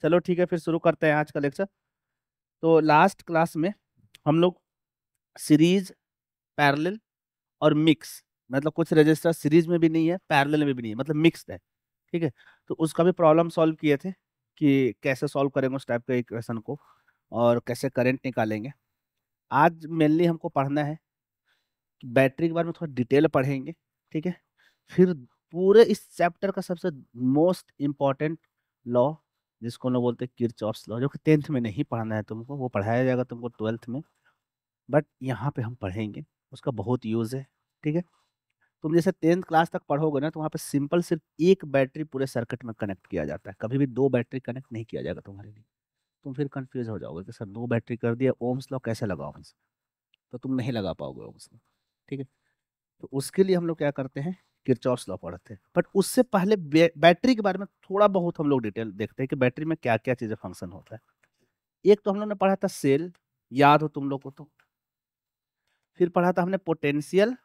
चलो ठीक है, फिर शुरू करते हैं आज का लेक्चर। तो लास्ट क्लास में हम लोग सीरीज, पैरेलल और मिक्स, मतलब कुछ रजिस्टर सीरीज में भी नहीं है, पैरेलल में भी नहीं है, मतलब मिक्स्ड है। ठीक है, तो उसका भी प्रॉब्लम सॉल्व किए थे कि कैसे सॉल्व करेंगे उस टाइप के इक्वेशन को और कैसे करंट निकालेंगे। आज मेनली हमको पढ़ना है कि बैटरी के बारे में थोड़ा डिटेल पढ़ेंगे। ठीक है, फिर पूरे इस चैप्टर का सबसे मोस्ट इम्पॉर्टेंट लॉ, जिसको हम लोग बोलते हैं किरचॉफ्स लॉ, जो कि 10th में नहीं पढ़ना है तुमको, वो पढ़ाया जाएगा तुमको 12th में, बट यहाँ पे हम पढ़ेंगे, उसका बहुत यूज़ है। ठीक है, तुम जैसे 10th क्लास तक पढ़ोगे ना, तो वहाँ पे सिंपल सिर्फ एक बैटरी पूरे सर्किट में कनेक्ट किया जाता है, कभी भी दो बैटरी कनेक्ट नहीं किया जाएगा तुम्हारे लिए। तुम फिर कंफ्यूज हो जाओगे कि सर दो बैटरी कर दिया, ओम्स लॉ कैसे लगाओ इसमें, तो तुम नहीं लगा पाओगे ओम्स लॉ। ठीक है, तो उसके लिए हम लोग क्या करते हैं, किरचॉफ्स लॉ पढ़ते हैं। बट उससे पहले बैटरी के बारे में थोड़ा बहुत हम लोग डिटेल देखते हैं कि बैटरी में क्या क्या चीज़ें फंक्शन होता है। एक तो हम लोग ने पढ़ा था सेल, याद हो तुम लोग को तो। फिर पढ़ा था हमने पोटेंशियल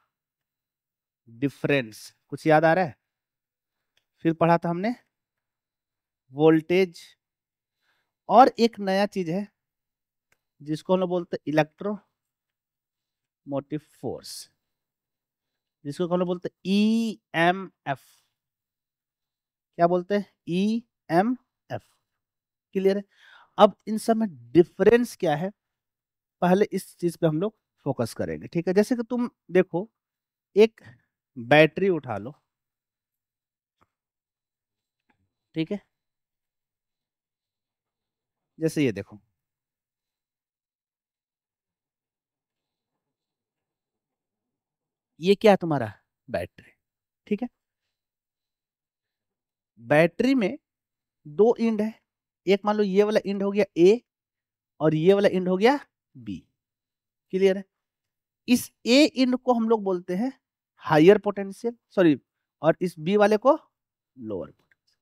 डिफरेंस, कुछ याद आ रहा है। फिर पढ़ा था हमने वोल्टेज, और एक नया चीज है जिसको हम लोग बोलते हैं इलेक्ट्रो मोटिव फोर्स, जिसको हम लोग बोलते हैं EMF। क्या बोलते हैं, EMF। क्लियर है। अब इन सब में डिफरेंस क्या है, पहले इस चीज पे हम लोग फोकस करेंगे। ठीक है, जैसे कि तुम देखो, एक बैटरी उठा लो। ठीक है, जैसे ये देखो, ये क्या है तुम्हारा, बैटरी। ठीक है, बैटरी में दो इंड है, एक मान लो ये वाला इंड हो गया ए, और ये वाला इंड हो गया बी। क्लियर है। इस ए इंड को हम लोग बोलते हैं हायर पोटेंशियल, सॉरी, और इस बी वाले को लोअर पोटेंशियल,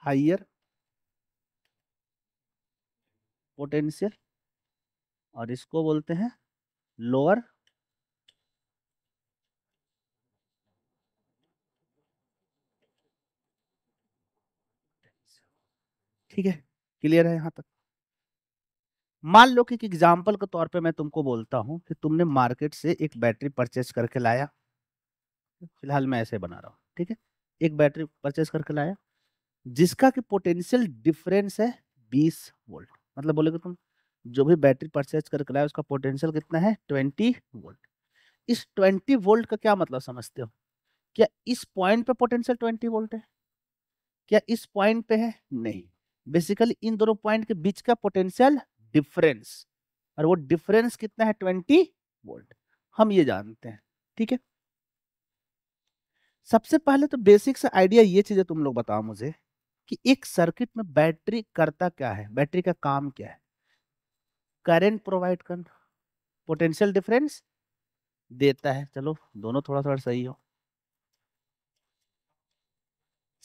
हायर पोटेंशियल, और इसको बोलते हैं लोअर। ठीक है, क्लियर है यहाँ तक। मान लो कि एक एग्जाम्पल के तौर पे मैं तुमको बोलता हूँ कि तुमने मार्केट से एक बैटरी परचेज करके लाया। फिलहाल मैं ऐसे बना रहा हूँ। ठीक है, एक बैटरी परचेज करके लाया जिसका कि पोटेंशियल डिफरेंस है 20 वोल्ट। मतलब बोलोगे तुम, जो भी बैटरी परचेज करके लाया उसका पोटेंशियल कितना है, 20 वोल्ट। इस 20 वोल्ट का क्या मतलब समझते हो, क्या इस पॉइंट पे पोटेंशियल 20 वोल्ट है, क्या इस पॉइंट पे है, नहीं। बेसिकली इन दोनों पॉइंट के बीच का पोटेंशियल डिफरेंस, और वो डिफरेंस कितना है, 20 वोल्ट, हम ये जानते हैं। ठीक है, सबसे पहले तो बेसिक सा आइडिया ये चीजें तुम लोग बताओ मुझे कि एक सर्किट में बैटरी करता क्या है, बैटरी का काम क्या है, करंट प्रोवाइड करना, पोटेंशियल डिफरेंस देता है। चलो दोनों थोड़ा थोड़ा सही हो,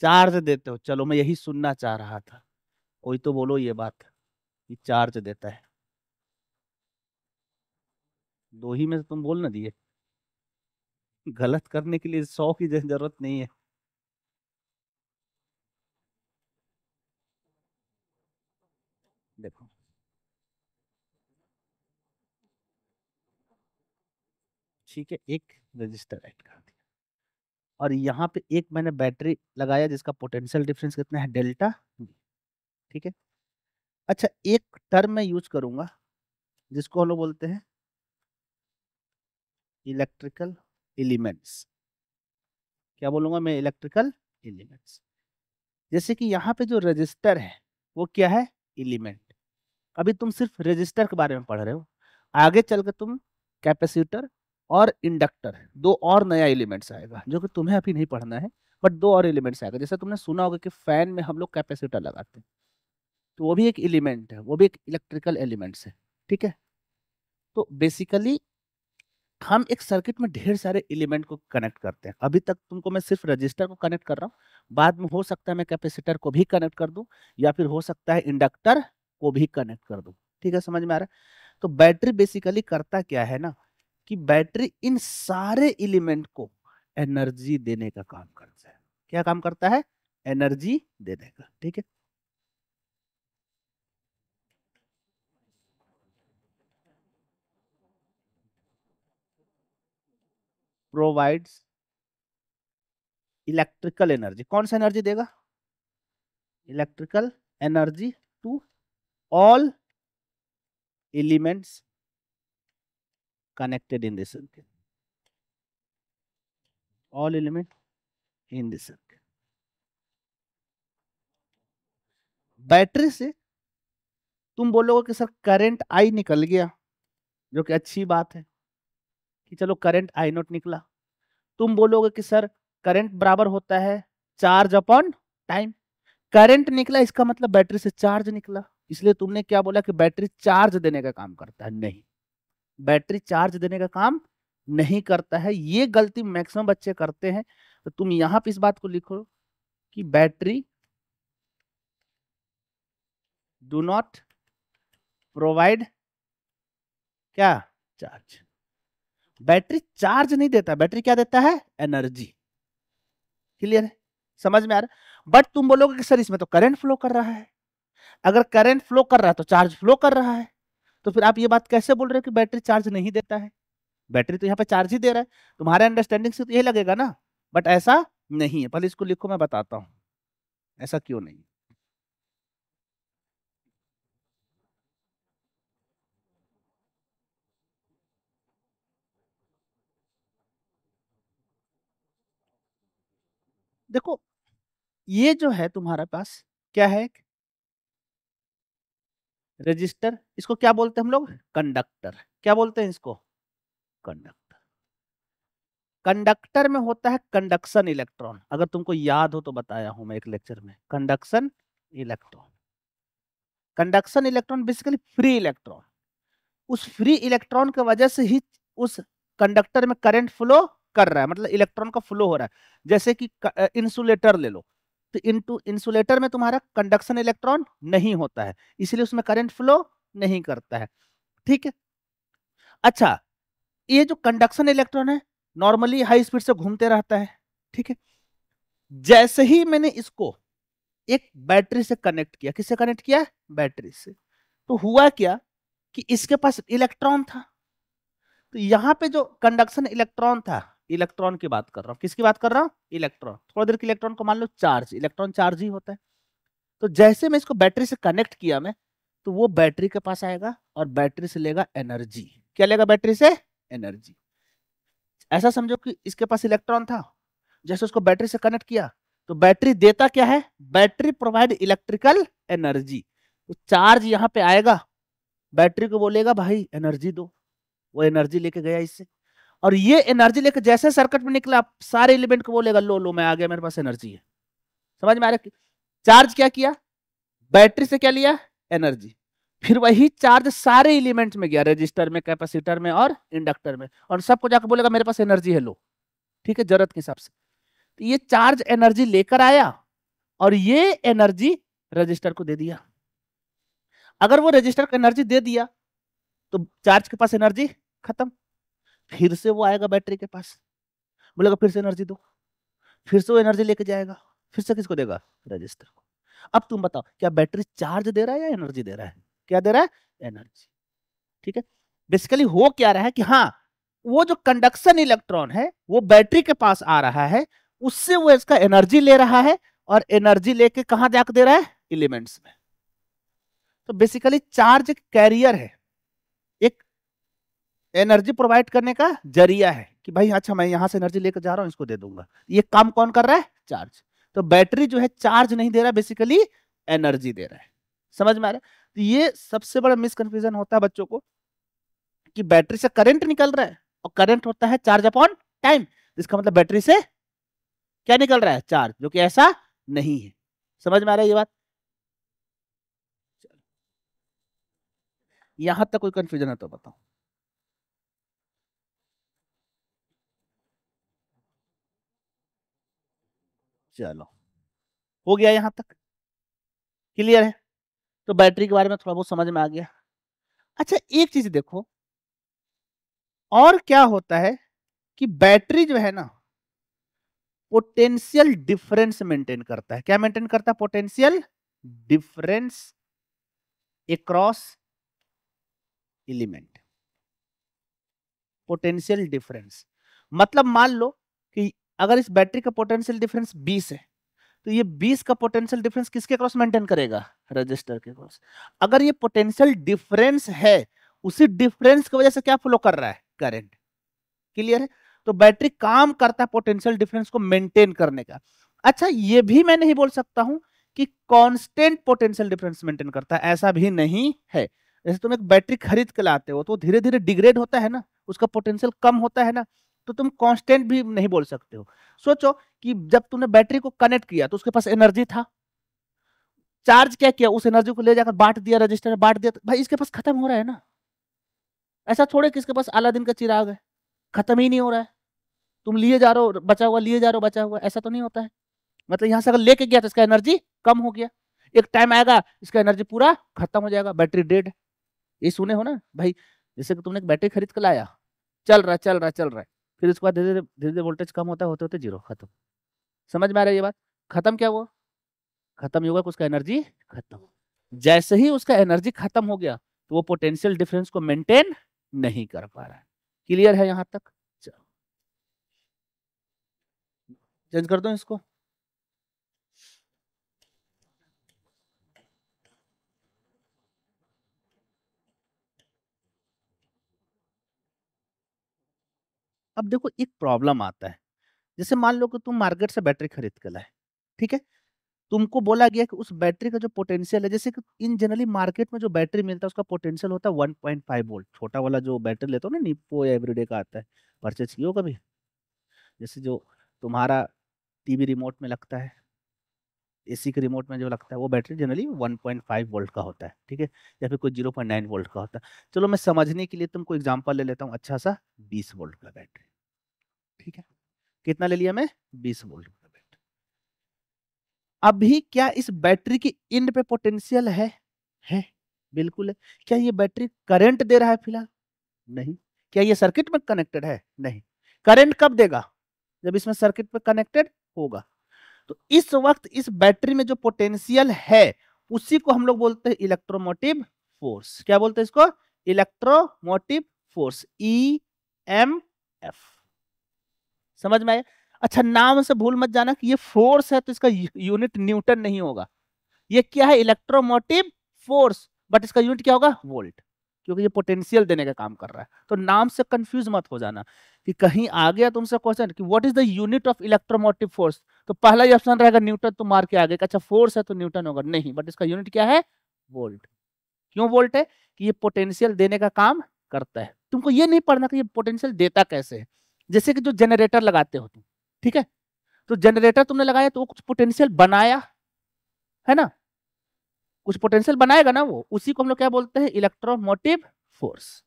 चार्ज देते हो, चलो मैं यही सुनना चाह रहा था, कोई तो बोलो ये बात कि चार्ज देता है। दो ही में से तुम बोल ना दिए, गलत करने के लिए 100 की जरूरत नहीं है। देखो, ठीक है, एक रजिस्टर ऐड कर दिया, और यहाँ पे एक मैंने बैटरी लगाया जिसका पोटेंशियल डिफरेंस कितना है, डेल्टा V। ठीक है, अच्छा एक टर्म मैं यूज करूंगा जिसको हम लोग बोलते हैं इलेक्ट्रिकल एलिमेंट्स। क्या बोलूंगा मैं, इलेक्ट्रिकल एलिमेंट्स। जैसे कि यहाँ पे जो रजिस्टर है वो क्या है, एलिमेंट। अभी तुम सिर्फ रजिस्टर के बारे में पढ़ रहे हो, आगे चल के तुम कैपेसिटर और इंडक्टर, दो और नया एलिमेंट्स आएगा जो कि तुम्हें अभी नहीं पढ़ना है, बट दो और एलिमेंट्स आएगा। जैसे तुमने सुना होगा कि फैन में हम लोग कैपेसिटर लगाते हैं, तो वो भी एक एलिमेंट है, वो भी एक इलेक्ट्रिकल एलिमेंट्स है। ठीक है, तो बेसिकली हम एक सर्किट में ढेर सारे एलिमेंट को कनेक्ट करते हैं। अभी तक तुमको मैं सिर्फ रजिस्टर को कनेक्ट कर रहा हूँ, बाद में हो सकता है मैं कैपेसिटर को भी कनेक्ट कर दूं, या फिर हो सकता है इंडक्टर को भी कनेक्ट कर दूं। ठीक है, समझ में आ रहा है। तो बैटरी बेसिकली करता क्या है ना, कि बैटरी इन सारे एलिमेंट को एनर्जी देने का काम करता है। क्या काम करता है, एनर्जी दे देगा। ठीक है, प्रोवाइड्स इलेक्ट्रिकल एनर्जी, कौन सा एनर्जी देगा? Electrical energy to all elements connected in this circuit, all element in this circuit। Battery से तुम बोलोगे कि सर करंट आई निकल गया, जो कि अच्छी बात है कि चलो करंट आई नॉट निकला। तुम बोलोगे कि सर करंट बराबर होता है चार्ज अपॉन टाइम, करंट निकला इसका मतलब बैटरी से चार्ज निकला, इसलिए तुमने क्या बोला कि बैटरी चार्ज देने का काम करता है। नहीं, बैटरी चार्ज देने का काम नहीं करता है, ये गलती मैक्सिमम बच्चे करते हैं। तो तुम यहां पे इस बात को लिखो कि बैटरी डू नॉट प्रोवाइड क्या? चार्ज। बैटरी चार्ज नहीं देता, बैटरी क्या देता है? एनर्जी। क्लियर है, समझ में आ रहा है? बट तुम बोलोगे कि सर इसमें तो करंट फ्लो कर रहा है, अगर करंट फ्लो कर रहा है तो चार्ज फ्लो कर रहा है, तो फिर आप ये बात कैसे बोल रहे हो कि बैटरी चार्ज नहीं देता है? बैटरी तो यहाँ पे चार्ज ही दे रहा है, तुम्हारे अंडरस्टैंडिंग से तो ये लगेगा ना, बट ऐसा नहीं है। पहले इसको लिखो, मैं बताता हूँ ऐसा क्यों नहीं। देखो, ये जो है तुम्हारे पास क्या है? रजिस्टर, इसको क्या बोलते हैं हम लोग? कंडक्टर। क्या बोलते हैं इसको? कंडक्टर। कंडक्टर में होता है कंडक्शन इलेक्ट्रॉन, अगर तुमको याद हो तो बताया हूं मैं एक लेक्चर में, conduction electron. Conduction electron basically free electron, उस फ्री इलेक्ट्रॉन की वजह से ही उस कंडक्टर में करंट फ्लो कर रहा है, मतलब इलेक्ट्रॉन का फ्लो हो रहा है। जैसे कि इंसुलेटर ले लो, तो इंसुलेटर में तुम्हारा कंडक्शन इलेक्ट्रॉन नहीं होता है, इसलिए उसमें करंट फ्लो नहीं करता है। ठीक है, अच्छा, ये जो कंडक्शन इलेक्ट्रॉन है नॉर्मली हाई स्पीड से घूमते रहता है। ठीक है, जैसे ही मैंने इसको एक बैटरी से कनेक्ट किया, किससे कनेक्ट किया? बैटरी से, तो हुआ क्या कि इसके पास इलेक्ट्रॉन था, तो यहाँ पे जो कंडक्शन इलेक्ट्रॉन था, इलेक्ट्रॉन की बात कर रहा हूँ, किसकी बात कर रहा हूँ? इलेक्ट्रॉन। थोड़ी देर के इलेक्ट्रॉन को मान लो चार्ज, इलेक्ट्रॉन चार्ज ही होता है। तो जैसे मैं इसको बैटरी से कनेक्ट किया मैं, तो वो बैटरी के पास आएगा और बैटरी से लेगा एनर्जी। क्या लेगा बैटरी से? एनर्जी। ऐसा समझो कि इसके पास इलेक्ट्रॉन था, जैसे उसको बैटरी से कनेक्ट किया, तो बैटरी देता क्या है? Battery provide electrical energy. तो चार्ज यहाँ पे आएगा, बैटरी को बोलेगा भाई एनर्जी दो, वो एनर्जी लेके गया इससे, और ये एनर्जी लेके जैसे सर्किट में निकला, सारे एलिमेंट को बोलेगा लो लो मैं आ गया, मेरे पास एनर्जी है। समझ में आ रहा है? चार्ज क्या किया? बैटरी से क्या लिया? एनर्जी। फिर वही चार्ज सारे एलिमेंट में गया, रजिस्टर में, कैपेसिटर में और इंडक्टर में, और सबको जाकर बोलेगा मेरे पास एनर्जी है लो। ठीक है, जरूरत के हिसाब से। तो ये चार्ज एनर्जी लेकर आया और ये एनर्जी रजिस्टर को दे दिया। अगर वो रजिस्टर को एनर्जी दे दिया तो चार्ज के पास एनर्जी खत्म, फिर से वो आएगा बैटरी के पास, बोलेगा फिर से एनर्जी दो, फिर से वो एनर्जी लेके जाएगा, फिर से किसको देगा? रजिस्टर को। अब तुम बताओ, क्या बैटरी चार्ज दे रहा है या एनर्जी दे रहा है? क्या दे रहा है? एनर्जी। ठीक है, बेसिकली हो क्या रहा है कि हाँ, वो जो कंडक्शन इलेक्ट्रॉन है वो बैटरी के पास आ रहा है, उससे वो इसका एनर्जी ले रहा है, और एनर्जी लेके कहां जाकर दे रहा है? एलिमेंट्स में। तो बेसिकली चार्ज एक कैरियर है, एक एनर्जी प्रोवाइड करने का जरिया है कि भाई अच्छा मैं यहां से एनर्जी लेकर जा रहा हूं, इसको दे दूंगा। ये काम कौन कर रहा है? चार्ज। तो बैटरी जो है चार्ज नहीं दे रहा, बेसिकली एनर्जी दे रहा है। समझ में आ रहा है? तो ये सबसे बड़ा मिसकंफ्यूजन होता है बच्चों को कि बैटरी से करंट निकल रहा है, और करंट होता है चार्ज अपॉन टाइम, इसका मतलब बैटरी से क्या निकल रहा है? चार्ज, जो कि ऐसा नहीं है। समझ में आ रहा है ये बात? यहां तक कोई कंफ्यूजन है तो बताओ। चलो, हो गया यहां तक? क्लियर है? तो बैटरी के बारे में थोड़ा बहुत समझ में आ गया। अच्छा, एक चीज देखो, और क्या होता है कि बैटरी जो है ना, पोटेंशियल डिफरेंस मेंटेन करता है। क्या मेंटेन करता है? Potential difference across element. Potential difference मतलब मान लो कि अगर इस बैटरी का पोटेंशियल डिफरेंस 20 है, तो ये 20 का पोटेंशियल डिफरेंस किसके क्रॉस मेंटेन करेगा? रजिस्टर के क्रॉस। अगर ये पोटेंशियल डिफरेंस है, उसी डिफरेंस की वजह से क्या फ्लो कर रहा है? करंट। क्लियर है? तो बैटरी काम करता है पोटेंशियल डिफरेंस को मेंटेन करने का। अच्छा, ये भी मैं नहीं बोल सकता हूं कि कांस्टेंट पोटेंशियल डिफरेंस मेंटेन करता है, ऐसा भी नहीं है। जैसे तुम एक बैटरी खरीद के लाते हो तो धीरे धीरे डिग्रेड होता है ना, उसका पोटेंशियल कम होता है ना, तो तुम कांस्टेंट भी नहीं बोल सकते हो। सोचो कि जब तुमने बैटरी को कनेक्ट किया तो उसके पास एनर्जी था, चार्ज क्या किया? उस एनर्जी को ले जाकर बांट दिया, रजिस्टर में बांट दिया, तो भाई इसके पास खत्म हो रहा है ना। ऐसा थोड़े कि इसके पास अलादीन का चिराग है, खत्म ही नहीं हो रहा है, तुम लिए जा रहे हो बचा हुआ, लिए जा रहे हो बचा हुआ, ऐसा तो नहीं होता है। मतलब यहां से अगर लेके गया तो इसका एनर्जी कम हो गया, एक टाइम आएगा इसका एनर्जी पूरा खत्म हो जाएगा, बैटरी डेड। ये सुने हो ना भाई? जैसे कि तुमने एक बैटरी खरीद कर लाया, चल रहा है चल रहा है चल रहा है, फिर उसके बाद धीरे धीरे वोल्टेज कम होता है, होते होते जीरो, खत्म। समझ में आ रहा है ये बात? खत्म क्या हुआ? खत्म ही होगा, उसका एनर्जी खत्म। जैसे ही उसका एनर्जी खत्म हो गया तो वो पोटेंशियल डिफरेंस को मेंटेन नहीं कर पा रहा है। क्लियर है यहां तक? चलो चेंज कर दो इसको। अब देखो एक प्रॉब्लम आता है, जैसे मान लो कि तुम मार्केट से बैटरी खरीद के लाए, ठीक है, तुमको बोला गया कि उस बैटरी का जो पोटेंशियल है, जैसे कि इन जनरली मार्केट में जो बैटरी मिलता है उसका पोटेंशियल होता है 1.5 वोल्ट, छोटा वाला जो बैटरी लेते हो ना, निप्पो या एवरीडे का आता है, परचेज किए हो कभी? जैसे जो तुम्हारा टीवी रिमोट में लगता है, एसी के रिमोट में जो लगता है, वो बैटरी जनरली 1.5 वोल्ट का होता है, ठीक है, या फिर कोई 0.9 वोल्ट का होता है। चलो मैं समझने के लिए तुमको एग्जांपल ले लेता हूँ, अच्छा सा 20 वोल्ट का बैटरी, ठीक है, कितना ले लिया मैं? 20 वोल्ट का बैटरी। अभी क्या इस बैटरी की इंड पे पोटेंशियल है, बिल्कुल है। क्या ये बैटरी करंट दे रहा है फिलहाल? नहीं। क्या ये सर्किट में कनेक्टेड है? नहीं। करंट कब देगा? जब इसमें सर्किट पे कनेक्टेड होगा। तो इस वक्त इस बैटरी में जो पोटेंशियल है उसी को हम लोग बोलते हैं इलेक्ट्रोमोटिव फोर्स। क्या बोलते हैं इसको? Electromotive force, EMF। समझ में आया? अच्छा, नाम से भूल मत जाना कि ये फोर्स है तो इसका यूनिट न्यूटन नहीं होगा। ये क्या है? इलेक्ट्रोमोटिव फोर्स, बट इसका यूनिट क्या होगा? वोल्ट, क्योंकि ये पोटेंशियल देने का काम कर रहा है। तो नाम से कंफ्यूज मत हो जाना कि कहीं आ गया तुमसे क्वेश्चन कि what is the unit of electromotive force, तो पहला ही ऑप्शन रहेगा न्यूटन, तो मार के आगे अच्छा फोर्स है तो न्यूटन होगा, नहीं, बट इसका यूनिट क्या है? वोल्ट। क्यों वोल्ट है? कि ये पोटेंशियल देने का काम करता है। तुमको ये नहीं पढ़ना कि ये पोटेंशियल देता कैसे है। जैसे कि जो जनरेटर लगाते हो तुम, ठीक है, तो जनरेटर तुमने लगाया तो वो कुछ पोटेंशियल बनाया है ना, कुछ पोटेंशियल बनाएगा ना, वो उसी को हम लोग क्या बोलते हैं? Electromotive force.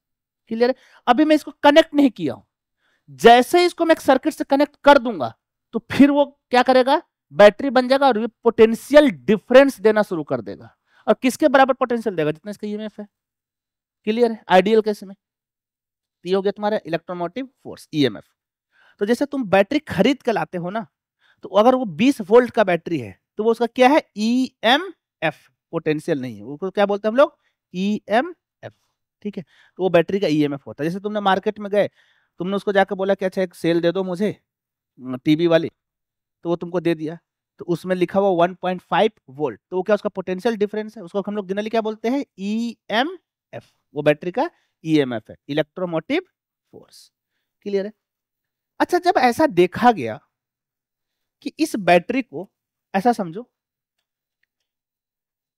क्लियर है? अभी मैं इसको कनेक्ट नहीं किया हूं, जैसे ही इसको मैं एक सर्किट से कनेक्ट कर दूंगा तो फिर वो क्या करेगा? बैटरी बन जाएगा और ये पोटेंशियल डिफरेंस देना शुरू कर देगा। और किसके बराबर पोटेंशियल देगा? जितना इसका ईएमएफ है। क्लियर है? आइडियल केस में ये हो गया तुम्हारा इलेक्ट्रोमोटिव फोर्स, ईएमएफ। तो जैसे तुम बैटरी खरीद के लाते हो ना, तो अगर वो 20 वोल्ट का बैटरी है तो वो उसका क्या है? EMF, पोटेंशियल नहीं है, वो क्या बोलते हैं हम लोग? EMF। ठीक है, तो वो बैटरी का EMF होता है। जैसे तुमने मार्केट में गए, तुमने उसको जाकर बोला कि अच्छा एक सेल दे दो मुझे टीवी वाली, तो वो तुमको दे दिया, तो उसमें लिखा हुआ 1.5 वोल्ट, तो वो क्या? उसका पोटेंशियल डिफरेंस है, उसको हम लोग जनरली क्या बोलते हैं? EMF। वो बैटरी का EMF है, इलेक्ट्रोमोटिव फोर्स। क्लियर है? अच्छा, जब ऐसा देखा गया कि इस बैटरी को, ऐसा समझो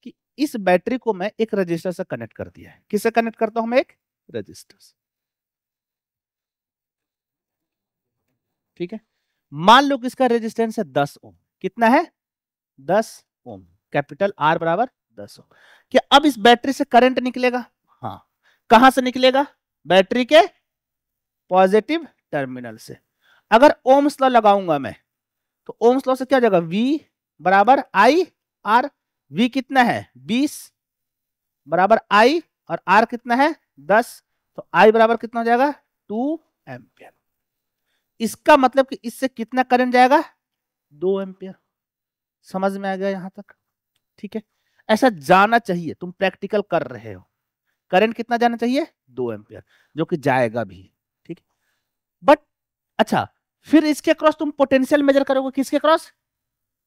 कि इस बैटरी को मैं एक रजिस्टर से कनेक्ट कर दिया है। किससे कनेक्ट करता हूं मैं? एक रजिस्टर से। ठीक है, मान लो कि इसका रेजिस्टेंस है 10 ओम। कितना है? 10 ओम। कैपिटल आर बराबर 10 ओम। क्या अब इस बैटरी से करंट निकलेगा? हाँ। कहां से निकलेगा? बैटरी के पॉजिटिव टर्मिनल से। अगर ओम्स लॉ लगाऊंगा मैं, तो ओम्स लॉ से क्या जाएगा? V बराबर I R। V कितना है? 20 बराबर I, और R कितना है? 10, तो I बराबर कितना हो जाएगा? 2 एम्पियर। इसका मतलब कि इससे कितना करंट जाएगा? 2 एम्पियर। समझ में आ गया यहाँ तक? ठीक है, ऐसा जाना चाहिए, तुम प्रैक्टिकल कर रहे हो। करंट कितना जाना चाहिए? 2 एम्पियर, जो कि जाएगा भी। ठीक है, बट अच्छा, फिर इसके क्रॉस तुम पोटेंशियल मेजर करोगे, किसके क्रॉस?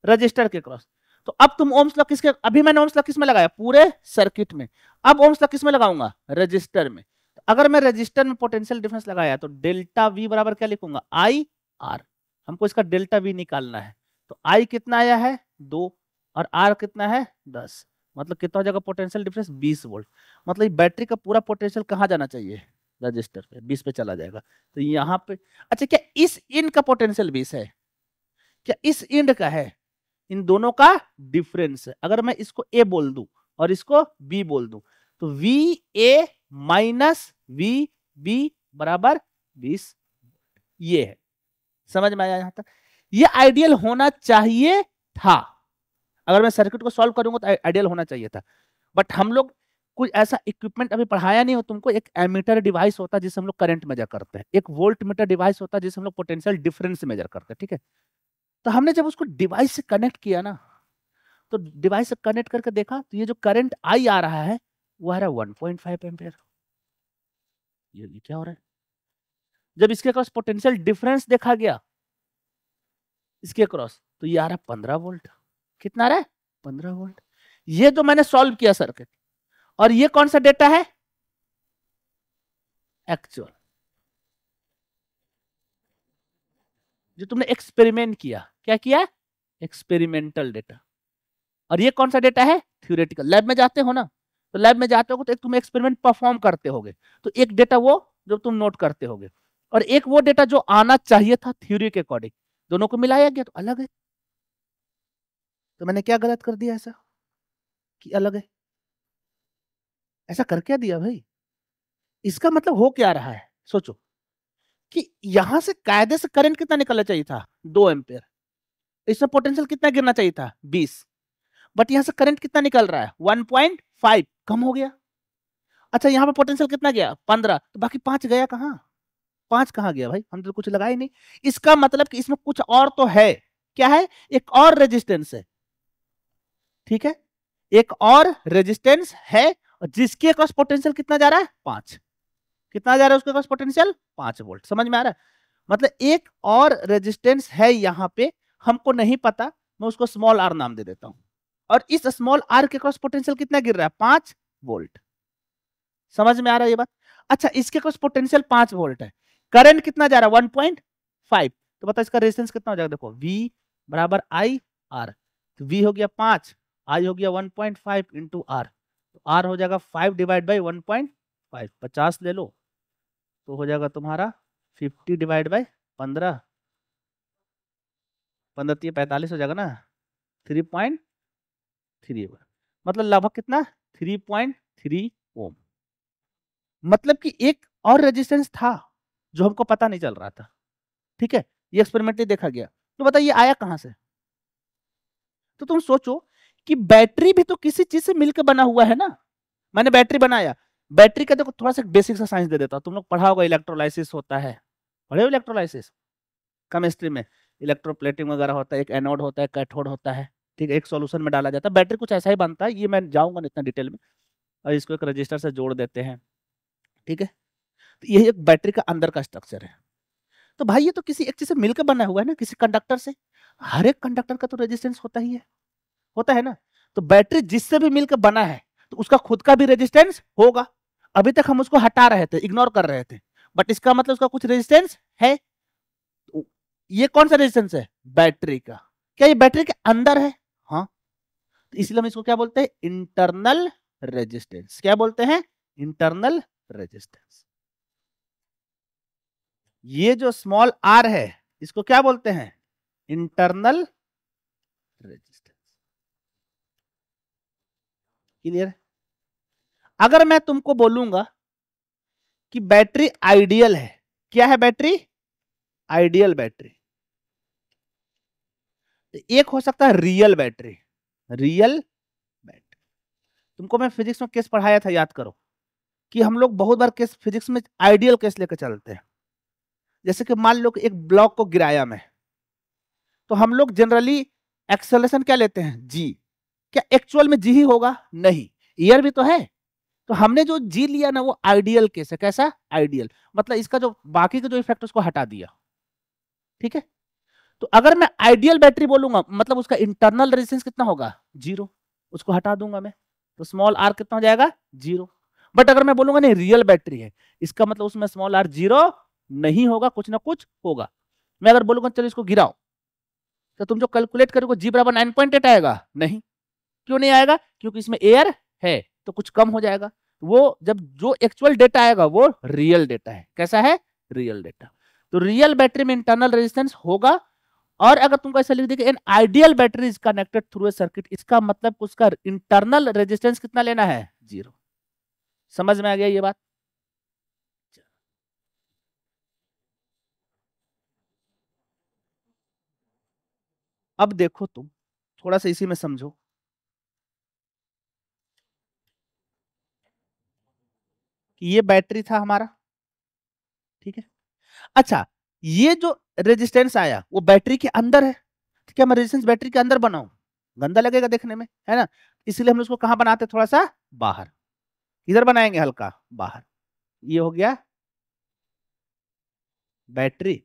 रजिस्टर के क्रॉस। तो अब तुम ओम्स लॉ किसके, अभी मैंने ओम्स लॉ किस में लगाया? पूरे सर्किट में। अब ओम्स लॉ किस में लगाऊंगा? रजिस्टर में। अगर मैं रजिस्टर में पोटेंशियल डिफरेंस लगाया तो डेल्टा वी बराबर क्या लिखूंगा? I R. हमको इसका डेल्टा वी निकालना है। तो आई कितना आया है? 2, और आर कितना है? 10। मतलब कितना हो जाएगा पोटेंशियल डिफरेंस? 20 वोल्ट। मतलब बैटरी का पूरा पोटेंशियल कहाँ जाना चाहिए? रजिस्टर पे, 20 पे चला जाएगा। तो यहाँ पे, अच्छा क्या इस इंड का पोटेंशियल 20 है? क्या इस इंड का है? इन दोनों का डिफरेंस है। अगर मैं इसको ए बोल दूं और इसको बी बोल दूं, तो V A minus V B बराबर 20। ये है, समझ में आया यहां तक? ये आइडियल होना चाहिए था। अगर मैं सर्किट को सॉल्व करूंगा तो आइडियल होना चाहिए था, बट हम लोग कुछ ऐसा इक्विपमेंट अभी पढ़ाया नहीं हो तुमको। एक एमीटर डिवाइस होता है जिससे हम लोग करंट मेजर करते हैं, एक वोल्ट मीटर डिवाइस होता है जिससे हम लोग पोटेंशियल डिफरेंस मेजर करते हैं। ठीक है, तो हमने जब उसको डिवाइस से कनेक्ट किया ना, तो डिवाइस से कनेक्ट करके देखा तो ये जो करंट आई आ रहा है वो आ रहा है 1.5 एम्पियर। ये क्या हो रहा है? जब इसके क्रॉस पोटेंशियल डिफरेंस देखा गया इसके क्रॉस, तो ये आ रहा है 15 वोल्ट। कितना आ रहा है? 15 वोल्ट। ये जो मैंने सॉल्व किया सर्किट, और ये कौन सा डेटा है? एक्चुअल, जो तुमने एक्सपेरिमेंट किया। क्या किया? Experimental data. और ये कौन सा डेटा है? थ्योरेटिकल। लैब में जाते हो ना, तो लैब में जाते हो तो एक तुम एक्सपेरिमेंट परफॉर्म करते होगे, तो एक डेटा वो जो तुम नोट करते होगे, और एक वो डेटा जो आना चाहिए था थ्योरी के अकॉर्डिंग। दोनों को मिलाया गया तो अलग है। तो मैंने क्या गलत कर दिया ऐसा कि अलग है? ऐसा कर क्या दिया भाई? इसका मतलब हो क्या रहा है? सोचो कि यहां से कायदे से करंट कितना निकलना चाहिए था? 2 एम्पियर। इसमें पोटेंशियल कितना गिरना चाहिए था? 20। बट यहां से करंट कितना निकल रहा है? 1.5, कम हो गया। अच्छा, यहाँ पे पोटेंशियल कितना गया? 15। तो बाकी 5 गया कहाँ? 5 कहाँ गया भाई? हम तो कुछ लगाए नहीं। इसका मतलब कि इसमें कुछ और तो है। क्या है? एक और रेजिस्टेंस है। ठीक है, एक और रेजिस्टेंस है, और जिसके पास पोटेंशियल कितना जा रहा है? 5। कितना जा रहा है उसके पास पोटेंशियल? 5 वोल्ट। समझ में आ रहा है? मतलब एक और रेजिस्टेंस है यहां पे, हमको नहीं पता, मैं उसको स्मॉल आर नाम दे देता हूं। और इस स्मॉल आर के क्रॉस पोटेंशियल कितना गिर रहा है? 5 वोल्ट। समझ में आ रहा है ये बात? अच्छा, इसके क्रॉस पोटेंशियल 5 वोल्ट है, करंट कितना जा रहा है? 1.5। तो बता इसका रेजिस्टेंस कितना हो जाएगा? देखो, V बराबर आई आर। तो V हो गया 5, आई हो गया 1.5 इंटू आर। तो आर हो जाएगा 5 डिवाइड बाई 1.5, 50 ले लो, तो हो जाएगा तुम्हारा 50 डिवाइड बाई 15, 15 45 हो जाएगा ना, 3.3। मतलब लगभग कितना? 3.3 ओम। मतलब कि एक और रेजिस्टेंस था जो हमको पता नहीं चल रहा था। ठीक है, ये एक्सपेरिमेंटली देखा गया। तो बताइए आया कहां से? तो तुम सोचो कि बैटरी भी तो किसी चीज से मिलकर बना हुआ है ना। मैंने बैटरी बनाया, बैटरी का देखो थोड़ा सा बेसिक सा साइंस दे देता हूं। तुम लोग पढ़ा होगा, इलेक्ट्रोलाइसिस होता है, पढ़े हो इलेक्ट्रोलाइसिस केमिस्ट्री में? इलेक्ट्रोप्लेटिंग वगैरह होता है, एक एनोड होता है, कैथोड होता है। ठीक है, एक सॉल्यूशन में डाला जाता है। बैटरी कुछ ऐसा ही बनता है, ये मैं जाऊंगा इतना डिटेल में। और इसको एक रजिस्टर से जोड़ देते हैं। ठीक है, तो ये एक बैटरी का अंदर का स्ट्रक्चर है। तो भाई ये तो किसी एक चीज से मिलकर बना हुआ है ना, किसी कंडक्टर से। हर एक कंडक्टर का तो रेजिस्टेंस होता ही है, होता है ना। तो बैटरी जिससे भी मिलकर बना है तो उसका खुद का भी रेजिस्टेंस होगा। अभी तक हम उसको हटा रहे थे, इग्नोर कर रहे थे, बट इसका मतलब उसका कुछ रेजिस्टेंस है। तो ये कौन सा रेजिस्टेंस है? बैटरी का। क्या ये बैटरी के अंदर है? हाँ। तो इसलिए हम इसको क्या बोलते हैं? Internal resistance. क्या बोलते हैं? Internal resistance. ये जो स्मॉल आर है इसको क्या बोलते हैं? Internal resistance. क्लियर? अगर मैं तुमको बोलूंगा कि बैटरी आइडियल है, क्या है बैटरी? Ideal battery. एक हो सकता है रियल बैटरी, रियल बैटरी। तुमको मैं फिजिक्स में केस पढ़ाया था, याद करो, कि हम लोग बहुत बार केस फिजिक्स में आइडियल केस लेकर चलते हैं। जैसे कि मान लो कि एक ब्लॉक को गिराया मैं, तो हम लोग जनरली एक्सेलरेशन क्या लेते हैं, जी। क्या एक्चुअल में जी ही होगा, नहीं, ईयर भी तो है। तो हमने जो जी लिया ना वो आइडियल केस है। कैसा, आइडियल, मतलब इसका जो बाकी का जो इफेक्ट उसको हटा दिया, ठीक है। तो अगर मैं आइडियल बैटरी बोलूंगा मतलब उसका इंटरनल रेजिस्टेंस कितना होगा, 0, उसको हटा दूंगा मैं, तो स्मॉल आर कितना हो जाएगा, 0। बट अगर मैं बोलूंगा नहीं रियल बैटरी है, इसका मतलब उसमें स्मॉल आर 0 नहीं होगा, कुछ ना कुछ होगा। मैं अगर बोलूंगा चलो इसको गिराओ, तो तुम जो कैलकुलेट करोगे जी बराबर 9.8 आएगा, नहीं। क्यों नहीं आएगा, क्योंकि इसमें एयर है तो कुछ कम हो जाएगा। वो जब जो एक्चुअल डेटा आएगा वो रियल डेटा है। कैसा है, रियल डेटा। तो रियल बैटरी में इंटरनल रेजिस्टेंस होगा। और अगर तुमको ऐसा लिख दिया an ideal battery is connected through a circuit, इसका मतलब उसका इंटरनल रेजिस्टेंस कितना लेना है, 0। समझ में आ गया ये बात। अब देखो तुम थोड़ा सा इसी में समझो। कि ये बैटरी था हमारा, ठीक है। अच्छा, ये जो रेजिस्टेंस आया वो बैटरी के अंदर है, तो क्या मैं रेजिस्टेंस बैटरी के अंदर बनाऊं, गंदा लगेगा देखने में, है ना। इसलिए हम उसको कहां बनाते हैं, थोड़ा सा बाहर। इधर बनाएंगे हल्का बाहर। ये हो गया बैटरी,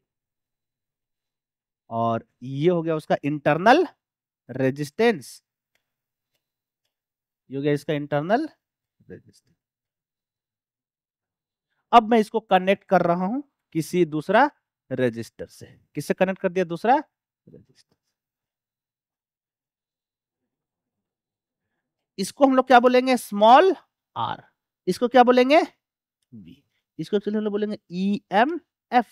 और ये हो गया उसका इंटरनल रेजिस्टेंस। ये हो गया इसका इंटरनल रेजिस्टेंस। अब मैं इसको कनेक्ट कर रहा हूं किसी दूसरा रजिस्टर से। किससे कनेक्ट कर दिया, दूसरा रजिस्टर। इसको हम लोग क्या बोलेंगे, स्मॉल आर। इसको क्या बोलेंगे, बी। इसको चलिए हम लोग बोलेंगे ई एम एफ।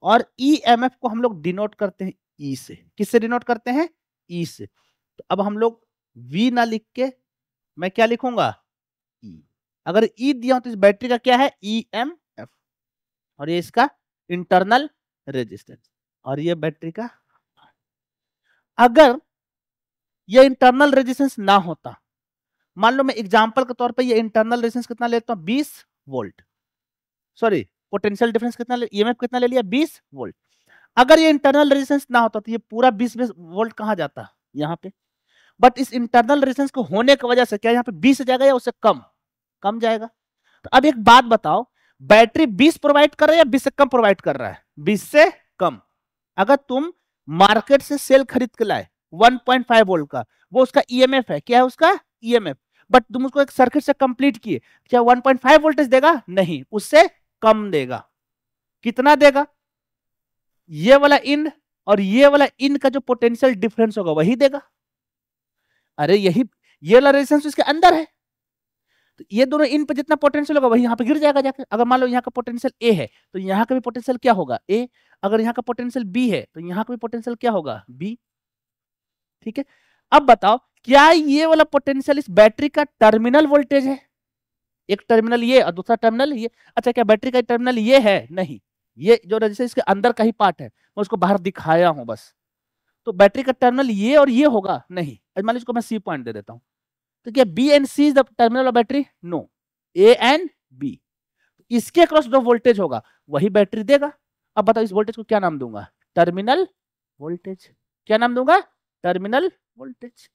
और ई एम एफ को हम लोग डिनोट करते हैं ई से। किससे डिनोट करते हैं, ई से। तो अब हम लोग वी ना लिख के मैं क्या लिखूंगा, ई। अगर ई दिया हो तो इस बैटरी का क्या है, ई एम एफ। और ये इसका इंटरनल रेजिस्टेंस, और ये बैटरी का। अगर ये इंटरनल रेजिस्टेंस ना होता, मान लो मैं एग्जांपल के तौर पे ये इंटरनल रेजिस्टेंस कितना लेता हूं, 20 वोल्ट। सॉरी, पोटेंशियल डिफरेंस कितना ईएमएफ कितना ले लिया, 20 वोल्ट। अगर ये इंटरनल रेजिस्टेंस ना होता तो ये पूरा 20 वोल्ट कहां जाता, यहाँ पे। बट इस इंटरनल रेजिस्टेंस को होने की वजह से क्या यहाँ पे 20 जाएगा या उससे कम, कम जाएगा। तो अब एक बात बताओ, बैटरी 20 प्रोवाइड कर रहा है या 20 से कम प्रोवाइड कर रहा है, 20 से कम। अगर तुम मार्केट से सेल खरीद के लाए 1.5 वोल्ट का, वो उसका ईएमएफ है, क्या है उसका ईएमएफ। बट तुम उसको एक सर्किट से कंप्लीट किए, क्या 1.5 वोल्टेज देगा, नहीं, उससे कम देगा। कितना देगा, ये वाला इन और ये वाला इन का जो पोटेंशियल डिफरेंस होगा वही देगा। अरे यही, ये वाला रेजिस्टेंस इसके अंदर है, तो ये दोनों इन पे जितना पोटेंशियल होगा वही यहाँ पे गिर जाएगा जाकर। अगर मान लो यहाँ का पोटेंशियल ए है तो यहाँ का भी पोटेंशियल क्या होगा, ए। अगर यहाँ का पोटेंशियल बी है तो यहाँ का भी पोटेंशियल क्या होगा, बी। ठीक है। अब बताओ, क्या ये वाला पोटेंशियल इस बैटरी का टर्मिनल वोल्टेज है, एक टर्मिनल ये और दूसरा टर्मिनल ये। अच्छा, क्या बैटरी का टर्मिनल ये है, नहीं, ये जो रजिस्टर इसके अंदर का ही पार्ट है, मैं उसको बाहर दिखाया हूं बस। तो बैटरी का टर्मिनल ये और ये होगा, नहीं। मान लो इसको मैं सी पॉइंट दे देता हूं, तो क्या B and C is the terminal of battery, no, A and B. इसके अक्रॉस जो वोल्टेज होगा वही बैटरी देगा। अब बताओ इस वोल्टेज को क्या नाम दूंगा, टर्मिनल वोल्टेज। क्या नाम दूंगा, टर्मिनल वोल्टेज।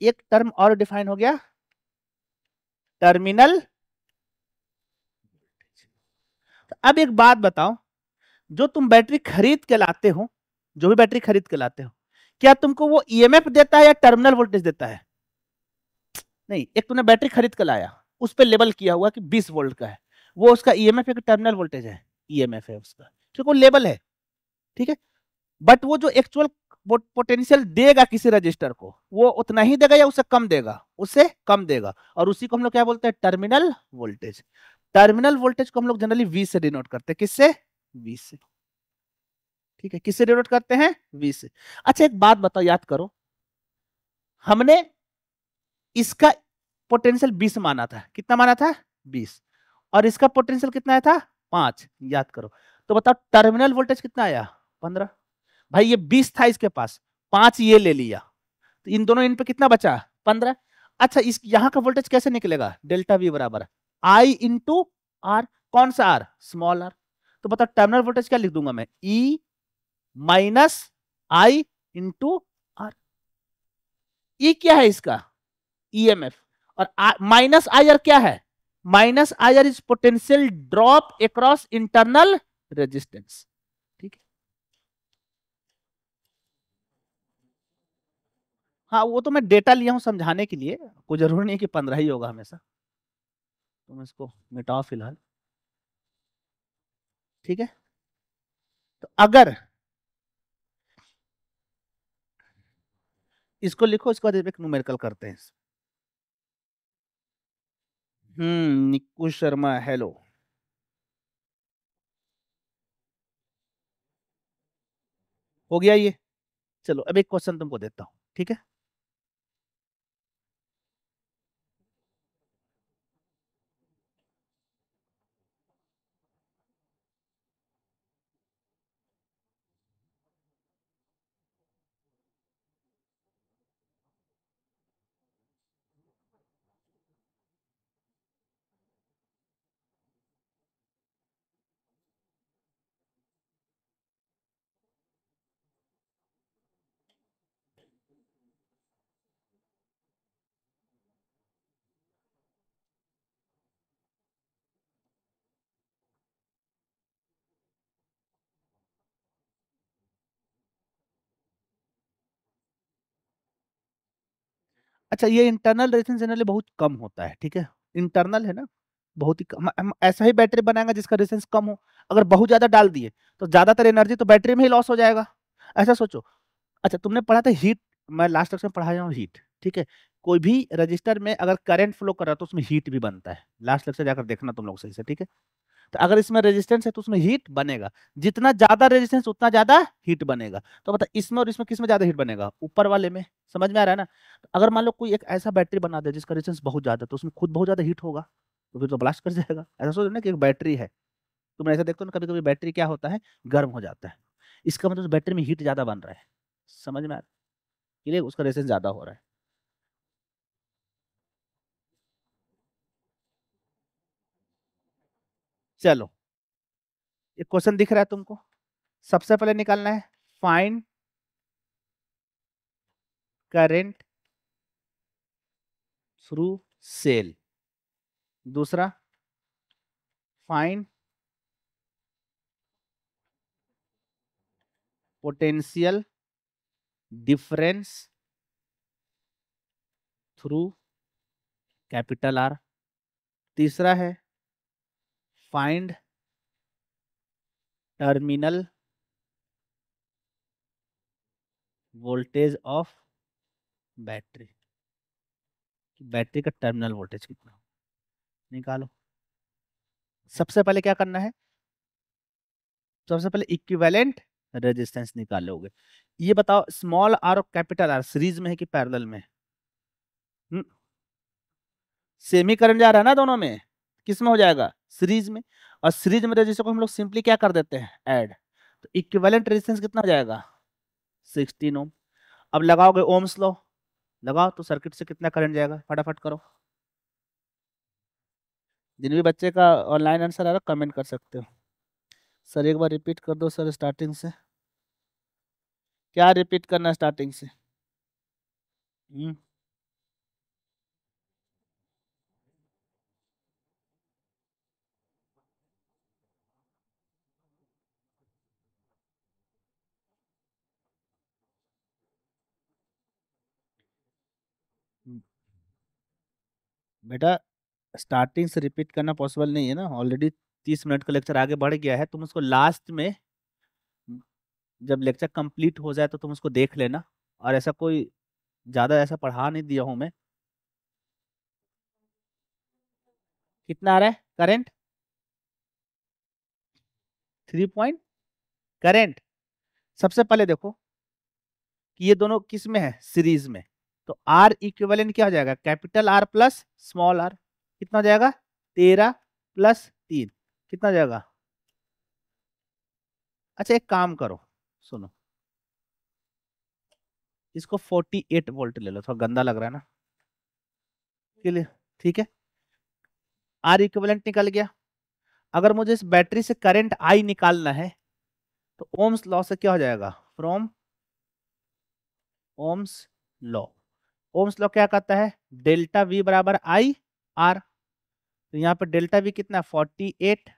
एक टर्म और डिफाइन हो गया, टर्मिनल। तो अब एक बात बताओ, जो तुम बैटरी खरीद के लाते हो, जो भी बैटरी खरीद के लाते हो, क्या तुमको वो ईएमएफ देता है या टर्मिनल वोल्टेज देता है, नहीं। एक तुमने बैटरी खरीद के लाया, उस पर लेबल किया हुआ कि 20 वोल्ट का है, वो उसका ईएमएफ है कि टर्मिनल वोल्टेज है, ईएमएफ है उसका, क्योंकि वो लेबल है, ठीक है। बट वो जो एक्चुअल पोटेंशियल देगा किसी रजिस्टर को, वो उतना ही देगा या उससे कम देगा, उससे कम देगा। और उसी को हम लोग क्या बोलते हैं, टर्मिनल वोल्टेज। टर्मिनल वोल्टेज को हम लोग जनरली वी से डिनोट करते हैं, किससे, वी से। ठीक है, किससे डिनोट करते हैं, वी से। अच्छा, एक बात बताओ, याद करो, हमने इसका पोटेंशियल 20 माना था, कितना माना था, 20। और इसका पोटेंशियल कितना आया था, 5, याद करो। तो बताओ टर्मिनल वोल्टेज कितना आया, 15। भाई ये 20 था इसके पास, 5 ये ले लिया, तो इन दोनों इन पे कितना बचा, 15। अच्छा, इस यहां का वोल्टेज कैसे निकलेगा, डेल्टा वी बराबर आई इंटू आर। कौन सा आर, स्मॉल आर। तो बता टर्मिनल वोल्टेज क्या लिख दूंगा मैं, E minus I into are. E क्या है इसका, ईएमएफ, और माइनस आई आर क्या है, minus I are is potential drop across internal resistance. ठीक है, हाँ वो तो मैं डेटा लिया हूं समझाने के लिए, कोई जरूरी नहीं कि 15 ही होगा हमेशा। तुम इसको मिटाओ फिलहाल। ठीक है, तो अगर इसको लिखो, इसके बाद एक न्यूमेरिकल करते हैं। निकू शर्मा हेलो। हो गया ये। चलो अब एक क्वेश्चन तुमको देता हूँ, ठीक है। अच्छा, ये इंटरनल रेजिस्टेंस जनरली बहुत कम होता है, ठीक है। इंटरनल है ना, बहुत ही कम। हम ऐसा ही बैटरी बनाएंगे जिसका रेजिस्टेंस कम हो। अगर बहुत ज्यादा डाल दिए तो ज्यादातर एनर्जी तो बैटरी में ही लॉस हो जाएगा। ऐसा सोचो। अच्छा, तुमने पढ़ा था हीट, मैं लास्ट क्लास में पढ़ाया हूँ हीट, ठीक है। कोई भी रजिस्टर में अगर करंट फ्लो कर रहा है तो उसमें हीट भी बनता है। लास्ट लेक्चर जाकर देखना तुम लोग सही से, ठीक है। तो अगर इसमें रेजिस्टेंस है तो उसमें हीट बनेगा। जितना ज्यादा रेजिस्टेंस उतना ज्यादा हीट बनेगा। तो बता इसमें और इसमें किसमें ज्यादा हीट बनेगा, ऊपर वाले में। समझ में आ रहा है ना। तो अगर मान लो कोई एक ऐसा बैटरी बना दे जिसका रेजिस्टेंस बहुत ज्यादा, तो उसमें खुद बहुत ज्यादा हीट होगा, तो फिर तो ब्लास्ट कर जाएगा। ऐसा सोचो ना कि एक बैटरी है, तुम ऐसा देखते हो ना कभी कभी बैटरी क्या होता है, गर्म हो जाता है। इसका मतलब उस बैटरी में हीट ज्यादा बन रहा है। समझ में आ रहा है, इसलिए उसका रेजिस्टेंस ज्यादा हो रहा है। चलो, एक क्वेश्चन दिख रहा है तुमको। सबसे पहले निकालना है फाइंड करंट थ्रू सेल। दूसरा find potential difference through capital R. तीसरा है find terminal voltage of battery. Battery का टर्मिनल वोल्टेज कितना, निकालो। सबसे पहले क्या करना है, सबसे पहले इक्विवेलेंट रेजिस्टेंस निकालोगे। ये बताओ स्मॉल आर और कैपिटल आर सीरीज में है कि पैरेलल में। सेमी करंट जा रहा है ना दोनों में, किस में हो जाएगा, सीरीज में। और सीरीज में रेजिस्टर को हम लोग सिंपली क्या कर देते हैं, ऐड। तो इक्विवेलेंट रेजिस्टेंस कितना हो जाएगा, 16 ओम। अब लगाओगे ओम्स लॉ, लगाओ तो सर्किट से कितना करंट जाएगा, फटाफट करो। जिन भी बच्चे का ऑनलाइन आंसर आ रहा कमेंट कर सकते हो। सर एक बार रिपीट कर दो सर स्टार्टिंग से। क्या रिपीट करना स्टार्टिंग से। हम्म, बेटा स्टार्टिंग से रिपीट करना पॉसिबल नहीं है ना, ऑलरेडी 30 मिनट का लेक्चर आगे बढ़ गया है। तुम उसको लास्ट में जब लेक्चर कंप्लीट हो जाए तो तुम उसको देख लेना। और ऐसा कोई ज्यादा ऐसा पढ़ा नहीं दिया हूं मैं। कितना आ रहा है करंट, 3 पॉइंट करंट। सबसे पहले देखो कि ये दोनों किस में है, सीरीज में। तो आर इक्विवेलेंट क्या हो जाएगा, capital R plus small R. कितना हो जाएगा, 13 + 3 कितना हो जाएगा। अच्छा एक काम करो, सुनो, इसको 48 वोल्ट ले लो, थोड़ा गंदा लग रहा है ना, के लिए। ठीक है, आर इक्विवेलेंट निकल गया। अगर मुझे इस बैटरी से करंट आई निकालना है तो ओम्स लॉ से क्या हो जाएगा, from Ohm's law. Ohm's law क्या कहता है, डेल्टा वी बराबर आई आर। तो यहाँ पे डेल्टा वी कितना है 48।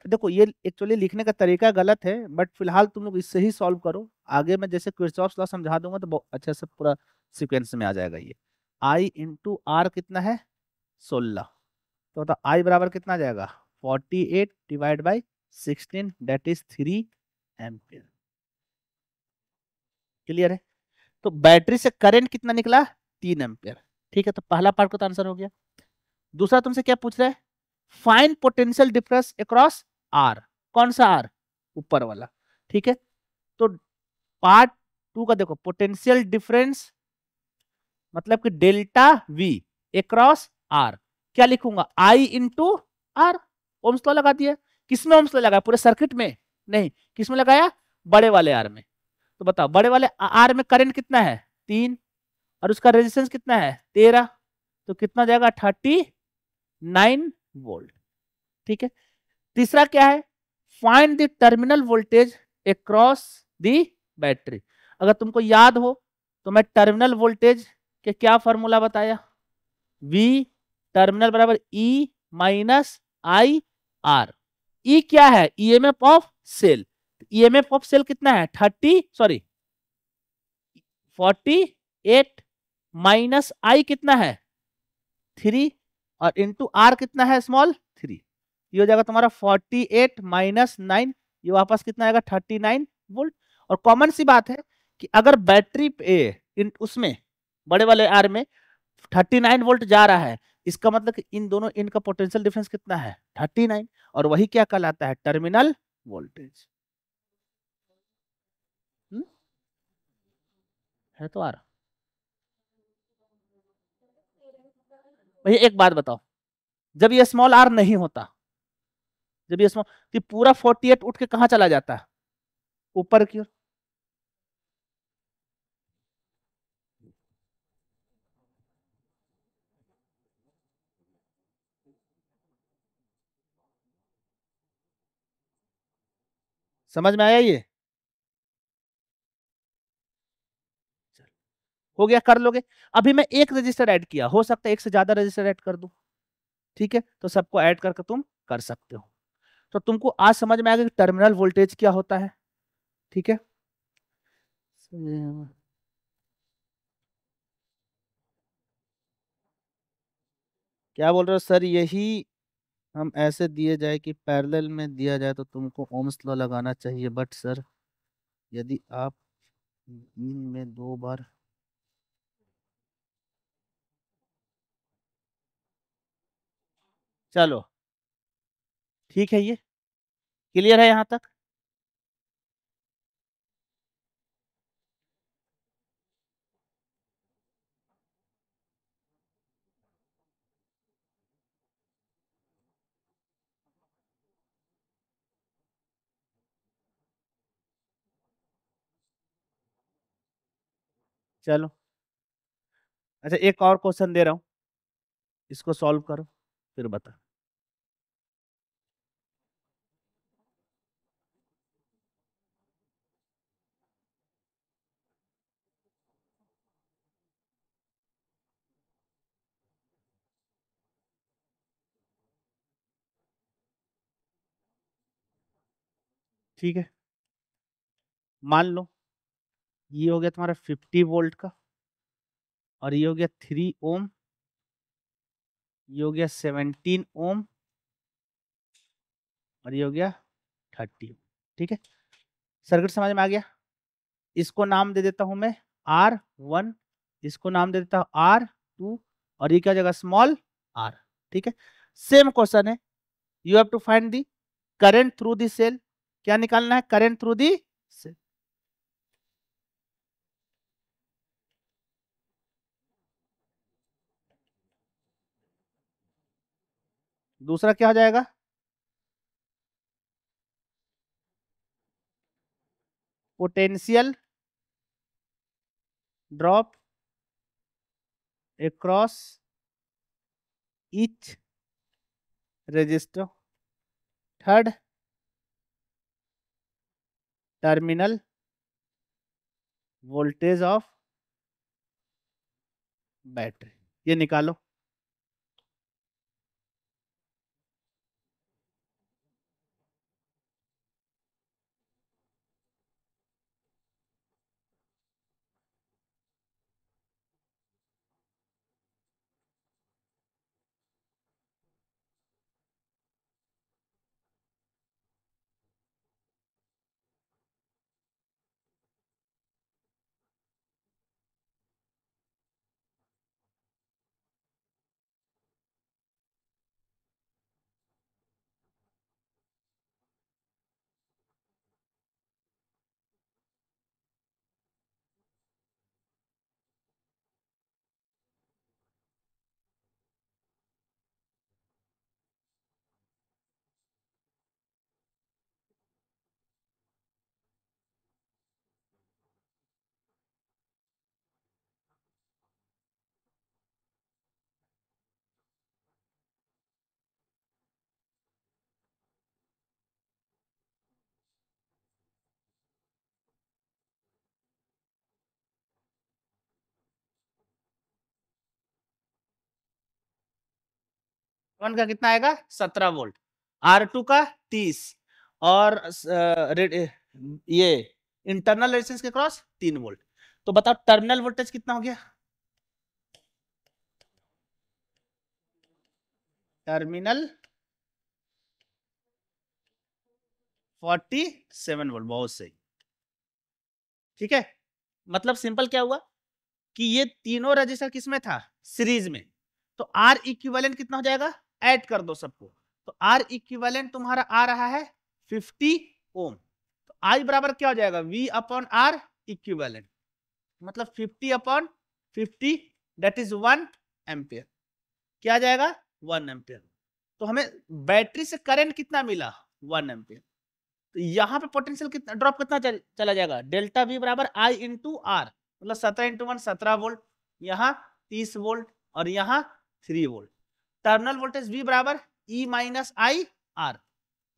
देखो ये एक्चुअली लिखने का तरीका गलत है, बट फिलहाल तुम लोग इससे ही सॉल्व करो। आगे मैं जैसे किरचॉफ लॉ समझा दूंगा तो बहुत अच्छे से पूरा सीक्वेंस में आ जाएगा ये। आई इंटू आर कितना है 16। तो आई बराबर कितना आ जाएगा 48 divide by 16 that is 3 ampere. Clear है। तो बैटरी से करंट कितना निकला 3 एम्पियर। ठीक है, तो पहला पार्ट का तो आंसर हो गया। दूसरा तुमसे क्या पूछ रहा है, find potential difference across R. कौन सा आर, ऊपर वाला। ठीक है, तो पार्ट 2 का देखो, पोटेंशियल डिफरेंस मतलब कि डेल्टा वी अक्रॉस आर। क्या लिखूंगा I into R. Ohm's law लगा दिया। किसमें ओम्स लॉ लगाया, पूरे सर्किट में नहीं, किसमें लगाया, बड़े वाले आर में। तो बताओ बड़े वाले आर में करंट कितना है 3 और उसका रेजिस्टेंस कितना है 13, तो कितना जाएगा 39 वोल्ट। ठीक है, तीसरा क्या है, find the terminal voltage across the battery. अगर तुमको याद हो तो मैं टर्मिनल वोल्टेज के क्या फॉर्मूला बताया, V टर्मिनल बराबर E minus I R. E क्या है, EMF of cell. EMF of cell कितना है 48 माइनस आई कितना है 3 और इंटू आर कितना है स्मॉल 3। ये हो जाएगा तुम्हारा 48 माइनस 9, ये वापस कितना आएगा 39 वोल्ट। और कॉमन सी बात है कि अगर बैटरी पे उसमें बड़े वाले आर में 39 वोल्ट जा रहा है, इसका मतलब कि इन दोनों इनका पोटेंशियल डिफरेंस कितना है 39, और वही क्या कहलाता है टर्मिनल वोल्टेज। है तो आर। भैया एक बात बताओ, जब ये स्मॉल आर नहीं होता, जब ये स्मॉल, तो पूरा 48 उठ के कहां चला जाता है ऊपर की ओर। समझ में आया ये, हो गया, कर लोगे। अभी मैं एक रजिस्टर ऐड किया, हो सकता है एक से ज्यादा रजिस्टर ऐड कर दूं। ठीक है, तो सबको ऐड करके तुम कर सकते हो। तो तुमको आज समझ में आएगा कि टर्मिनल वोल्टेज क्या होता है। ठीक है, क्या बोल रहे हो सर, यही हम ऐसे दिए जाए कि पैरेलल में दिया जाए तो तुमको ओम्स लॉ लगाना चाहिए, बट सर यदि आप दिन में 2 बार। चलो ठीक है, ये क्लियर है यहाँ तक। चलो अच्छा, एक और क्वेश्चन दे रहा हूँ, इसको सॉल्व करो फिर बता। ठीक है, मान लो ये हो गया तुम्हारा 50 वोल्ट का, और ये हो गया 3 ओम, ये हो गया 17 ओम, और ये हो गया 30। ठीक है, सर्किट समझ में आ गया। इसको नाम दे देता हूं मैं R1, इसको नाम दे देता हूं R2, और ये क्या जगह स्मॉल r। ठीक है, सेम क्वेश्चन है, you have to find the current through the cell. क्या निकालना है, करंट थ्रू दी सेल। दूसरा क्या हो जाएगा, potential drop across each resistor. Third terminal voltage of battery, ये निकालो। वन का कितना आएगा 17 वोल्ट, R2 का 30, और ये इंटरनल रेजिस्टेंस के क्रॉस 3 वोल्ट। तो बताओ टर्मिनल वोल्टेज कितना हो गया? टर्मिनल 47 वोल्ट, बहुत सही। ठीक है, मतलब सिंपल क्या हुआ कि ये तीनों रजिस्टर किसमें था? सीरीज में। तो आर इक्विवेलेंट कितना हो जाएगा? ऐड कर दो सबको। तो आर इक्विवेलेंट तुम्हारा आ रहा है 50 ओम। तो आई बराबर क्या हो जाएगा? V अपॉन आर इक्विवेलेंट, मतलब 50 अपॉन 50, दैट इज 1 एम्पियर। क्या आ जाएगा? 1 एम्पियर। तो हमें बैटरी से करंट कितना मिला? 1 एम्पियर। तो यहाँ पे पोटेंशियल कितना ड्रॉप कितना चला जाएगा? डेल्टा V बराबर I इंटू आर, मतलब 17 इंटू 1 17 वोल्ट, यहाँ 30 वोल्ट और यहाँ 3 वोल्ट। टर्मिनल वोल्टेज V बराबर E माइनस आई आर।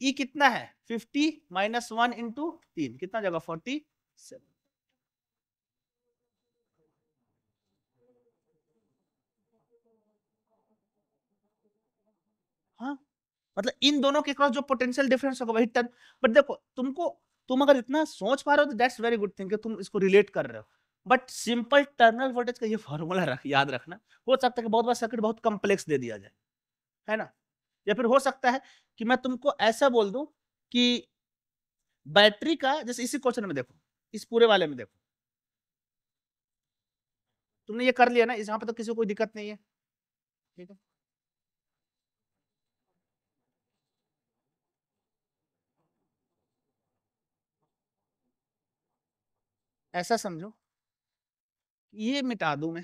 ई कितना है? 50 माइनस 1 इंटू 3, कितना जगह? 47। हाँ, मतलब इन दोनों के क्रॉस जो पोटेंशियल डिफरेंस होगा वही टर्न। बट देखो तुमको, तुम अगर इतना सोच पा रहे हो तो दैट्स वेरी गुड थिंग कि तुम इसको रिलेट कर रहे हो। बट सिंपल टर्मिनल वोल्टेज का ये फॉर्मूला याद रखना। हो सकता है कि बहुत बार सर्किट बहुत कॉम्प्लेक्स दे दिया जाए, है ना? या फिर हो सकता है कि मैं तुमको ऐसा बोल दूं कि बैटरी का, जैसे इसी क्वेश्चन में देखो, इस पूरे वाले में देखो, तुमने ये कर लिया ना, यहाँ पे तो किसी को कोई दिक्कत नहीं है। ठीक है, ऐसा समझो, ये मिटा दूं मैं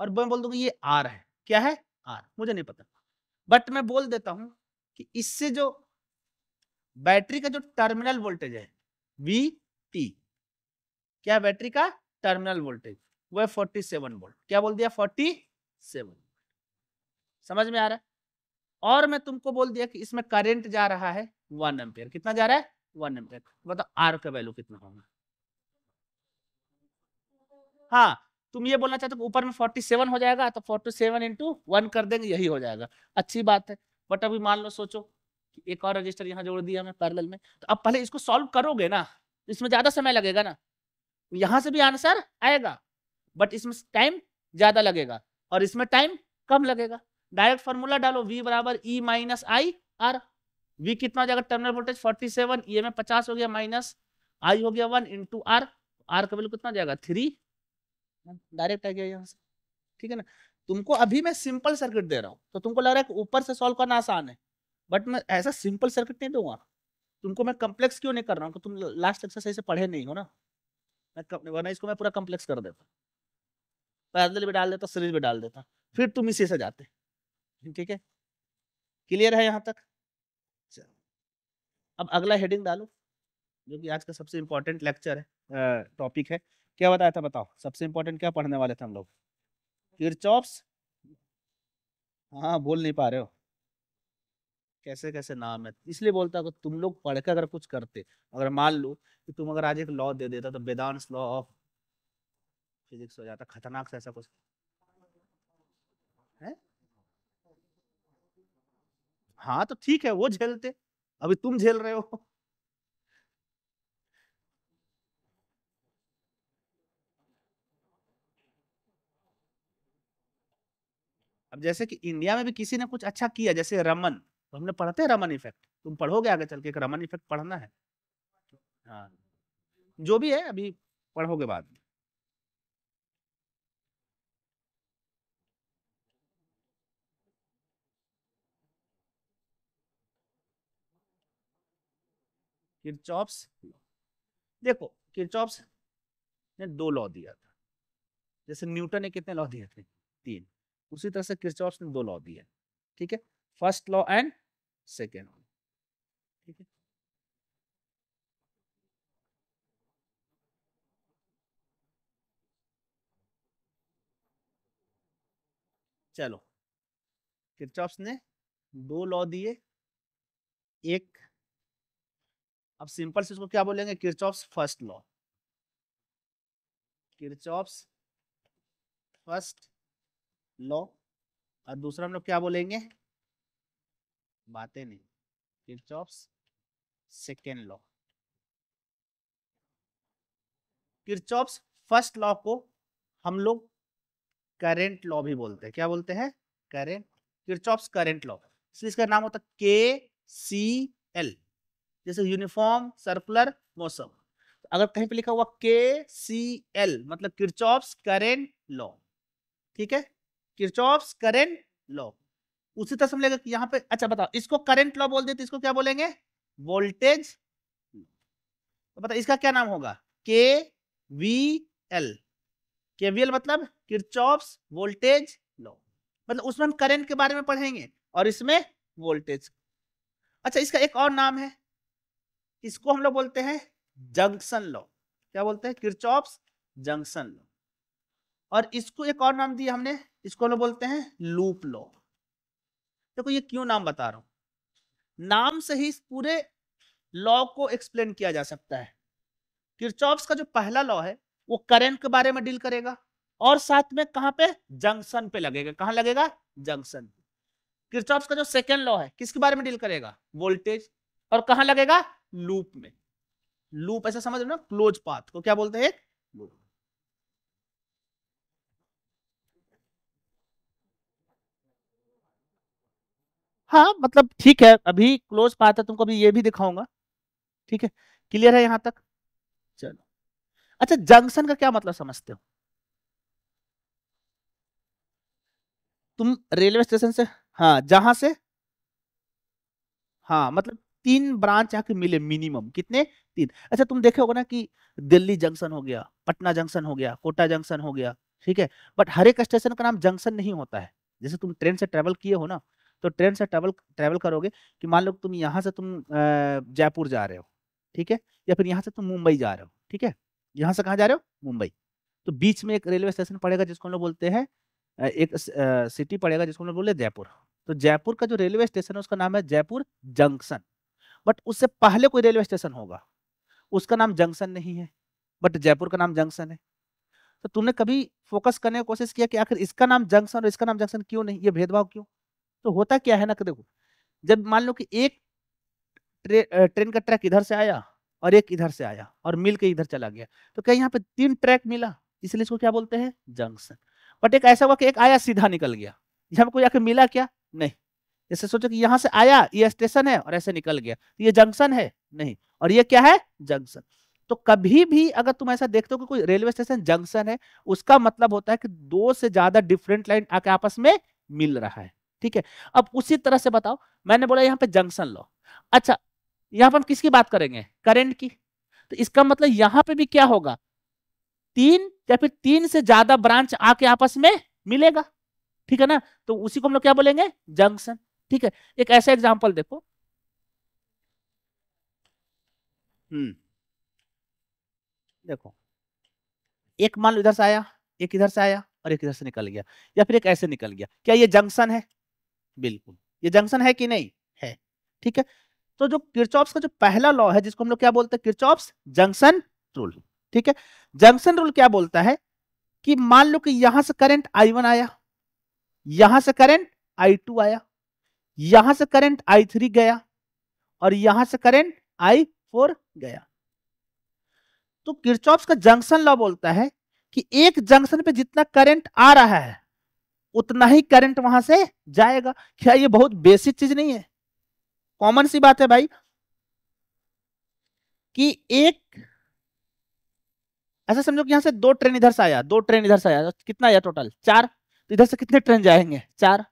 और मैं बोल दूंगा ये आर है। क्या है? आर, मुझे नहीं पता, बट मैं बोल देता हूं कि इससे जो बैटरी का जो टर्मिनल वोल्टेज है वी टी, क्या है बैटरी का टर्मिनल वोल्टेज? वो है 47 वोल्ट। क्या बोल दिया? 47। समझ में आ रहा है? और मैं तुमको बोल दिया कि इसमें करंट जा रहा है 1 एम्पियर। कितना जा रहा है? 1 एम्पियर। बताओ आर का वैल्यू कितना होगा? हाँ, तुम ये बोलना चाहते हो ऊपर में 47 हो जाएगा, तो 47 इंटू 1 कर देंगे, यही हो जाएगा। अच्छी बात है। बट अभी मान लो, सोचो कि एक और रजिस्टर यहाँ जोड़ दिया मैं पैरेलल में, तो अब पहले इसको सॉल्व करोगे ना, इसमें ज्यादा समय लगेगा ना। यहां से भी आंसर आएगा, बट इसमें टाइम ज्यादा लगेगा और इसमें टाइम कम लगेगा। डायरेक्ट फॉर्मूला डालो, V बराबर E minus I are. V कितना हो जाएगा? टर्मिनल वोल्टेज 47, ई में 50 हो गया, माइनस आई हो गया 1 इंटू आर। आर का वैल्यू कितना हो जाएगा? 3। डायरेक्ट आ गया यहाँ से। ठीक है ना? तुमको अभी मैं सिंपल सर्किट दे रहा हूँ तो तुमको लग रहा है कि ऊपर से सॉल्व करना आसान है, बट मैं ऐसा सिंपल सर्किट नहीं दूंगा तुमको। मैं कम्प्लेक्स क्यों नहीं कर रहा हूँ कि तुम लास्ट लेक्चर सही से पढ़े नहीं हो ना। वरना इसको मैं पूरा कम्प्लेक्स कर देता, पैरेलल भी डाल देता, सीरीज भी डाल देता, फिर तुम इसी से जाते। ठीक है, क्लियर है यहाँ तक? अब अगला हेडिंग डालो, जो कि आज का सबसे इंपॉर्टेंट लेक्चर है, टॉपिक है। क्या बताया था? बताओ सबसे इंपॉर्टेंट क्या पढ़ने वाले थे हम लोग? किरचॉफ्स, हाँ बोल नहीं पा रहे हो। कैसे कैसे नाम है, इसलिए बोलता हूँ तुम लोग पढ़ के अगर कुछ करते, अगर मान लो कि तुम अगर आज एक लॉ दे देता तो वेदांस लॉ ऑफ फिजिक्स हो जाता, खतरनाक सा ऐसा कुछ है। हाँ तो ठीक है, वो झेलते, अभी तुम झेल रहे हो। अब जैसे कि इंडिया में भी किसी ने कुछ अच्छा किया, जैसे रमन, तो हमने पढ़ते हैं रमन इफेक्ट, तुम पढ़ोगे आगे चल के, एक रमन इफेक्ट पढ़ना है। हाँ, जो भी है अभी पढ़ोगे बाद में। किरचॉफ्स, देखो किरचॉफ्स ने दो लॉ दिया था, जैसे न्यूटन ने कितने लॉ दिए थे, तीन, उसी तरह से किरचॉफ्स ने दो लॉ दिए, ठीक है, फर्स्ट लॉ एंड सेकेंड, ठीक है। चलो, किरचॉफ्स ने दो लॉ दिए, एक, अब सिंपल से इसको क्या बोलेंगे, Kirchhoff's first law, Kirchhoff's first law, और दूसरा हम लोग क्या बोलेंगे, बातें नहीं, Kirchhoff's second law. Kirchhoff's first law को हम लोग करंट लॉ भी बोलते हैं, क्या बोलते हैं, करंट, किरचॉफ्स करंट लॉ, इसलिए इसका नाम होता है के सी एल, जैसे यूनिफॉर्म सर्कुलर मोशन, अगर कहीं पे लिखा हुआ के सी एल मतलब किरचॉफ्स करंट लॉ, ठीक है, किरचॉफ्स करंट लॉ, उसी तरह समझेगा कि यहाँ पे, अच्छा बताओ इसको करंट लॉ बोल देते, इसको क्या बोलेंगे, वोल्टेज, तो बता इसका क्या नाम होगा, के वी एल, केवीएल मतलब किरचॉफ्स वोल्टेज लॉ, मतलब उसमें हम करंट के बारे में पढ़ेंगे और इसमें वोल्टेज। अच्छा इसका एक और नाम है, इसको हम लोग बोलते हैं जंक्शन लॉ, क्या बोलते हैं, किरचॉफ्स जंक्शन लॉ, और इसको एक और नाम दिया हमने, इसको हम लोग बोलते हैं लूप लॉ। देखो ये क्यों नाम बता रहा हूं, नाम से ही पूरे लॉ को एक्सप्लेन किया जा सकता है। किरचॉफ्स का जो पहला लॉ है वो करंट के बारे में डील करेगा, और साथ में कहां पे, जंक्शन पे लगेगा, कहां लगेगा, जंक्शन। किरचॉफ्स का जो सेकेंड लॉ है किसके बारे में डील करेगा, वोल्टेज, और कहां लगेगा, लूप में। लूप ऐसा समझ लो ना, क्लोज पाथ को क्या बोलते हैं, लूप। हाँ मतलब ठीक है, अभी क्लोज पाथ है, तुमको अभी ये भी दिखाऊंगा, ठीक है, क्लियर है यहां तक, चलो। अच्छा जंक्शन का क्या मतलब समझते हो, तुम रेलवे स्टेशन से, हाँ जहां से, हाँ मतलब तीन ब्रांच आके मिले मिनिमम, कितने, तीन। अच्छा तुम देखे होगा ना कि दिल्ली जंक्शन हो गया, पटना जंक्शन हो गया, कोटा जंक्शन हो गया, ठीक है, बट हर एक स्टेशन का नाम जंक्शन नहीं होता है। जैसे तुम ट्रेन से ट्रेवल किए हो ना, तो ट्रेन से ट्रेवल ट्रेवल करोगे, कि मान लो तुम यहाँ से तुम जयपुर जा रहे हो, ठीक है, या फिर यहाँ से तुम मुंबई जा रहे हो, ठीक है, यहाँ से कहाँ जा रहे हो, मुंबई, तो बीच में एक रेलवे स्टेशन पड़ेगा जिसको हम लोग बोलते हैं एक सिटी पड़ेगा जिसको हम लोग बोले जयपुर, तो जयपुर का जो रेलवे स्टेशन है उसका नाम है जयपुर जंक्शन, बट उससे पहले कोई रेलवे स्टेशन होगा उसका नाम जंक्शन नहीं है, बट जयपुर का नाम जंक्शन है। तो तुमने कभी फोकस करने की कोशिश किया कि आखिर इसका नाम जंक्शन और इसका नाम जंक्शन क्यों नहीं, ये भेदभाव क्यों। तो होता क्या है ना कि देखो, जब मान लो कि एक ट्रेन का ट्रैक इधर से आया और एक इधर से आया और मिल के इधर चला गया, तो क्या यहाँ पे तीन ट्रैक मिला, इसलिए इसको क्या बोलते हैं, जंक्शन। बट एक ऐसा हुआ कि एक आया सीधा निकल गया, यहाँ पे कोई आके मिला क्या, नहीं, जैसे सोचो कि यहाँ से आया ये स्टेशन है और ऐसे निकल गया, तो ये जंक्शन है, नहीं, और ये क्या है, जंक्शन। तो कभी भी अगर तुम ऐसा देखते हो कि कोई रेलवे स्टेशन जंक्शन है, उसका मतलब होता है कि दो से ज्यादा डिफरेंट लाइन आके आपस में मिल रहा है, ठीक है। अब उसी तरह से बताओ, मैंने बोला यहाँ पे जंक्शन लो, अच्छा यहाँ पर हम किसकी बात करेंगे, करंट की, तो इसका मतलब यहाँ पे भी क्या होगा, तीन या फिर तीन से ज्यादा ब्रांच आके आपस में मिलेगा, ठीक है ना, तो उसी को हम लोग क्या बोलेंगे, जंक्शन, ठीक है। एक ऐसा एग्जांपल देखो, हम्म, देखो एक मान लो इधर से आया, एक इधर से आया और एक इधर से निकल गया, या फिर एक ऐसे निकल गया, क्या ये जंक्शन है, बिल्कुल ये जंक्शन है कि नहीं है। ठीक है। तो जो किरचॉफ्स का जो पहला लॉ है जिसको हम लोग क्या बोलते हैं, किरचॉफ्स जंक्शन रूल। ठीक है, जंक्शन रूल क्या बोलता है कि मान लो कि यहां से करंट I1 आया, यहां से करंट I2 आया, यहां से करंट I3 गया और यहां से करंट I4 गया। तो किरचॉफ्स का जंक्शन लॉ बोलता है कि एक जंक्शन पे जितना करंट आ रहा है उतना ही करंट वहां से जाएगा। क्या ये बहुत बेसिक चीज नहीं है, कॉमन सी बात है भाई, कि एक ऐसा समझो कि यहां से दो ट्रेन इधर से आया, दो ट्रेन इधर से आया, तो कितना आया टोटल, चार। तो इधर से कितने ट्रेन जाएंगे, चार।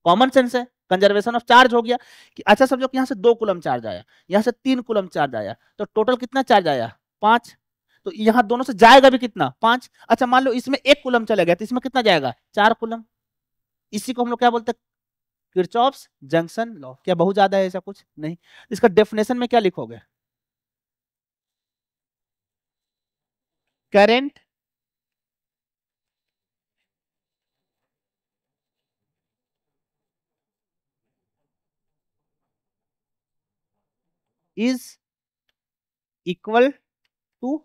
कॉमन सेंस है, कंजर्वेशन ऑफ चार्ज हो गया। कि अच्छा समझो कि यहाँ से 2 कूलम चार्ज आया, यहाँ से 3 कूलम चार्ज आया, तो टोटल कितना चार्ज आया, 5। तो यहाँ दोनों से जाएगा भी कितना, 5। अच्छा मान लो इसमें 1 कूलम चला गया तो इसमें कितना जाएगा, 4 कूलम। इसी को हम लोग क्या बोलते हैं, किरचॉफ्स जंक्शन लॉ। क्या बहुत ज्यादा है ऐसा कुछ नहीं। इसका डेफिनेशन में क्या लिखोगे, करंट इज इक्वल टू,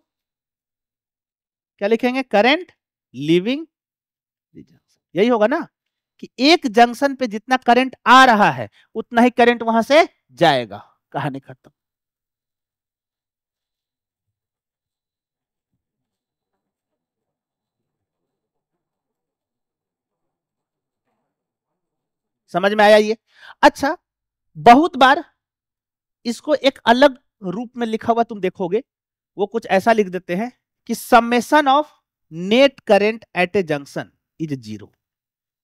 क्या लिखेंगे, करंट लिविंग, यही होगा ना, कि एक जंक्शन पे जितना करंट आ रहा है उतना ही करंट वहां से जाएगा। कहानी खत्म। समझ में आया ये। अच्छा, बहुत बार इसको एक अलग रूप में लिखा हुआ तुम देखोगे, वो कुछ ऐसा लिख देते हैं कि summation of net current eight A junction is zero.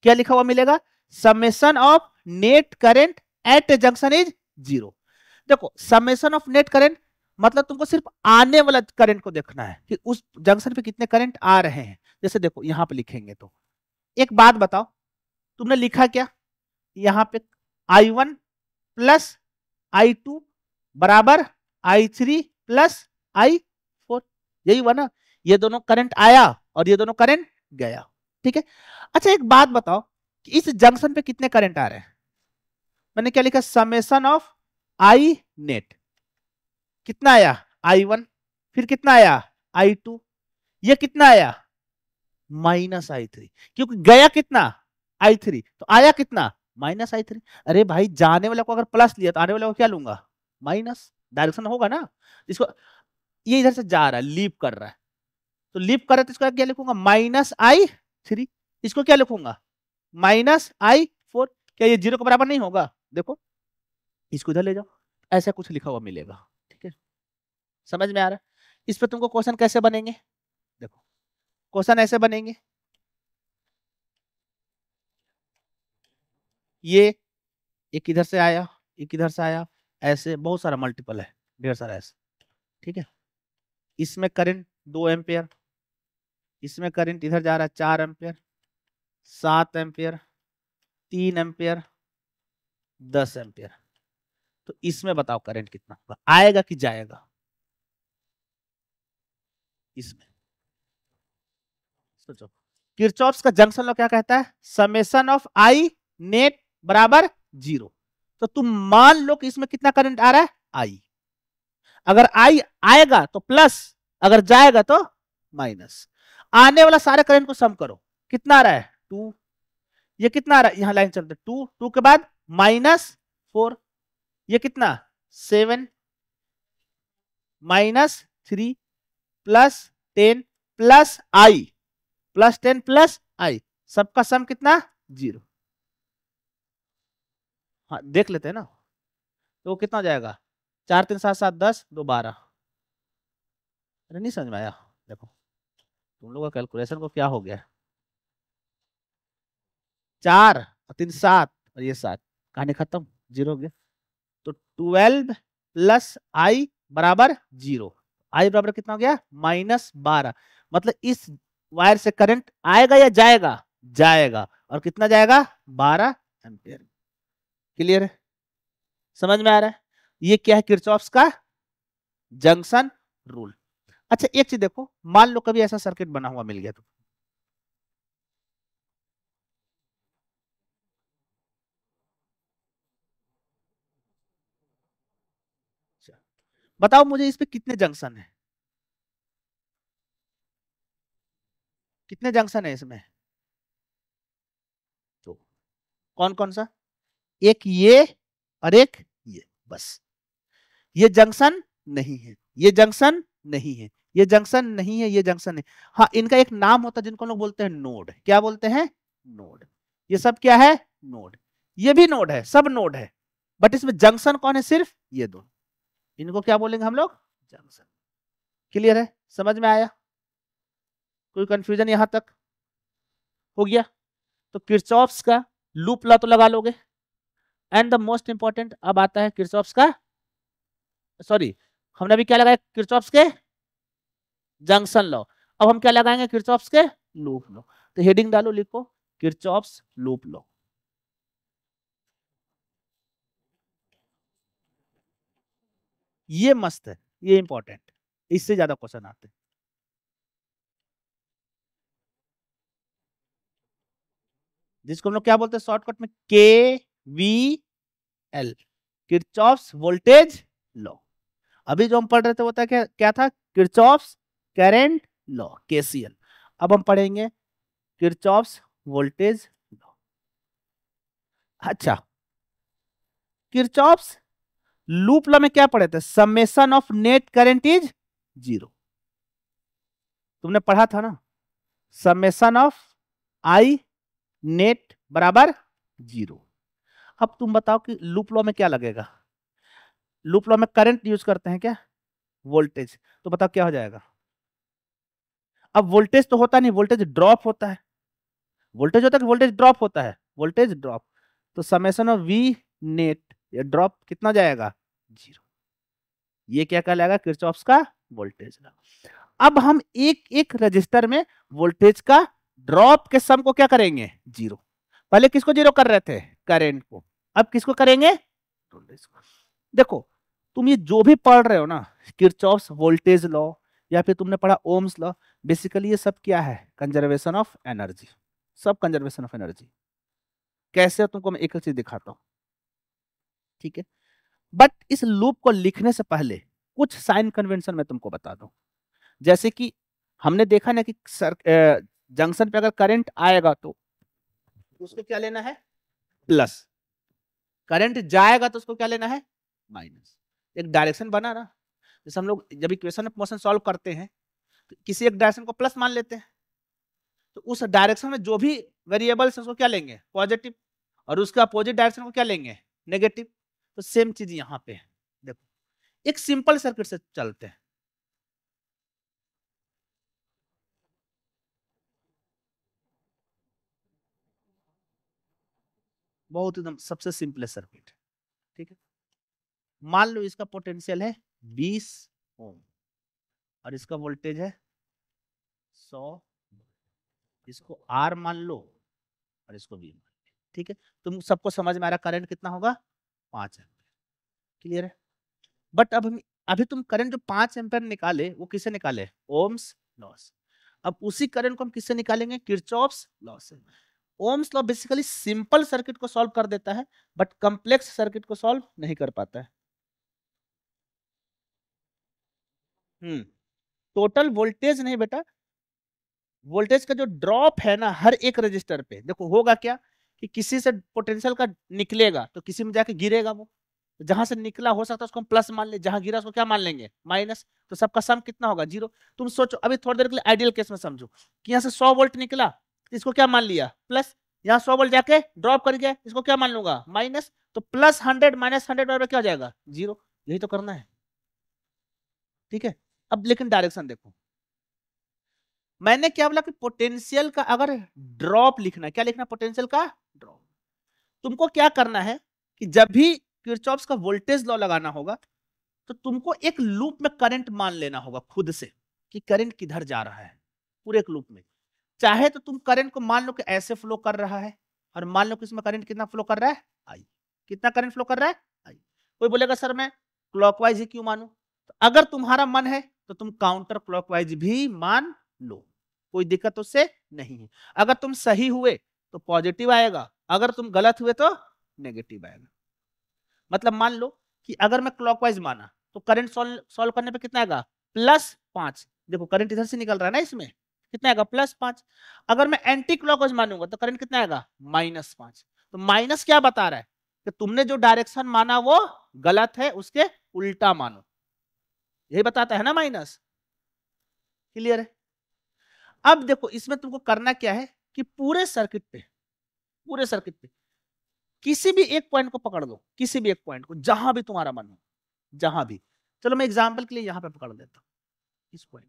क्या लिखा हुआ मिलेगा, summation of net current eight A junction is zero. देखो समेशन ऑफ नेट करंट मतलब तुमको सिर्फ आने वाला करंट को देखना है कि उस जंक्शन पे कितने करंट आ रहे हैं। जैसे देखो यहां पे लिखेंगे तो एक बात बताओ, तुमने लिखा क्या, यहां पे I1 प्लस I2 बराबर I3 प्लस I4, यही हुआ ना। ये दोनों करंट आया और ये दोनों करंट गया। ठीक है। अच्छा एक बात बताओ कि इस जंक्शन पे कितने करंट आ रहे हैं। मैंने क्या लिखा, समेशन ऑफ आई नेट, कितना आया I1, फिर कितना आया I2, ये कितना आया -I3, क्योंकि गया कितना I3 तो आया कितना -I3। अरे भाई जाने वाले को अगर प्लस लिया तो आने वाले को क्या लूंगा, माइनस। डायरेक्शन होगा ना इसको, ये इधर से जा रहा है, लीप कर रहा है, तो लीप कर रहा है तो इसको क्या लिखूंगा, -I3। इसको क्या लिखूंगा, -I4। क्या ये जीरो के बराबर नहीं होगा, देखो इसको इधर ले जाओ, ऐसा कुछ लिखा हुआ मिलेगा। ठीक है, समझ में आ रहा है। इस पर तुमको क्वेश्चन कैसे बनेंगे, देखो क्वेश्चन ऐसे बनेंगे, ये एक इधर से आया, एक इधर से आया, ऐसे बहुत सारा मल्टीपल है, ढेर सारा ऐसे। ठीक है, इसमें करंट 2 एम्पियर, इसमें करंट इधर जा रहा है 4 एम्पियर, 7 एम्पियर, 3 एम्पियर, 10 एम्पियर। तो इसमें बताओ करंट कितना होगा, आएगा कि जाएगा इसमें, सोचो। किरचॉफ्स का जंक्शन लॉ क्या कहता है, समेशन ऑफ आई नेट बराबर जीरो। तो तुम मान लो कि इसमें कितना करंट आ रहा है, आई। अगर आई आएगा तो प्लस, अगर जाएगा तो माइनस। आने वाला सारे करंट को सम करो, कितना आ रहा है 2, ये कितना आ रहा है, यहां लाइन चलते 2, 2 के बाद -4, ये कितना 7, -3 +10 +I, +10 +I, सबका सम कितना 0। हाँ देख लेते हैं ना, तो वो कितना हो जाएगा, 4 3 7 7 10 2 12। अरे नहीं समझ में आया, देखो तुम लोग का कैलकुलेशन को क्या हो गया, 4 और 3 7 और ये 7, कहानी खत्म, 0 हो गया। तो 12 +I बराबर 0, I बराबर कितना हो गया -12। मतलब इस वायर से करंट आएगा या जाएगा, जाएगा, और कितना जाएगा 12 एम्पियर। क्लियर है, समझ में आ रहा है। ये क्या है, किरचॉफ्स का जंक्शन रूल। अच्छा एक चीज देखो, मान लो कभी ऐसा सर्किट बना हुआ मिल गया तो बताओ मुझे इस पे कितने जंक्शन है, कितने जंक्शन है इसमें? तो कौन कौन सा? एक ये और एक ये, बस। ये जंक्शन नहीं है, ये जंक्शन नहीं है, ये जंक्शन नहीं है, ये जंक्शन नहीं। हाँ, इनका एक नाम होता है जिनको लोग बोलते हैं नोड। क्या बोलते हैं? नोड। ये सब क्या है? नोड। ये भी नोड है, सब नोड है, बट इसमें जंक्शन कौन है? सिर्फ ये दो। इनको क्या बोलेंगे हम लोग? जंक्शन। क्लियर है? समझ में आया? कोई कंफ्यूजन यहां तक? हो गया? तो किरचॉफ्स का लूप लॉ तो लगा लोगे, एंड द मोस्ट इंपॉर्टेंट अब आता है किरचॉफ्स का, सॉरी, हमने अभी क्या लगाया? किरचॉफ्स के जंक्शन लॉ। अब हम क्या लगाएंगे? किरचॉफ्स के लूप लॉ। तो हेडिंग डालो, लिखो किरचॉफ्स लूप लॉ। ये मस्त है, ये इंपॉर्टेंट, इससे ज्यादा क्वेश्चन आते हैं। जिसको हम लोग क्या बोलते हैं शॉर्टकट में? के V L, Kirchhoff's voltage law. अभी जो हम पढ़ रहे थे वो था क्या क्या था? Kirchhoff's current law, KCL. अब हम पढ़ेंगे किरचॉफ्स वोल्टेज लॉ। अच्छा, किरचॉफ्स लूप लॉ में क्या पढ़े थे? Summation of net current is zero. तुमने पढ़ा था ना? समेशन ऑफ आई नेट बराबर जीरो। अब तुम बताओ कि लूप लॉ में क्या लगेगा? लूप लॉ में करंट यूज करते हैं क्या? वोल्टेज। तो बताओ क्या हो जाएगा? अब वोल्टेज तो होता नहीं, वोल्टेज ड्रॉप होता है। वोल्टेज होता है कि वोल्टेज ड्रॉप होता है? Voltage drop. तो समेशन ऑफ वी नेट, ये ड्रॉप कितना जाएगा? जीरो। ये क्या कहलाएगा? किरचॉफ्स का वोल्टेज लॉ। अब हम एक एक रजिस्टर में वोल्टेज का ड्रॉप के सम को क्या करेंगे? जीरो। पहले किसको जीरो कर रहे थे? करंट को। अब किसको करेंगे? वोल्टेज को। देखो, तुम ये जो भी पढ़ रहे हो ना, किरचॉफ्स वोल्टेज लॉ या फिर तुमने पढ़ा ओम्स लॉ, बेसिकली ये सब क्या है? Conservation of energy. सब कंजर्वेशन ऑफ एनर्जी। कैसे? तुमको मैं एक एक चीज दिखाता हूं, ठीक है? बट इस लूप को लिखने से पहले कुछ साइन कन्वेंशन मैं तुमको बता दूं। जैसे कि हमने देखा ना कि जंक्शन पे अगर करंट आएगा तो उसको क्या लेना है? प्लस। करंट जाएगा तो उसको क्या लेना है? माइनस। एक डायरेक्शन बना ना, जैसे हम लोग जब इक्वेशन ऑफ मोशन सॉल्व करते हैं तो किसी एक डायरेक्शन को प्लस मान लेते हैं, तो उस डायरेक्शन में जो भी वेरिएबल्स उसको क्या लेंगे? पॉजिटिव। और उसके अपोजिट डायरेक्शन को क्या लेंगे? नेगेटिव। तो सेम चीज यहाँ पे है। देखो, एक सिंपल सर्किट से चलते हैं। बहुत एकदम सबसे सिंपल सर्किट, ठीक है? मान लो इसका पोटेंशियल है 20 ओम और इसका वोल्टेज है 100। इसको आर मान लो और इसको वी मान लो, ठीक है? तुम सबको समझ में आ रहा करंट कितना होगा? 5 एम्पियर। क्लियर है? बट अब अभी तुम करंट जो 5 एम्पियर निकाले वो किसे निकाले? ओम्स लॉ से। अब उसी करंट को हम किससे निकालेंगे? किरचॉफ्स लॉ से। Ohm's law basically simple circuit को सॉल्व कर देता है, बट कॉम्प्लेक्स सर्किट को सॉल्व नहीं कर पाता है। टोटल वोल्टेज नहीं बेटा, वोल्टेज का जो ड्रॉप है ना हर एक रजिस्टर पे, देखो होगा क्या कि किसी से पोटेंशियल का निकलेगा तो किसी में जाके गिरेगा वो। जहां से निकला हो सकता है उसको हम प्लस मान ले, जहां गिरा उसको क्या मान लेंगे? माइनस। तो सबका सम कितना होगा? जीरो। तुम सोचो अभी थोड़ी देर के लिए आइडियल केस में समझो कि यहाँ से 100 वोल्ट निकला तो इसको क्या मान लिया? प्लस। यहाँ 100 वोल्ट जाके ड्रॉप कर गया, इसको क्या मान लूंगा? माइनस। तो प्लस 100 माइनस 100 बराबर क्या हो जाएगा? जीरो। यही तो करना है, ठीक है? अब लेकिन डायरेक्शन देखो, मैंने क्या बोला कि पोटेंशियल का अगर ड्रॉप लिखना है, क्या लिखना? पोटेंशियल का ड्रॉप। तुमको क्या करना है कि जब भी किरचॉफ्स का वोल्टेज लॉ लगाना होगा तो तुमको एक लूप में करंट मान लेना होगा खुद से कि करंट किधर जा रहा है पूरे एक लूप में। चाहे तो तुम करंट को मान लो कि ऐसे फ्लो कर रहा है, और मान लो कि इसमें करंट कितना फ्लो कर रहा है? आई। कितना करंट फ्लो कर रहा है? आई। कोई बोलेगा सर मैं क्लॉकवाइज ही क्यों मानूं? तो अगर तुम्हारा मन है तो तुम काउंटर क्लॉकवाइज भी मान लो, कोई दिक्कत उससे नहीं है। अगर तुम सही हुए तो पॉजिटिव आएगा, अगर तुम गलत हुए तो नेगेटिव आएगा। मतलब मान लो कि अगर मैं क्लॉकवाइज माना तो करंट सॉल्व करने पे कितना आएगा +5। देखो करंट इधर से निकल रहा है ना, इसमें कितना आएगा +5। अगर मैं एंटी क्लॉकवाइज मानूंगा तो करंट कितना आएगा -5। तो माइनस क्या बता रहा है कि तुमने जो डायरेक्शन माना वो गलत है, उसके उल्टा मानो, यही बताता है ना माइनस। क्लियर है? अब देखो इसमें तुमको करना क्या है कि पूरे सर्किट पे किसी भी एक पॉइंट को पकड़ लो, किसी भी एक पॉइंट को, जहां भी तुम्हारा मन हो, जहां भी। चलो मैं एग्जांपल के लिए यहां पे पकड़ लेता हूं इस पॉइंट।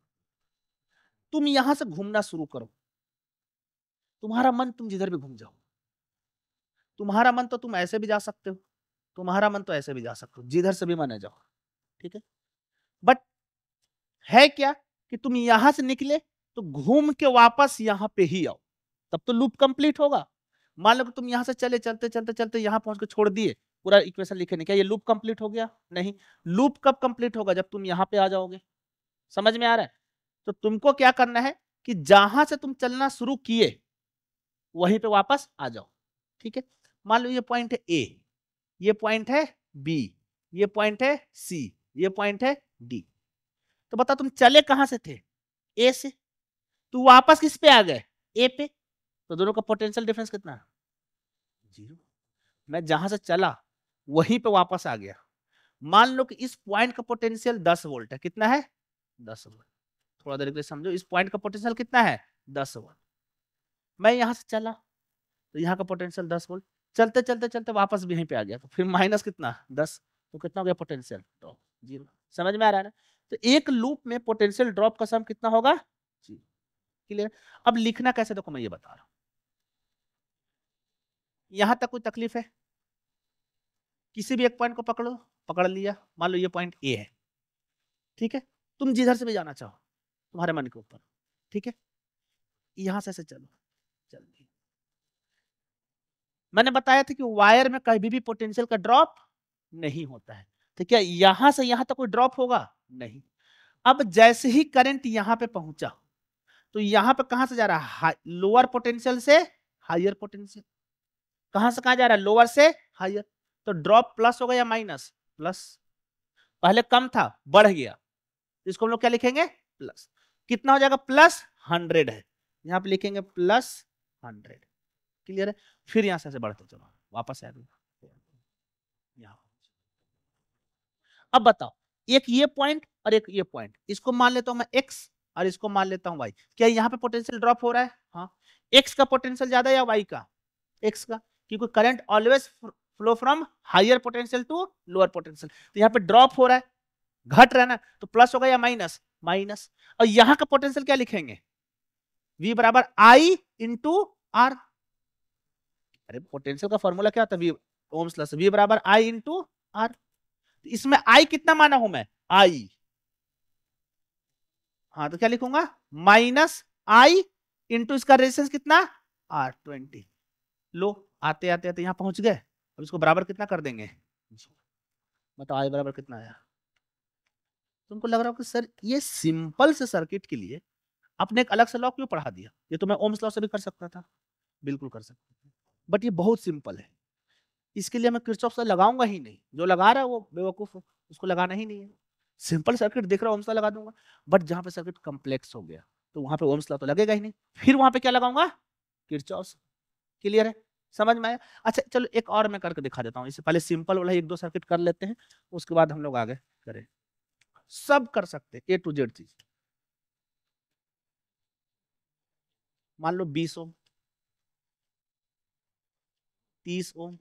तुम यहां से घूमना शुरू करो, तुम्हारा मन तुम जिधर भी घूम जाओ। तुम्हारा मन तो तुम ऐसे भी जा सकते हो, तुम्हारा मन तो ऐसे भी जा सकते हो, जिधर से भी मन है जाओ, ठीक है। बट है क्या कि तुम यहां से निकले तो घूम के वापस यहां पे ही आओ, तब तो लूप कंप्लीट होगा। मान लो कि तुम यहां से चले चलते चलते चलते यहां पहुंच के छोड़ दिए, पूरा इक्वेशन लिखे नहीं, क्या ये लूप कंप्लीट हो गया? नहीं। लूप कब कंप्लीट होगा? जब तुम यहां पे आ जाओगे। समझ में आ रहा है? तो तुमको क्या करना है कि जहां से तुम चलना शुरू किए वहीं पे वापस आ जाओ, ठीक है। मान लो ये पॉइंट है ए, ये पॉइंट है बी, ये पॉइंट है सी, ये पॉइंट है डी। तो बता तुम चले कहां से थे? ए से। तू वापस किस पे आ गए? ए पे। तो दोनों का पोटेंशियल डिफरेंस कितना है? 0। मैं जहां से चला वहीं पे वापस आ गया। मान लो कि इस पॉइंट का पोटेंशियल 10 वोल्ट है। कितना है? 10 वोल्ट। थोड़ा देर के लिए समझो, इस पॉइंट का पोटेंशियल कितना है? 10 वोल्ट। मैं यहां से चला तो यहाँ का पोटेंशियल 10 वोल्ट, चलते चलते चलते वापस भी यहीं पे आ गया, तो फिर माइनस कितना 10, तो कितना हो गया पोटेंशियल ड्रॉप? 0। समझ में आ रहा है ना? तो एक लूप में पोटेंशियल ड्रॉप का सम कितना होगा? 0। क्लियर? अब लिखना कैसे देखो मैं ये बता रहा हूं। यहां तक कोई तकलीफ है? किसी भी एक पॉइंट को पकड़ो, पकड़ लिया, मान लो ये पॉइंट ए है, ठीक है। तुम जिधर से भी जाना चाहो तुम्हारे मन के ऊपर, ठीक है। यहां से ऐसे चलो, चल दिए। मैंने बताया था कि वायर में कभी भी पोटेंशियल का ड्रॉप नहीं होता है, तो क्या यहां से यहां तक कोई ड्रॉप होगा? नहीं। अब जैसे ही करंट यहां पे पहुंचा तो यहां पे कहां से जा रहा है? लोअर पोटेंशियल से हायर पोटेंशियल। कहां से कहां जा रहा है? लोअर से हायर। तो ड्रॉप प्लस होगा या माइनस? प्लस। पहले कम था, बढ़ गया, तो इसको हम लोग क्या लिखेंगे? प्लस। कितना हो जाएगा? +100 है, यहां पे लिखेंगे +100। क्लियर है? फिर यहां से ऐसे बढ़ते चलो, वापस आ गए यहां। अब बताओ, एक ये पॉइंट और एक ये पॉइंट, इसको मान लेता हूं मैं एक्स और इसको मान लेता हूं वाई। क्या यहाँ पे पोटेंशियल ड्रॉप हो रहा है? हाँ। एक्स का पोटेंशियल ज्यादा या वाई का? एक्स का, क्योंकि current always flow from higher potential to lower potential. तो यहाँ पे ड्रॉप हो रहा है, घट रहा है ना, तो प्लस होगा या माइनस? माइनस। और यहाँ का पोटेंशियल क्या लिखेंगे? V बराबर I इंटू आर। अरे पोटेंशियल का फॉर्मूला क्या होता है? V ओम्स लॉ से, V बराबर I इंटू आर। इसमें I कितना माना हूं मैं? I। हाँ तो क्या लिखूंगा? -I इंटू इसका रेजिस्टेंस कितना? R20। लो, आते आते आते यहां पहुंच गए। अब इसको बराबर कितना कर देंगे? बताओ I बराबर कितना आया? तुमको लग रहा हो कि सर ये सिंपल से सर्किट के लिए आपने एक अलग से लॉ क्यों पढ़ा दिया? ये तो मैं ओम्स लॉ से भी कर सकता था। बिल्कुल कर सकता था, बट ये बहुत सिंपल है, इसके लिए मैं किरचॉफ से लगाऊंगा ही नहीं। जो लगा रहा है वो बेवकूफ है, उसको लगाना ही नहीं है। सिंपल सर्किट दिख रहा है ओम्स लॉ लगा दूंगा, बट जहां पे सर्किट कॉम्प्लेक्स हो गया तो वहां पे ओम्स लॉ तो लगेगा ही नहीं, फिर वहां पे क्या लगाऊंगा? किरचॉफ। क्लियर है? समझ में आया? अच्छा चलो एक और मैं करके दिखा देता हूँ, इससे पहले सिंपल वाला एक दो सर्किट कर लेते हैं, उसके बाद हम लोग आगे करें। सब कर सकते A to Z चीज। मान लो 20 ओम, 30 ओम,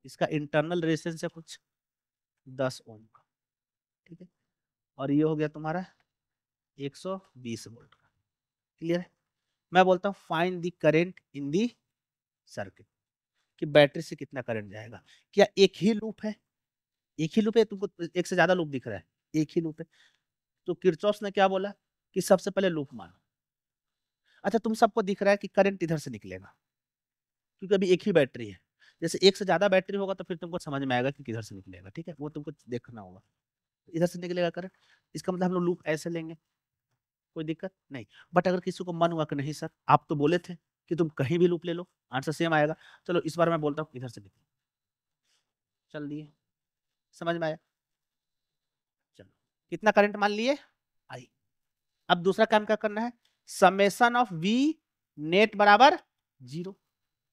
इसका इंटरनल रेजिस्टेंस है कुछ 10 ओम का, ठीक है। और ये हो गया तुम्हारा 120 वोल्ट का। क्लियर है? मैं बोलता हूँ find the current in the circuit, कि बैटरी से कितना करंट जाएगा। क्या एक ही लूप है? एक ही लूप है? तुमको एक से ज्यादा लूप दिख रहा है? एक ही लूप है। तो किरचॉफ ने क्या बोला कि सबसे पहले लूप मानो। अच्छा तुम सबको दिख रहा है कि करंट इधर से निकलेगा, क्योंकि अभी एक ही बैटरी है। जैसे एक से ज्यादा बैटरी होगा तो फिर तुमको समझ में आएगा कि किधर से निकलेगा, ठीक है, वो तुमको देखना होगा। इधर से निकलेगा करंट, इसका मतलब हम लोग लूप ऐसे लेंगे, कोई दिक्कत नहीं। बट अगर किसी को मन हुआ कि नहीं सर आप तो बोले थे कि तुम कहीं भी लूप ले लो, आंसर सेम आएगा। चलो इस बार मैं बोलता हूँ इधर से लिखो, चल दिए, समझ में आया? चलो कितना करंट मान लिए, आई। अब दूसरा काम क्या करना है, समेशन ऑफ वी नेट बराबर 0।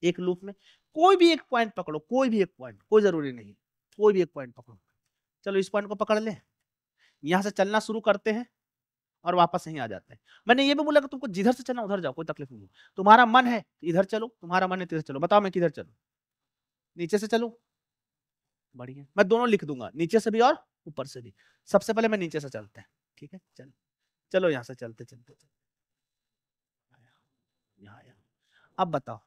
एक लूप में कोई भी एक पॉइंट पकड़ो, कोई भी एक पॉइंट, कोई जरूरी नहीं, कोई भी एक पॉइंट पकड़ो। चलो इस पॉइंट को पकड़ ले, यहां से चलना शुरू करते हैं और वापस यहीं आ जाते हैं। मैंने ये भी बोला कि तुमको जिधर से चलना उधर जाओ, कोई तकलीफ नहीं है। तुम्हारा मन है इधर चलो, तुम्हारा मन है इधर चलो, बताओ मैं किधर चलूं, नीचे से चलूं? बढ़िया, मैं दोनों लिख दूंगा, नीचे से भी और ऊपर से भी। सबसे पहले मैं नीचे से चलते हैं, ठीक है? चलो चलो यहाँ से चलते चलते चलते यहाँ आया। अब बताओ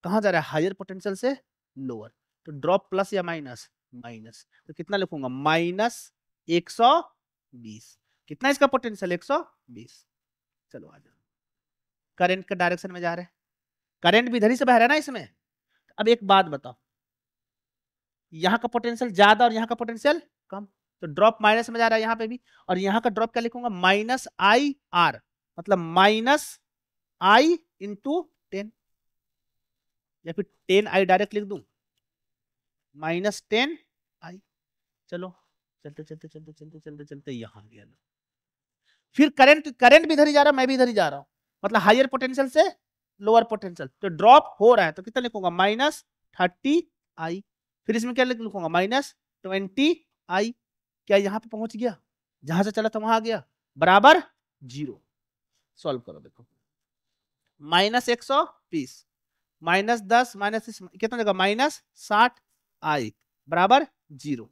कहाँ जा रहा है, हायर पोटेंशियल से लोअर, तो ड्रॉप प्लस या माइनस, माइनस। तो कितना लिखूंगा, -120। कितना इसका पोटेंशियल, 120। चलो आ जाओ, करंट के डायरेक्शन में जा रहे हैं, करंट भी इधर ही से बह रहा है ना इसमें। अब एक बात बताओ, यहाँ का पोटेंशियल ज्यादा और यहाँ का पोटेंशियल कम, तो ड्रॉप माइनस में जा रहा है यहाँ पे भी। और यहाँ का ड्रॉप क्या लिखूंगा, -IR, मतलब -I इंटू 10, या फिर 10I डायरेक्ट लिख दूं, -10I। चलो चलते चलते चलते चलते चलते चलते यहाँ गया, फिर करंट करंट भी इधर ही जा रहा है, मैं भी इधर ही जा रहा हूँ, मतलब हायर पोटेंशियल से लोअर पोटेंशियल, तो ड्रॉप हो रहा है, तो कितना लिखूंगा, -30I। फिर इसमें क्या लिखूंगा, -20I। क्या यहाँ पे पहुंच गया, जहां से चला था वहां आ गया, बराबर 0। सॉल्व करो, देखो -120 -10 -30 कितना देगा, -60I बराबर 0।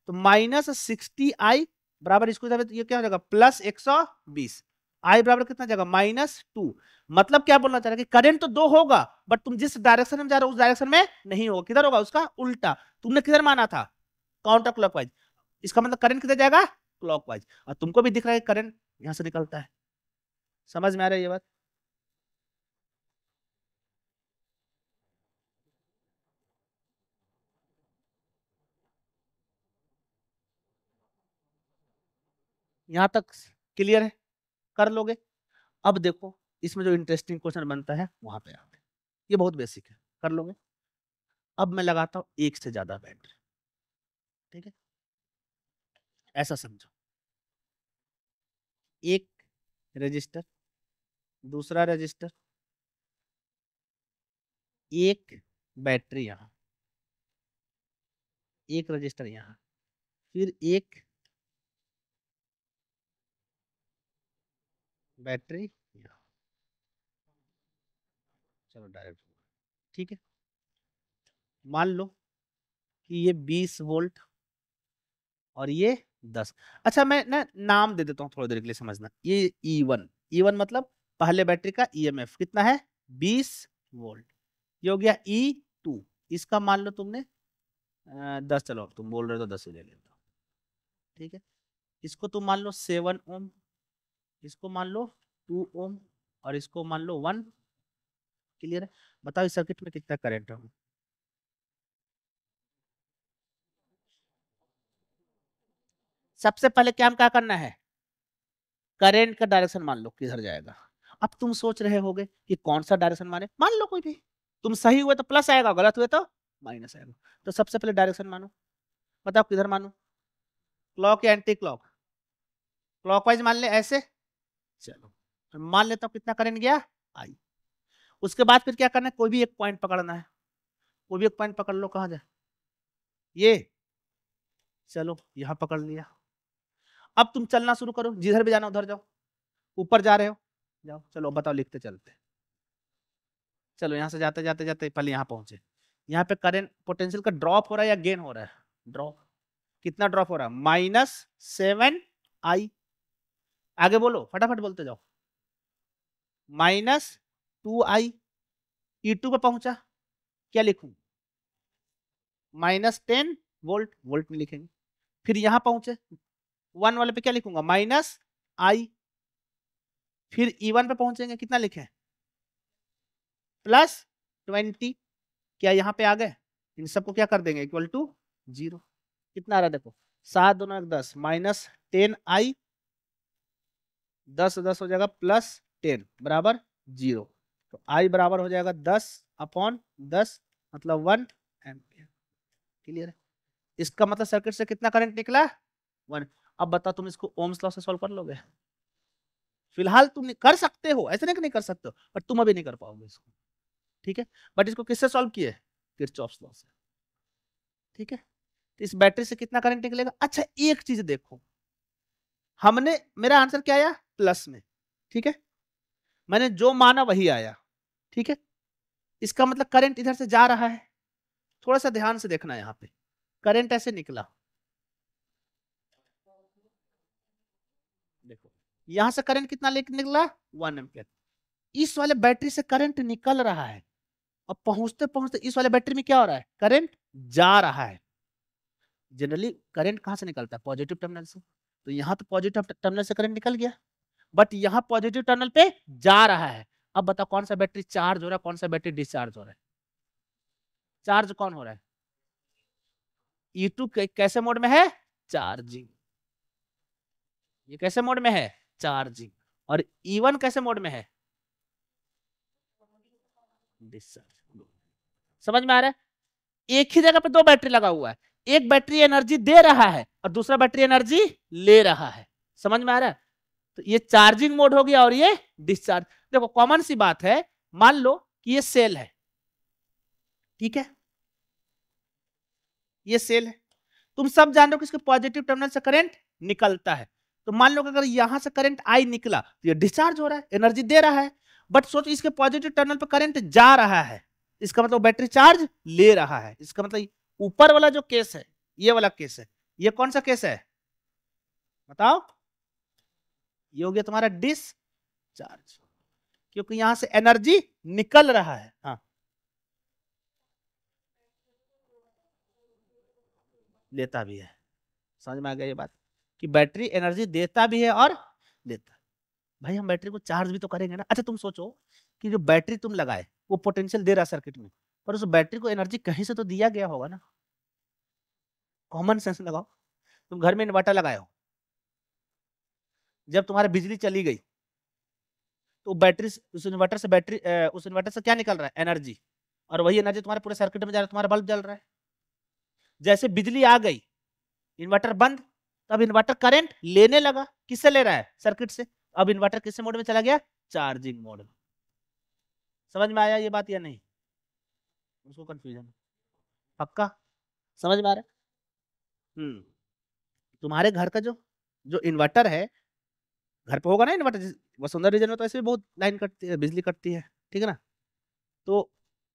तो -60I बराबर, इसको ये क्या हो जाएगा, +120। आई बराबर कितना जाएगा, -2। मतलब क्या बोलना चाह रहा है कि करंट तो 2 होगा, बट तुम जिस डायरेक्शन में जा रहे हो उस डायरेक्शन में नहीं होगा, किधर होगा, उसका उल्टा। तुमने किधर माना था, काउंटर क्लॉकवाइज, इसका मतलब करंट किधर जाएगा, क्लॉकवाइज। और तुमको भी दिख रहा है करंट यहां से निकलता है। समझ में आ रहा है ये बात? यहां तक क्लियर है, कर लोगे? अब देखो इसमें जो इंटरेस्टिंग क्वेश्चन बनता है वहां पे आते हैं, ये बहुत बेसिक है, कर लोगे? अब मैं लगाता हूं एक से ज्यादा बैटरी, ठीक है? ऐसा समझो, एक रजिस्टर, दूसरा रजिस्टर, एक बैटरी यहां, एक रजिस्टर यहां, फिर एक बैटरी यहां। चलो डायरेक्ट, ठीक है? मान लो कि ये 20 वोल्ट और ये 10। अच्छा मैं ना नाम दे देता हूँ थोड़ी देर के लिए, समझना। ये E1, E1 मतलब पहले बैटरी का EMF कितना है, 20 वोल्ट। ये हो गया E2, इसका मान लो तुमने 10, चलो अब तुम बोल रहे हो तो 10 ही ले लेता हूँ, ठीक है? इसको तुम मान लो 7 ओम, इसको मान लो 2 ओम, और इसको मान लो 1। क्लियर है? बताओ इस सर्किट में कितना करंट है? सबसे पहले क्या हम क्या करना है, करंट का डायरेक्शन मान लो किधर जाएगा। अब तुम सोच रहे होगे कि कौन सा डायरेक्शन माने, मान लो कोई भी, तुम सही हुए तो प्लस आएगा, गलत हुए तो माइनस आएगा। तो सबसे पहले डायरेक्शन मानो, बताओ किधर मानो, क्लॉक या एंटी क्लॉक? क्लॉकवाइज मान ले ऐसे, चलो तो मान लेता हूँ कितना करंट गया, आई। उसके बाद फिर क्या करना है, कोई भी एक पॉइंट पकड़ना है, कोई भी एक पॉइंट पकड़ लो, कहाँ जाए ये, चलो यहाँ पकड़ लिया। अब तुम चलना शुरू करो, जिधर भी जाना उधर जाओ, ऊपर जा रहे हो जाओ, चलो बताओ लिखते चलते। चलो यहाँ से जाते जाते जाते पहले यहाँ पहुंचे, यहाँ पे करंट पोटेंशियल का ड्रॉप हो रहा है या गेन हो रहा है, ड्रॉप। कितना ड्रॉप हो रहा है, -7I। आगे बोलो, फटाफट बोलते जाओ, -2I। E2 पे पहुंचा, क्या लिखूं, -10 वोल्ट, वोल्ट में लिखेंगे। फिर यहां पहुंचे 1 वाले पे क्या लिखूंगा, -I। फिर E1 पे पहुंचेंगे, कितना लिखें, +20। क्या यहाँ पे आ गए, इन सबको क्या कर देंगे, =0। कितना आ रहा है देखो, 7 दूना 10, -10I, 10 10 हो जाएगा, +10 बराबर 0। तो I बराबर हो जाएगा 10/10 मतलब 1 एम्पियर। क्लियर है? इसका मतलब सर्किट से कितना करंट निकला? 1। अब बताओ तुम इसको ओम्स लॉ से सॉल्व कर लोगे? फिलहाल तुम कर सकते हो, ऐसे नहीं कि नहीं कर सकते हो, बट तुम अभी नहीं कर पाओगे इसको। ठीक है, बट इसको किससे सॉल्व किए? किरचॉफ्स लॉ से। ठीक है, तो इस बैटरी से कितना करंट निकलेगा? अच्छा एक चीज देखो, हमने, मेरा आंसर क्या आया? प्लस में। ठीक है, मैंने जो माना वही आया। ठीक है, इसका मतलब करंट इधर से जा रहा है। थोड़ा सा ध्यान से देखना, यहाँ पे करंट ऐसे निकला, देखो यहां से करंट कितना लेके निकला? 1 एम्पियर। इस वाले बैटरी से करंट निकल रहा है, और पहुंचते पहुंचते इस वाले बैटरी में क्या हो रहा है? करंट जा रहा है। जनरली करंट कहां से निकलता है? पॉजिटिव टर्मिनल से। तो यहाँ तो पॉजिटिव टर्मिनल से करंट निकल गया, बट यहाँ पॉजिटिव टर्मिनल पे जा रहा है। अब बताओ कौन सा बैटरी चार्ज हो रहा है, कौन सा बैटरी डिस्चार्ज हो रहा है? चार्ज कौन हो रहा है? E2 कैसे मोड में है? चार्जिंग। ये कैसे मोड में है? चार्जिंग। और E1 कैसे मोड में है? डिस्चार्ज। समझ में आ रहा है? एक ही जगह पे दो बैटरी लगा हुआ है, एक बैटरी एनर्जी दे रहा है और दूसरा बैटरी एनर्जी ले रहा है। समझ में आ रहा है? तो ये चार्जिंग मोड हो गया और ये डिस्चार्ज। देखो कॉमन सी बात है, मान लो कि ये सेल है, ठीक है, ये सेल है, तुम सब जान रहे हो कि इसके पॉजिटिव टर्मिनल से करंट निकलता है। तो मान लो कि अगर यहां से करंट आई निकला तो ये डिस्चार्ज हो रहा है, एनर्जी दे रहा है। बट सोचो इसके पॉजिटिव टर्मिनल पर करंट जा रहा है, इसका मतलब बैटरी चार्ज ले रहा है। इसका मतलब ऊपर वाला जो केस है, ये वाला केस है, ये कौन सा केस है बताओ? ये हो गया तुम्हारा डिस्चार्ज, क्योंकि यहां से एनर्जी निकल रहा है। हाँ, लेता भी है। समझ में आ गया ये बात, कि बैटरी एनर्जी देता भी है और लेता है। भाई हम बैटरी को चार्ज भी तो करेंगे ना। अच्छा तुम सोचो कि जो बैटरी तुम लगाए वो पोटेंशियल दे रहा सर्किट में, पर उस बैटरी को एनर्जी कहीं से तो दिया गया होगा ना। कॉमन सेंस लगाओ, तुम घर में इन्वर्टर लगाए हो, जब तुम्हारी बिजली चली गई तो बैटरी, उस इन्वर्टर से क्या निकल रहा है? एनर्जी। और वही एनर्जी तुम्हारे पूरे सर्किट में जा रहा है, तुम्हारा बल्ब जल रहा है। जैसे बिजली आ गई, इन्वर्टर बंद, तब इन्वर्टर करंट लेने लगा, किससे ले रहा है? सर्किट से। अब इन्वर्टर किस मोड में चला गया? चार्जिंग मोड में। समझ में आया ये बात या नहीं? उसको कंफ्यूजन पक्का समझ में आ रहा है? तुम्हारे घर का जो जो इन्वर्टर है, घर पे होगा ना इन्वर्टर, वसुंधरा रीजन में तो ऐसे भी बहुत लाइन कटती है, बिजली कटती है, ठीक है ना। तो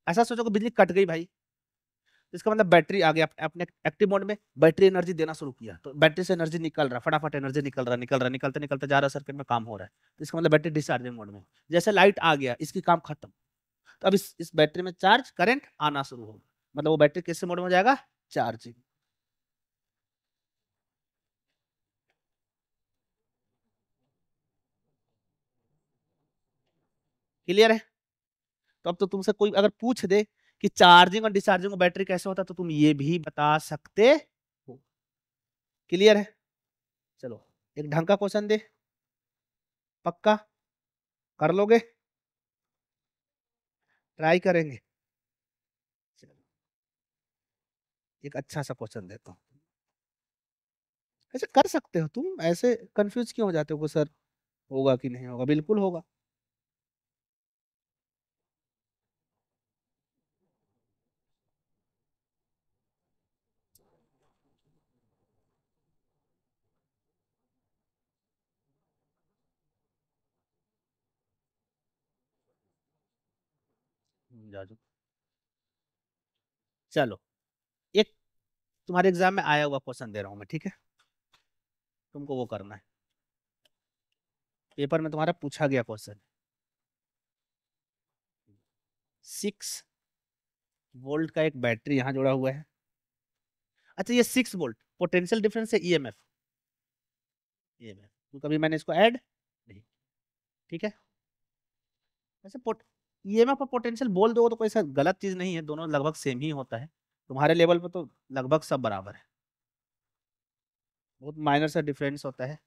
ऐसा सोचो कि बिजली कट गई भाई, तो इसका मतलब बैटरी आ गया अपने एक्टिव मोड में, बैटरी एनर्जी देना शुरू किया, तो बैटरी से एनर्जी निकल रहा, फटाफट एनर्जी निकल रहा, निकलते निकलते जा रहा, सर्किट में काम हो रहा है, तो इसका मतलब बैटरी डिस्चार्जिंग मोड में। जैसे लाइट आ गया, इसकी काम खत्म, तो अब इस बैटरी में चार्ज करंट आना शुरू होगा, मतलब वो बैटरी किस मोड में हो जाएगा? चार्जिंग। क्लियर है? तो अब तो तुमसे कोई अगर पूछ दे कि चार्जिंग और डिस्चार्जिंग में बैटरी कैसे होता है, तो तुम ये भी बता सकते हो। क्लियर है? चलो एक ढंग का क्वेश्चन दे, पक्का कर लोगे? ट्राई करेंगे। चलो एक अच्छा सा क्वेश्चन देता हूँ। ऐसे कर सकते हो तुम, ऐसे कंफ्यूज क्यों हो जाते हो कि सर होगा कि नहीं होगा? बिल्कुल होगा। जा जाओ। चलो एक तुम्हारे एग्जाम में आया हुआ क्वेश्चन दे रहा हूँ मैं, ठीक है, तुमको वो करना है, पेपर में तुम्हारा पूछा गया क्वेश्चन। 6 वोल्ट का एक बैटरी यहाँ जोड़ा हुआ है। अच्छा ये 6 वोल्ट पोटेंशियल डिफरेंस है, ईएमएफ, ईएमएफ तो कभी मैंने इसको ऐड नहीं, ठीक है। वैसे ईएमएफ और पोटेंशियल बोल दो तो कोई सा गलत चीज नहीं है, दोनों लगभग सेम ही होता है, तुम्हारे लेवल पे तो लगभग सब बराबर है, बहुत माइनर सा डिफरेंस होता है।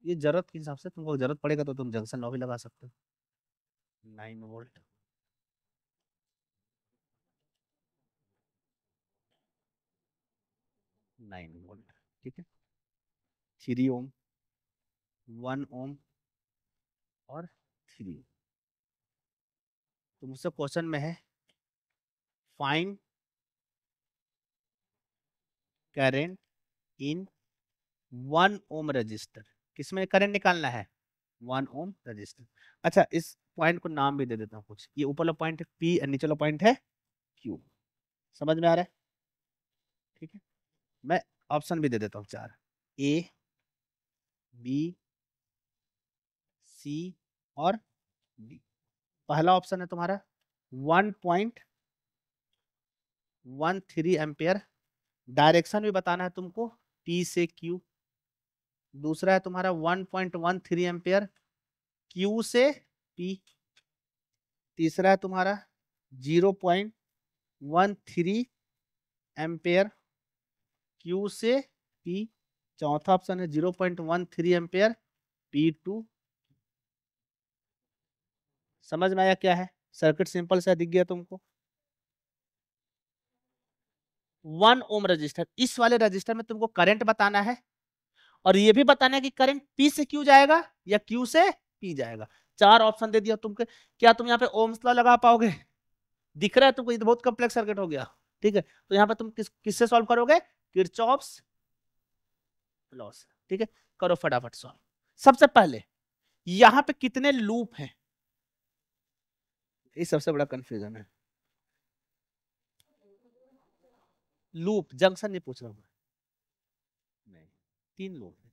ये जरूरत के हिसाब से, तुमको जरूरत पड़ेगा तो तुम जंक्शन लॉ भी लगा सकते हो। 9 वोल्ट, 9 वोल्ट, ठीक है। 3 ओम, 1 ओम और 3। तो मुझसे क्वेश्चन में है find current in 1 ohm resistor. किसमें करंट निकालना है? 1 ओम रजिस्टर। अच्छा, इस पॉइंट को नाम भी दे देता हूँ कुछ। ये ऊपर वाला पॉइंट है P और नीचे वाला पॉइंट है Q। समझ में आ रहा है? ठीक है, मैं ऑप्शन भी दे देता हूँ 4, A, B, C और D। पहला ऑप्शन है तुम्हारा 1.13 एम्पियर, डायरेक्शन भी बताना है तुमको, P से Q। दूसरा है तुम्हारा 1.13 एम्पियर, Q से P। तीसरा है तुम्हारा 0.13 एम्पियर, Q से P। चौथा ऑप्शन है 0.13 एम्पियर, P2। समझ में आया क्या है? सर्किट सिंपल सा दिख गया तुमको। 1 ओम रजिस्टर, इस वाले रजिस्टर में तुमको करंट बताना है और ये भी बताना है कि करंट P से Q जाएगा या Q से P जाएगा। 4 ऑप्शन दे दिया तुमको। क्या तुम यहाँ पे ओम्स लॉ लगा पाओगे? दिख रहा है तुमको? ये तो बहुत कॉम्प्लेक्स सर्किट हो गया। ठीक है, तो यहाँ पे तुम किससे सॉल्व करोगे? किरचॉफ्स लॉ से। ठीक है, करो फटाफट सॉल्व। सबसे पहले यहाँ पे कितने लूप हैं, ये सबसे बड़ा कंफ्यूजन है। लूप, जंक्शन नहीं पूछ रहा हूँ नहीं, 3 लूप है,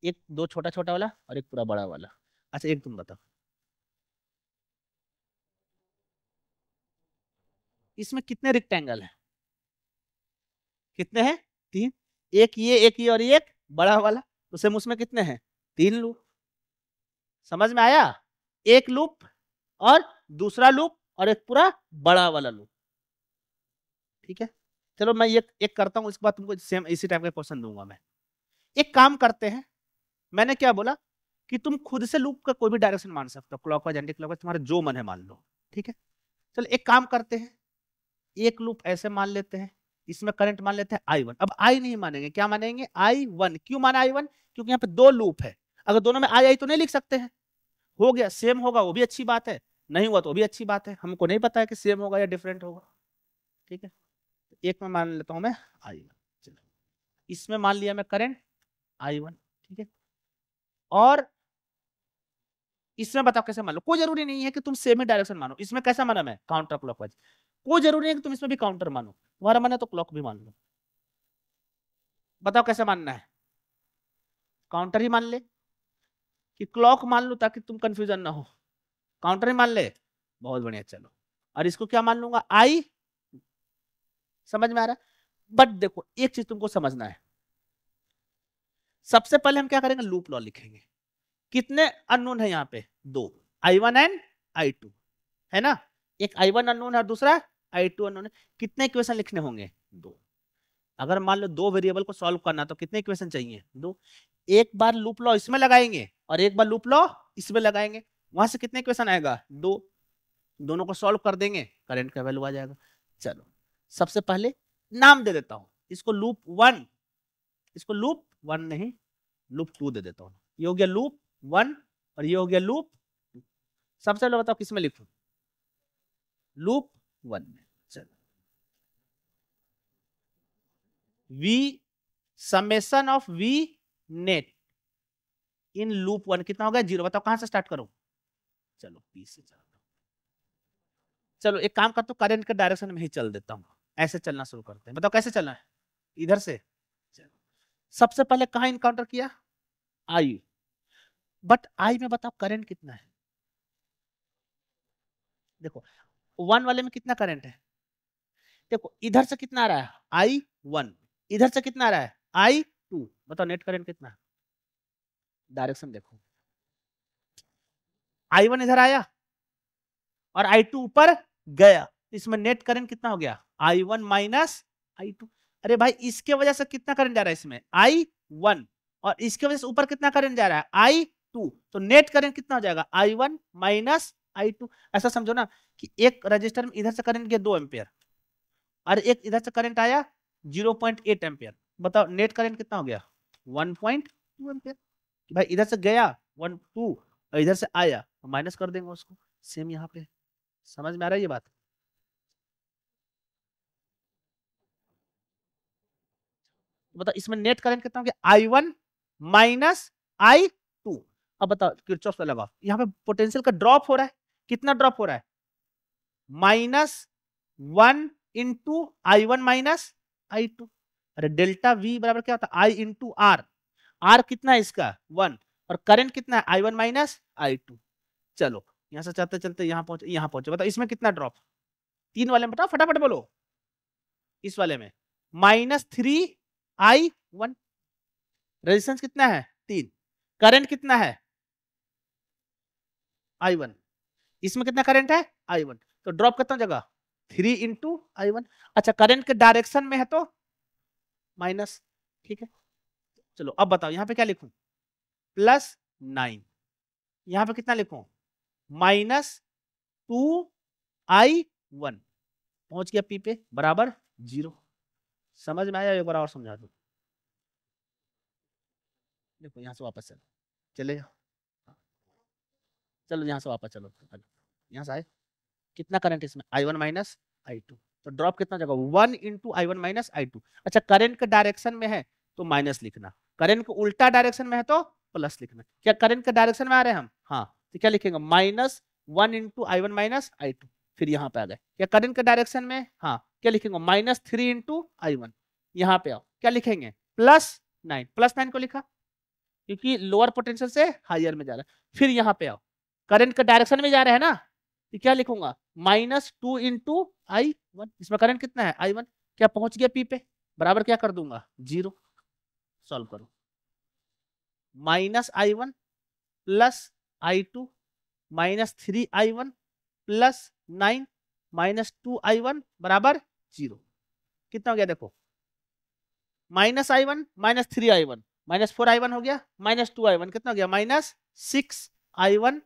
एक दो छोटा छोटा वाला और एक पूरा बड़ा वाला। अच्छा, एक तुम बताओ, इसमें कितने रेक्टेंगल है? कितने हैं? 3। एक ये और एक बड़ा वाला, तो सेम उसमें कितने हैं? 3 लूप। समझ में आया? एक लूप और दूसरा लूप और एक पूरा बड़ा वाला लूप। ठीक है, चलो मैं ये एक करता हूँ, इसके बाद तुमको सेम इसी टाइप का क्वेश्चन दूंगा मैं। एक काम करते हैं, मैंने क्या बोला कि तुम खुद से लूप का कोई भी डायरेक्शन मान सकते हो, क्लॉकवाइज एंटी क्लॉकवाइज, तुम्हारा जो मन है मान लो। ठीक है, चलो एक काम करते हैं, एक लूप ऐसे मान लेते हैं, इसमें करंट मान लेते हैं I1। अब I नहीं मानेंगे, क्या मानेंगे? I1। क्यों माना I1? क्योंकि यहाँ पे 2 लूप है, अगर दोनों में I तो नहीं लिख सकते हैं। हो गया, सेम होगा वो भी अच्छी बात है, नहीं हुआ तो भी अच्छी बात है, हमको नहीं पता है कि सेम होगा या डिफरेंट होगा। ठीक है, एक में मान लेता हूं मैं I1। चलो, इसमें मान लिया मैं करंट I1। ठीक है, और इसमें बताओ कैसे मान लो। कोई जरूरी नहीं है कि तुम सेम ही डायरेक्शन मानो। इसमें कैसा माना मैं? Counter clockwise. कोई जरूरी नहीं है कि तुम इसमें भी काउंटर मानो, तुम्हारा मन है तो क्लॉक भी मान लो। बताओ कैसे मानना है? काउंटर ही मान ले कि क्लॉक मान लो, ताकि तुम कंफ्यूजन ना हो। काउंटर ही मान ले, बहुत बढ़िया। चलो, और इसको क्या मान लूंगा? I। समझ में आ रहा है? बट देखो, एक चीज तुमको समझना है, सबसे पहले हम क्या करेंगे? लूप लॉ लिखेंगे। कितने अननोन है यहाँ पे? 2, I1 एंड I2 है ना। एक I1 अननोन है और दूसरा I2 अननोन है। कितने इक्वेशन लिखने होंगे? 2। अगर मान लो 2 वेरिएबल को सॉल्व करना तो कितने इक्वेशन चाहिए? 2। एक बार लूप लॉ इसमें लगाएंगे और एक बार लूप लॉ इसमें लगाएंगे, वहां से कितने इक्वेशन आएगा? 2। दोनों को सॉल्व कर देंगे, करंट का वैल्यू आ जाएगा। चलो, सबसे पहले नाम दे देता हूं, इसको लूप 1, इसको लूप 1 नहीं, लूप 2 दे देता हूं। ये हो गया लूप 1 और ये हो गया लूप 2। सबसे पहले बताओ किसमें लिखूं? लूप 1 में। चलो, V summation of V net in loop 1 कितना हो गया? 0। बताओ कहां से स्टार्ट करूं? चलो, P से चलता हूं। चलो, एक काम करता हूं, करंट के डायरेक्शन में ही चल देता हूं, ऐसे चलना शुरू करते हैं। बताओ कैसे चलना है? इधर से। चलो, सबसे पहले कहां इनकाउंटर किया? I। बट I में बताओ करंट कितना है? देखो, 1 वाले में कितना करंट है? देखो, इधर से कितना आ रहा है? I1। इधर से कितना आ रहा है? I2। बताओ नेट करंट कितना है? डायरेक्शन देखो, I1 इधर आया और I2 ऊपर गया, इसमें नेट करंट कितना हो गया? I1 minus I2। अरे भाई, इसके वजह से कितना करंट जा रहा है इसमें? I1। और इसके वजह से ऊपर कितना करंट जा रहा है, I2, तो नेट करंट कितना हो जाएगा, I1 माइनस I2। ऐसा समझो ना कि एक रजिस्टर में इधर से करंट गया 2 एम्पियर और एक इधर से करंट आया 0.8 एम्पियर। बताओ नेट करंट कितना हो गया, 1.2 एम्पियर। भाई इधर से गया 1 2 और इधर से आया, माइनस कर देंगे उसको। सेम यहाँ पे, समझ में आ रहा है ये बात। बताओ इसमें नेट करंट कितना हो गया, I1 माइनस I2। अब बताओ किरचॉफ का लगाओ, यहाँ पे पोटेंशियल का ड्रॉप हो रहा है, कितना ड्रॉप हो रहा है, -1 × I1 माइनस I2। अरे डेल्टा V बराबर क्या होता है, I × R। R कितना है इसका 1, और करंट कितना है I1 माइनस I2। चलो यहां से चलते चलते यहाँ पहुंचे। बताओ इसमें कितना ड्रॉप, 3 वाले में बताओ फटाफट बोलो। इस वाले में -3I1, रेजिस्टेंस कितना है 3, करंट कितना है I1, इसमें कितना करंट है I1, तो ड्रॉप कितना जगह 3 × I1। अच्छा करंट के डायरेक्शन में है तो माइनस, ठीक है। चलो अब बताओ यहाँ पे क्या लिखूं, +9, यहाँ पे कितना लिखूं, -2I1, पहुंच गया पी पे बराबर 0। समझ में आया, एक बार और समझा दो। देखो यहाँ से वापस चलो, चले जाओ, चलो यहाँ से वापस चलो, यहाँ से आए, कितना करंट इसमें I1 माइनस I2, तो ड्रॉप कितना जगह 1 × I1 माइनस I2। अच्छा करंट के डायरेक्शन में है तो माइनस लिखना, करंट के उल्टा डायरेक्शन में है तो प्लस लिखना। क्या करंट के डायरेक्शन में आ रहे हैं हम, हाँ, तो क्या लिखेंगे -1 × I1 माइनस I2। फिर यहाँ पे आ गए, क्या करंट के डायरेक्शन में, हाँ, क्या लिखेंगे -3 × I1। यहाँ पे आओ, क्या लिखेंगे +9, +9 को लिखा क्योंकि लोअर पोटेंशियल से हायर में जा रहा है। फिर यहाँ पे आओ, करंट के डायरेक्शन में जा रहे हैं ना, तो क्या लिखूंगा -2 × I1, इसमें करंट कितना है I1, क्या पहुंच गया पी पे बराबर क्या कर दूंगा 0। सॉल्व करो, -I1 + I2 -3I1 + 9 -2I1 बराबर 0। कितना हो गया देखो, -I1 -3I1 -4I1 हो गया, -2I1 कितना हो गया -6I1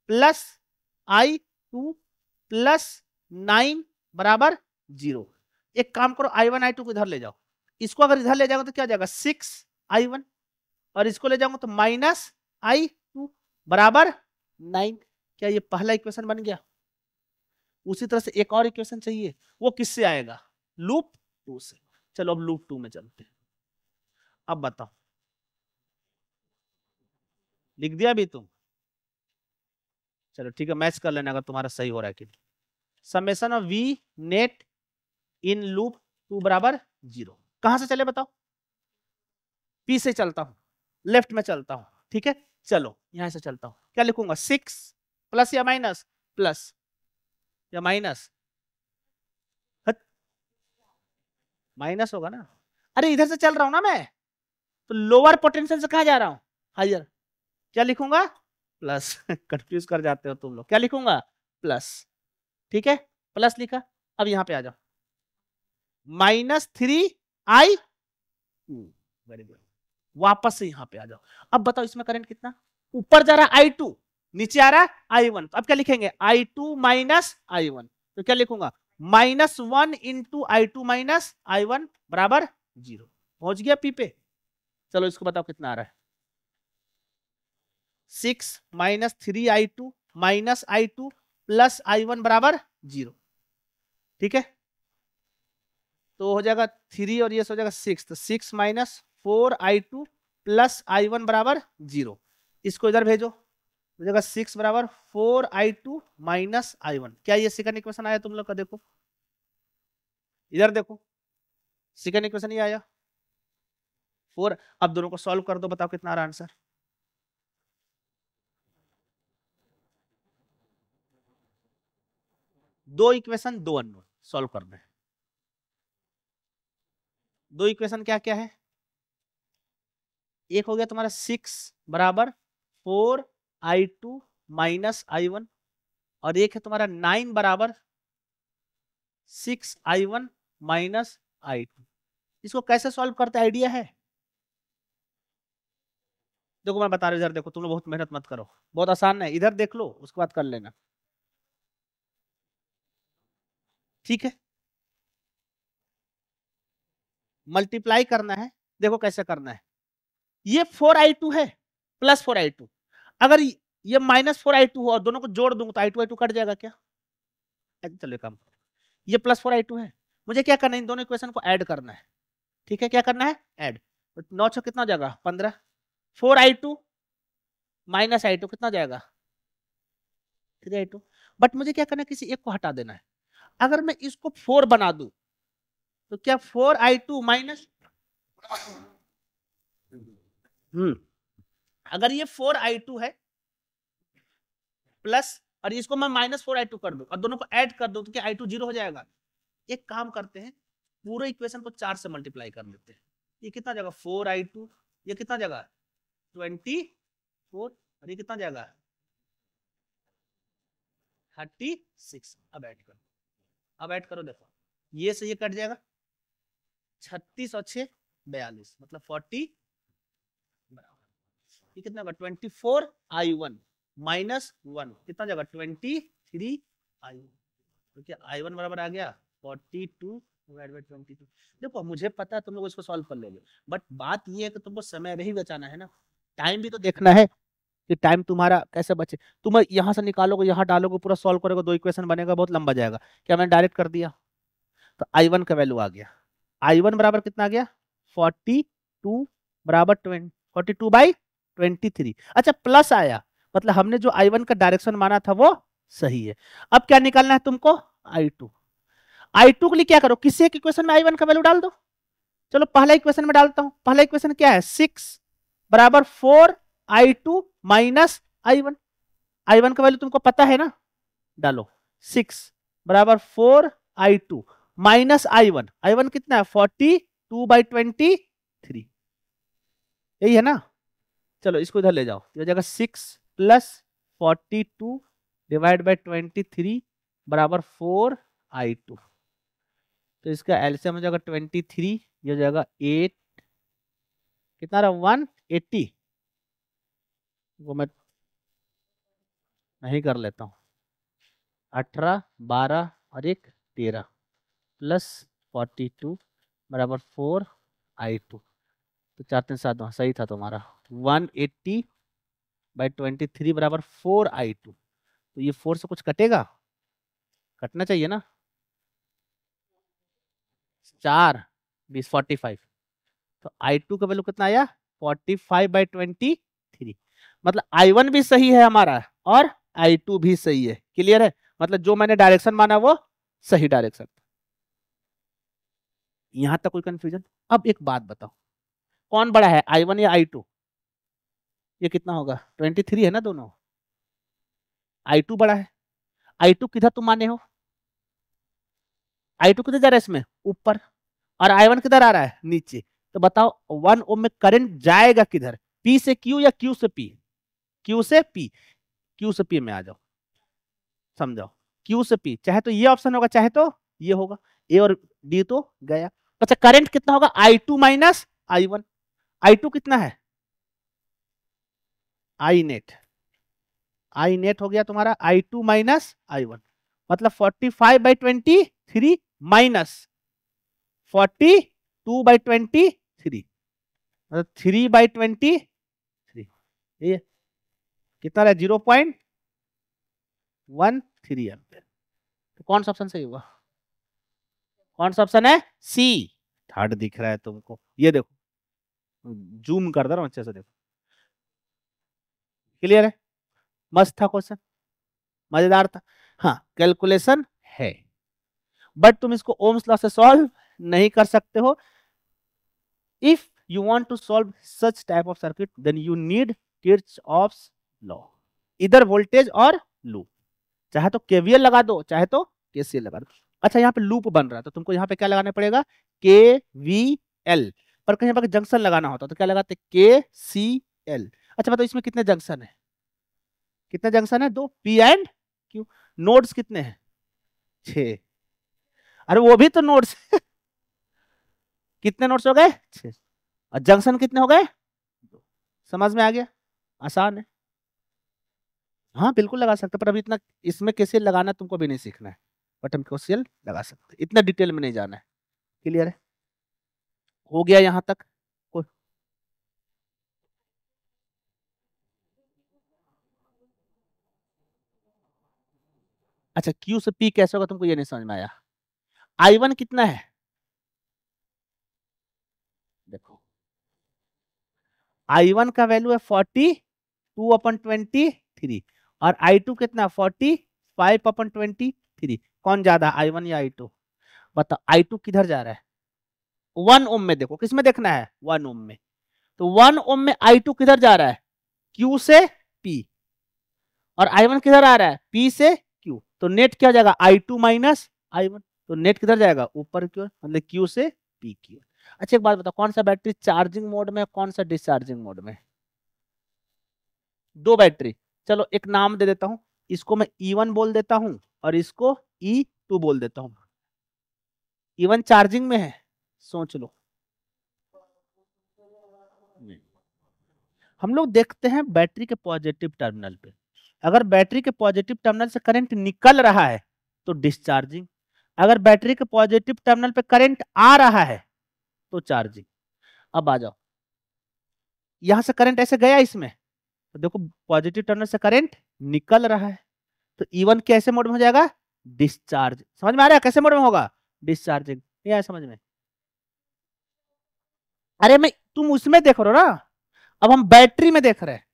+ I2 + 9 बराबर 0। एक काम करो I1 I2 को इधर ले जाओ, इसको अगर इधर ले जाओगे तो क्या हो जाएगा 6I1, और इसको ले जाऊंगा तो -I2 बराबर 9। क्या ये पहला इक्वेशन बन गया। उसी तरह से एक और इक्वेशन चाहिए, वो किससे आएगा, लूप 2 से। चलो अब लूप 2 में चलते हैं। अब बताओ, लिख दिया अभी तुम, चलो ठीक है, मैच कर लेना अगर तुम्हारा सही हो रहा है कि। Summation of V net in loop 2 बराबर 0। कहां से चले बताओ, P से चलता हूं, लेफ्ट में चलता हूं, ठीक है। चलो यहां से चलता हूं, क्या लिखूंगा 6 प्लस या माइनस, प्लस या माइनस, माइनस होगा ना। अरे इधर से चल रहा हूं ना मैं, तो लोअर पोटेंशियल से कहां जा रहा हूं, हायर, क्या लिखूंगा प्लस। कंफ्यूज कर जाते हो तुम लोग, क्या लिखूंगा प्लस, ठीक है, प्लस लिखा। अब यहां पे आ जाओ, -3I2, वेरी गुड, वापस से यहां पे आ जाओ। अब बताओ इसमें करंट कितना, ऊपर जा रहा है I2, नीचे आ रहा है I1, तो अब क्या लिखेंगे I2 माइनस I1, तो क्या लिखूंगा -1 × I2 माइनस I1 बराबर 0। पहुंच गया पी पे। चलो इसको बताओ कितना आ रहा है, 6 -3I2 माइनस I2 + I1 बराबर 0, ठीक है। तो हो जाएगा 3 और ये हो जाएगा 6, तो 6 - 4I2 + I1 बराबर 0। इसको इधर भेजो, हो जाएगा 6 बराबर 4I2 माइनस I1। क्या ये सेकंड इक्वेशन आया तुम लोग का, देखो इधर देखो, सेकंड इक्वेशन ये आया 4। अब दोनों को सॉल्व कर दो, बताओ कितना आ रहा आंसर। दो इक्वेशन, दो अननोन, सॉल्व करना है। दो इक्वेशन क्या क्या है, एक हो गया तुम्हारा 6 बराबर 4I2 माइनस I1, और एक है तुम्हारा 9 बराबर 6I1 माइनस I2। इसको कैसे सॉल्व करते आइडिया है, देखो मैं बता रहा हूँ, इधर देखो, तुम लोग बहुत मेहनत मत करो, बहुत आसान है, इधर देख लो उसके बाद कर लेना, ठीक है। मल्टीप्लाई करना है, देखो कैसे करना है। ये 4i2 है प्लस 4i2, अगर ये -4i2 हो और दोनों को जोड़ दूंगा तो i2 कट जाएगा क्या? चलो काम, ये +4i2 है, मुझे क्या करना है, इन दोनों इक्वेशन को ऐड करना है, ठीक है। क्या करना है? ऐड। तो 9 6 कितना हो जाएगा? 15। 4i2 -i2 कितना हो जाएगा? 3i2। बट मुझे क्या करना है, किसी एक को हटा देना है। अगर मैं इसको 4 बना दूं तो क्या 4i2 माइनस, अगर ये 4i2 है प्लस, और इसको मैं -4i2 कर दूं और दोनों को ऐड कर दूं तो क्या i2 0 हो जाएगा? एक काम करते हैं, पूरे इक्वेशन को 4 से मल्टीप्लाई कर लेते हैं। ये कितना जाएगा? 4i2, ये कितना जाएगा? 24, और ये कितना जाएगा? 36। अब ऐड करो, अब ऐड करो, देखो ये से ये कट जाएगा, 36 और 6 42, मतलब 40, ये कितना होगा? 24i1 -1 कितना जाएगा? 23i1। तो क्या i1 बराबर आ गया 42 डिवाइड बाय 22। देखो मुझे पता है तुम लोग इसको सॉल्व कर लोगे, बट बात ये है कि तुमको समय नहीं बचाना है ना, टाइम भी तो देखना है कि टाइम तुम्हारा कैसे बचे। तुम यहाँ से निकालोगे, यहाँ डालोगे, पूरा सॉल्व करोगे, 2 इक्वेशन बनेगा, बहुत लंबा जाएगा। क्या मैंने डायरेक्ट कर दिया? तो i1 का वैल्यू आ गया, i1 बराबर कितना आ गया? 42 बराबर 42/23। अच्छा प्लस आया, मतलब हमने जो i1 का डायरेक्शन माना था वो सही है। अब क्या निकालना है तुमको? i2। i2 के लिए क्या करो, किसी एक इक्वेशन में i1 का वैल्यू डाल दो। चलो पहला इक्वेशन में डालता हूं, पहला इक्वेशन क्या है? 6 बराबर 4i2 माइनस i1। i1 का वैल्यू तुमको पता है ना, डालो। 6 बराबर 4i2 माइनस i1, i1 कितना है? 42/23, यही है ना। चलो इसको इधर ले जाओ, ये हो जाएगा 6 + 42 डिवाइड बाय 23 बराबर 4i2। तो इसका एलसीएम हो जाएगा 23, ये हो जाएगा 8, कितना रहा? 180। वो मैं नहीं कर लेता हूँ, 18 12 और 1 13 प्लस 42 बराबर 4i2। तो 4 3 7 सही था तुम्हारा, 180/23 बराबर 4i2। तो ये 4 से कुछ कटेगा? कटना चाहिए ना। 4 20 45, तो i2 का वैल्यू कितना आया? 45/23। मतलब i1 भी सही है हमारा और i2 भी सही है। क्लियर है? मतलब जो मैंने डायरेक्शन माना वो सही डायरेक्शन। यहां तक कोई कंफ्यूजन? अब एक बात बताओ, कौन बड़ा है, i1 या i2? ये कितना होगा? 23 है ना दोनों, i2 बड़ा है। i2 किधर तुम माने हो? i2 किधर जा रहा है इसमें? ऊपर। और i1 किधर आ रहा है? नीचे। तो बताओ 1 ओम में करंट जाएगा किधर? p से q या q से p? q से p, q से p में आ जाओ, समझाओ। q से p, चाहे तो ये ऑप्शन होगा चाहे तो ये होगा, a और d तो गया। अच्छा करंट कितना होगा? i2 minus i1। i2 कितना है? i नेट, i नेट हो गया तुम्हारा i2 माइनस i1, मतलब 45/23 माइनस 42/23, मतलब 3/23। ये कितना है? 0.13 एम्पियर। तो कौन सा ऑप्शन सही होगा? कौन सा ऑप्शन है? सी। थर्ड दिख रहा है तुमको, ये देखो जूम कर दे रहा हूं अच्छे से, देखो क्लियर है। मस्त था क्वेश्चन, मजेदार था। हाँ कैलकुलेशन है, बट तुम इसको ओम्स लॉ से सॉल्व नहीं कर सकते हो। If you want to solve such type of circuit then you need Kirchhoff's law, इधर वोल्टेज और लूप, चाहे तो केवीएल लगा दो चाहे तो केसीएल लगा दो। अच्छा यहाँ पे लूप बन रहा है तो तुमको यहाँ पे क्या लगाना पड़ेगा? केवीएल। पर कहीं पर जंक्शन लगाना होता तो क्या लगाते? केसीएल। अच्छा बताओ इसमें कितने जंक्शन है? कितने जंक्शन है? 2, पी एंड क्यू। नोड्स कितने हैं? 6। अरे वो भी तो नोड्स कितने नोड्स हो गए? 6। और जंक्शन कितने हो गए? 2। समझ में आ गया? आसान है। हाँ बिल्कुल लगा सकते, पर अभी इतना इसमें केसीएल लगाना तुमको भी नहीं सीखना है, बट हम केसीएल लगा सकते, इतना डिटेल में नहीं जाना है। क्लियर है? हो गया यहाँ तक? कोई- अच्छा, क्यू से पी कैसे होगा तुमको ये नहीं समझ में आया? I1 कितना है? देखो, I1 का वैल्यू है 42/23, और I2 कितना? 45/23। कौन ज्यादा, I1 या I2? बताओ, I2 किधर जा रहा है? 1 ओम में देखो, किसमें देखना है? 1 ओम में। तो 1 ओम में I2 किधर जा रहा है? Q से P। और I1 किधर आ रहा है? P से Q। तो नेट क्या हो जाएगा? I2 minus I1। तो नेट किधर जाएगा? ऊपर की ओर, मतलब Q से P की ओर। अच्छा एक बात बताओ, कौन सा बैटरी चार्जिंग मोड में, कौन सा डिस्चार्जिंग मोड में? दो बैटरी। चलो एक नाम दे देता हूं, इसको मैं E1 बोल देता हूं और इसको E2 बोल देता हूं। E1 चार्जिंग में है, सोच लो। हम लोग देखते हैं बैटरी के पॉजिटिव टर्मिनल पे, अगर बैटरी के पॉजिटिव टर्मिनल से करंट निकल रहा है तो डिस्चार्जिंग, अगर बैटरी के पॉजिटिव टर्मिनल पे करंट आ रहा है तो चार्जिंग। अब आ जाओ, यहां से करंट ऐसे गया इसमें, तो देखो पॉजिटिव टर्मिनल से करंट निकल रहा है, तो E1 कैसे मोड में हो जाएगा? डिस्चार्ज। समझ में आ रहा है कैसे मोड में होगा? डिस्चार्जिंग। नहीं आया समझ में? अरे मैं, तुम उसमें देख रहे हो ना, अब हम बैटरी में देख रहे हैं।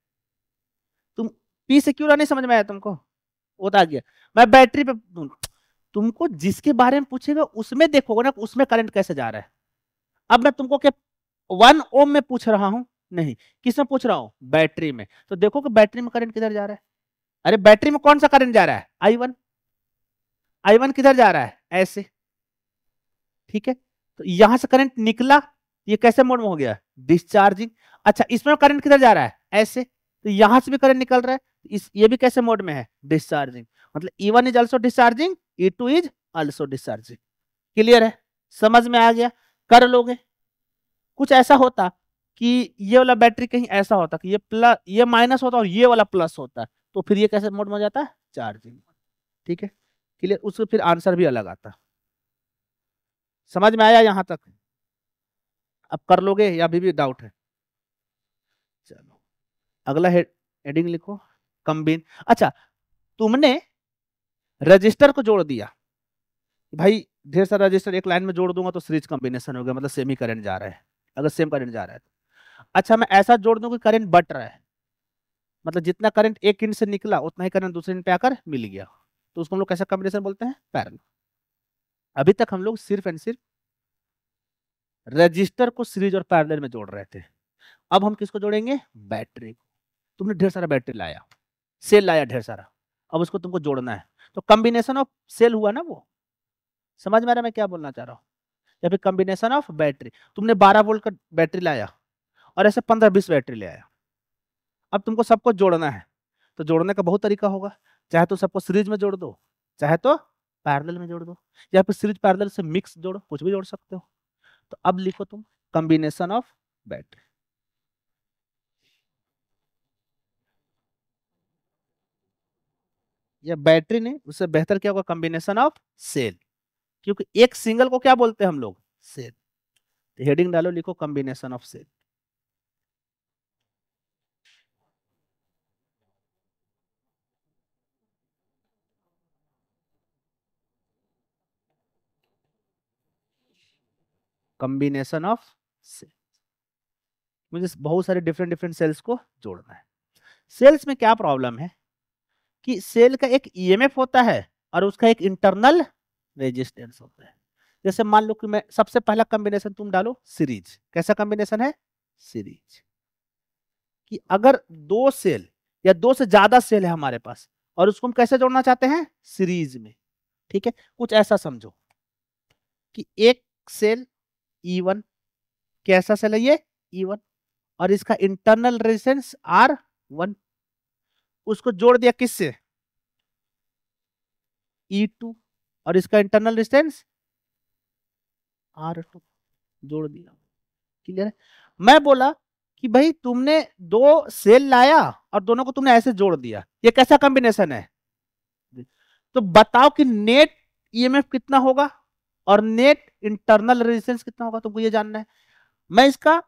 तुम पी से क्यों नहीं समझ में आया तुमको? वो तो आ गया। मैं बैटरी पे, तुमको जिसके बारे में पूछेगा उसमें देखोगे ना, उसमें करंट कैसे जा रहा है। अब मैं तुमको क्या 1 ओम में पूछ रहा हूं? नहीं, किस में पूछ रहा हूं? बैटरी में। तो देखो कि बैटरी में करंट किधर जा रहा है। अरे बैटरी में कौन सा करंट जा रहा है? I1। I1 किधर जा रहा है? ऐसे। ठीक है, तो यहां से करंट निकला, ये कैसे मोड में हो गया? डिस्चार्जिंग। अच्छा, इसमें करंट किधर जा रहा है? ऐसे, तो यहां से भी करंट निकल रहा है, इस ये भी कैसे मोड में है? डिस्चार्जिंग। मतलब E1 is also discharging, E2 is also discharging. Clear है? समझ में आ गया? कर लोगे? कुछ ऐसा होता कि ये वाला बैटरी कहीं ऐसा होता कि ये प्लस, ये माइनस होता और ये वाला प्लस होता, तो फिर ये कैसे मोड में हो जाता है? चार्जिंग। ठीक है, क्लियर? उसको फिर आंसर भी अलग आता। समझ में आया यहां तक? अब कर लोगे या अभी भी डाउट है? चलो अगला हेडिंग लिखो, कंबाइन। अच्छा, तुमने रजिस्टर को जोड़ दिया, भाई ढेर सारा रजिस्टर एक लाइन में जोड़ दूंगा तो सीरीज कॉम्बिनेशन हो गया, मतलब सेम ही करंट जा रहा है, अगर सेम करंट जा रहा है तो। अच्छा मैं ऐसा जोड़ दूं कि करंट बट रहा है, मतलब जितना करंट एक इंड से निकला उतना ही करंट दूसरे इंड पे आकर मिल गया, तो उसको हम लोग कैसा कॉम्बिनेशन बोलते हैं? पैरेलल। अभी तक हम लोग सिर्फ एंड सिर्फ रजिस्टर को सीरीज और पैरेलल में जोड़ रहे थे, अब हम किसको जोड़ेंगे? बैटरी को। तुमने ढेर सारा बैटरी लाया, सेल लाया ढेर सारा, अब उसको तुमको जोड़ना है, तो कॉम्बिनेशन ऑफ सेल हुआ ना वो। समझ में आ रहा है मैं क्या बोलना चाह रहा हूँ? या फिर कॉम्बिनेशन ऑफ बैटरी, तुमने 12 वोल्ट का बैटरी लाया और ऐसे 15-20 बैटरी ले आया, अब तुमको सबको जोड़ना है, तो जोड़ने का बहुत तरीका होगा, चाहे तो सबको सीरीज में जोड़ दो, चाहे तो पैरेलल में जोड़ दो, या फिर सीरीज पैरेलल से मिक्स जोड़ो, कुछ भी जोड़ सकते हो। तो अब लिखो तुम कॉम्बिनेशन ऑफ बैटरी, या बैटरी नहीं, उससे बेहतर क्या होगा? कॉम्बिनेशन ऑफ सेल, क्योंकि एक सिंगल को क्या बोलते हैं हम लोग? सेल। तो हेडिंग डालो, लिखो combination of cell. Combination of cell, मुझे बहुत सारे डिफरेंट डिफरेंट सेल्स को जोड़ना है। सेल्स में क्या प्रॉब्लम है कि सेल का एक ईएमएफ होता है और उसका एक इंटरनल रेजिस्टेंस होता है। जैसे मान लो कि मैं सबसे पहला कॉम्बिनेशन तुम डालो सीरीज, कैसा कॉम्बिनेशन है? सीरीज। कि अगर दो सेल या दो से ज्यादा सेल है हमारे पास और उसको हम कैसे जोड़ना चाहते हैं? सीरीज में। ठीक है, कुछ ऐसा समझो कि एक सेल E1, कैसा सेल है ये? E1, और इसका इंटरनल रेजिस्टेंस R1, उसको जोड़ दिया किससे? E2, और इसका इंटरनल रेजिस्टेंस R2, जोड़ दिया। क्लियर है? मैं बोला कि भाई तुमने दो सेल लाया और दोनों को तुमने ऐसे जोड़ दिया, ये कैसा कॉम्बिनेशन है? तो बताओ कि नेट ईएमएफ कितना होगा और नेट इंटरनल रेजिस्टेंस कितना होगा, तुमको ये जानना है। मैं इसका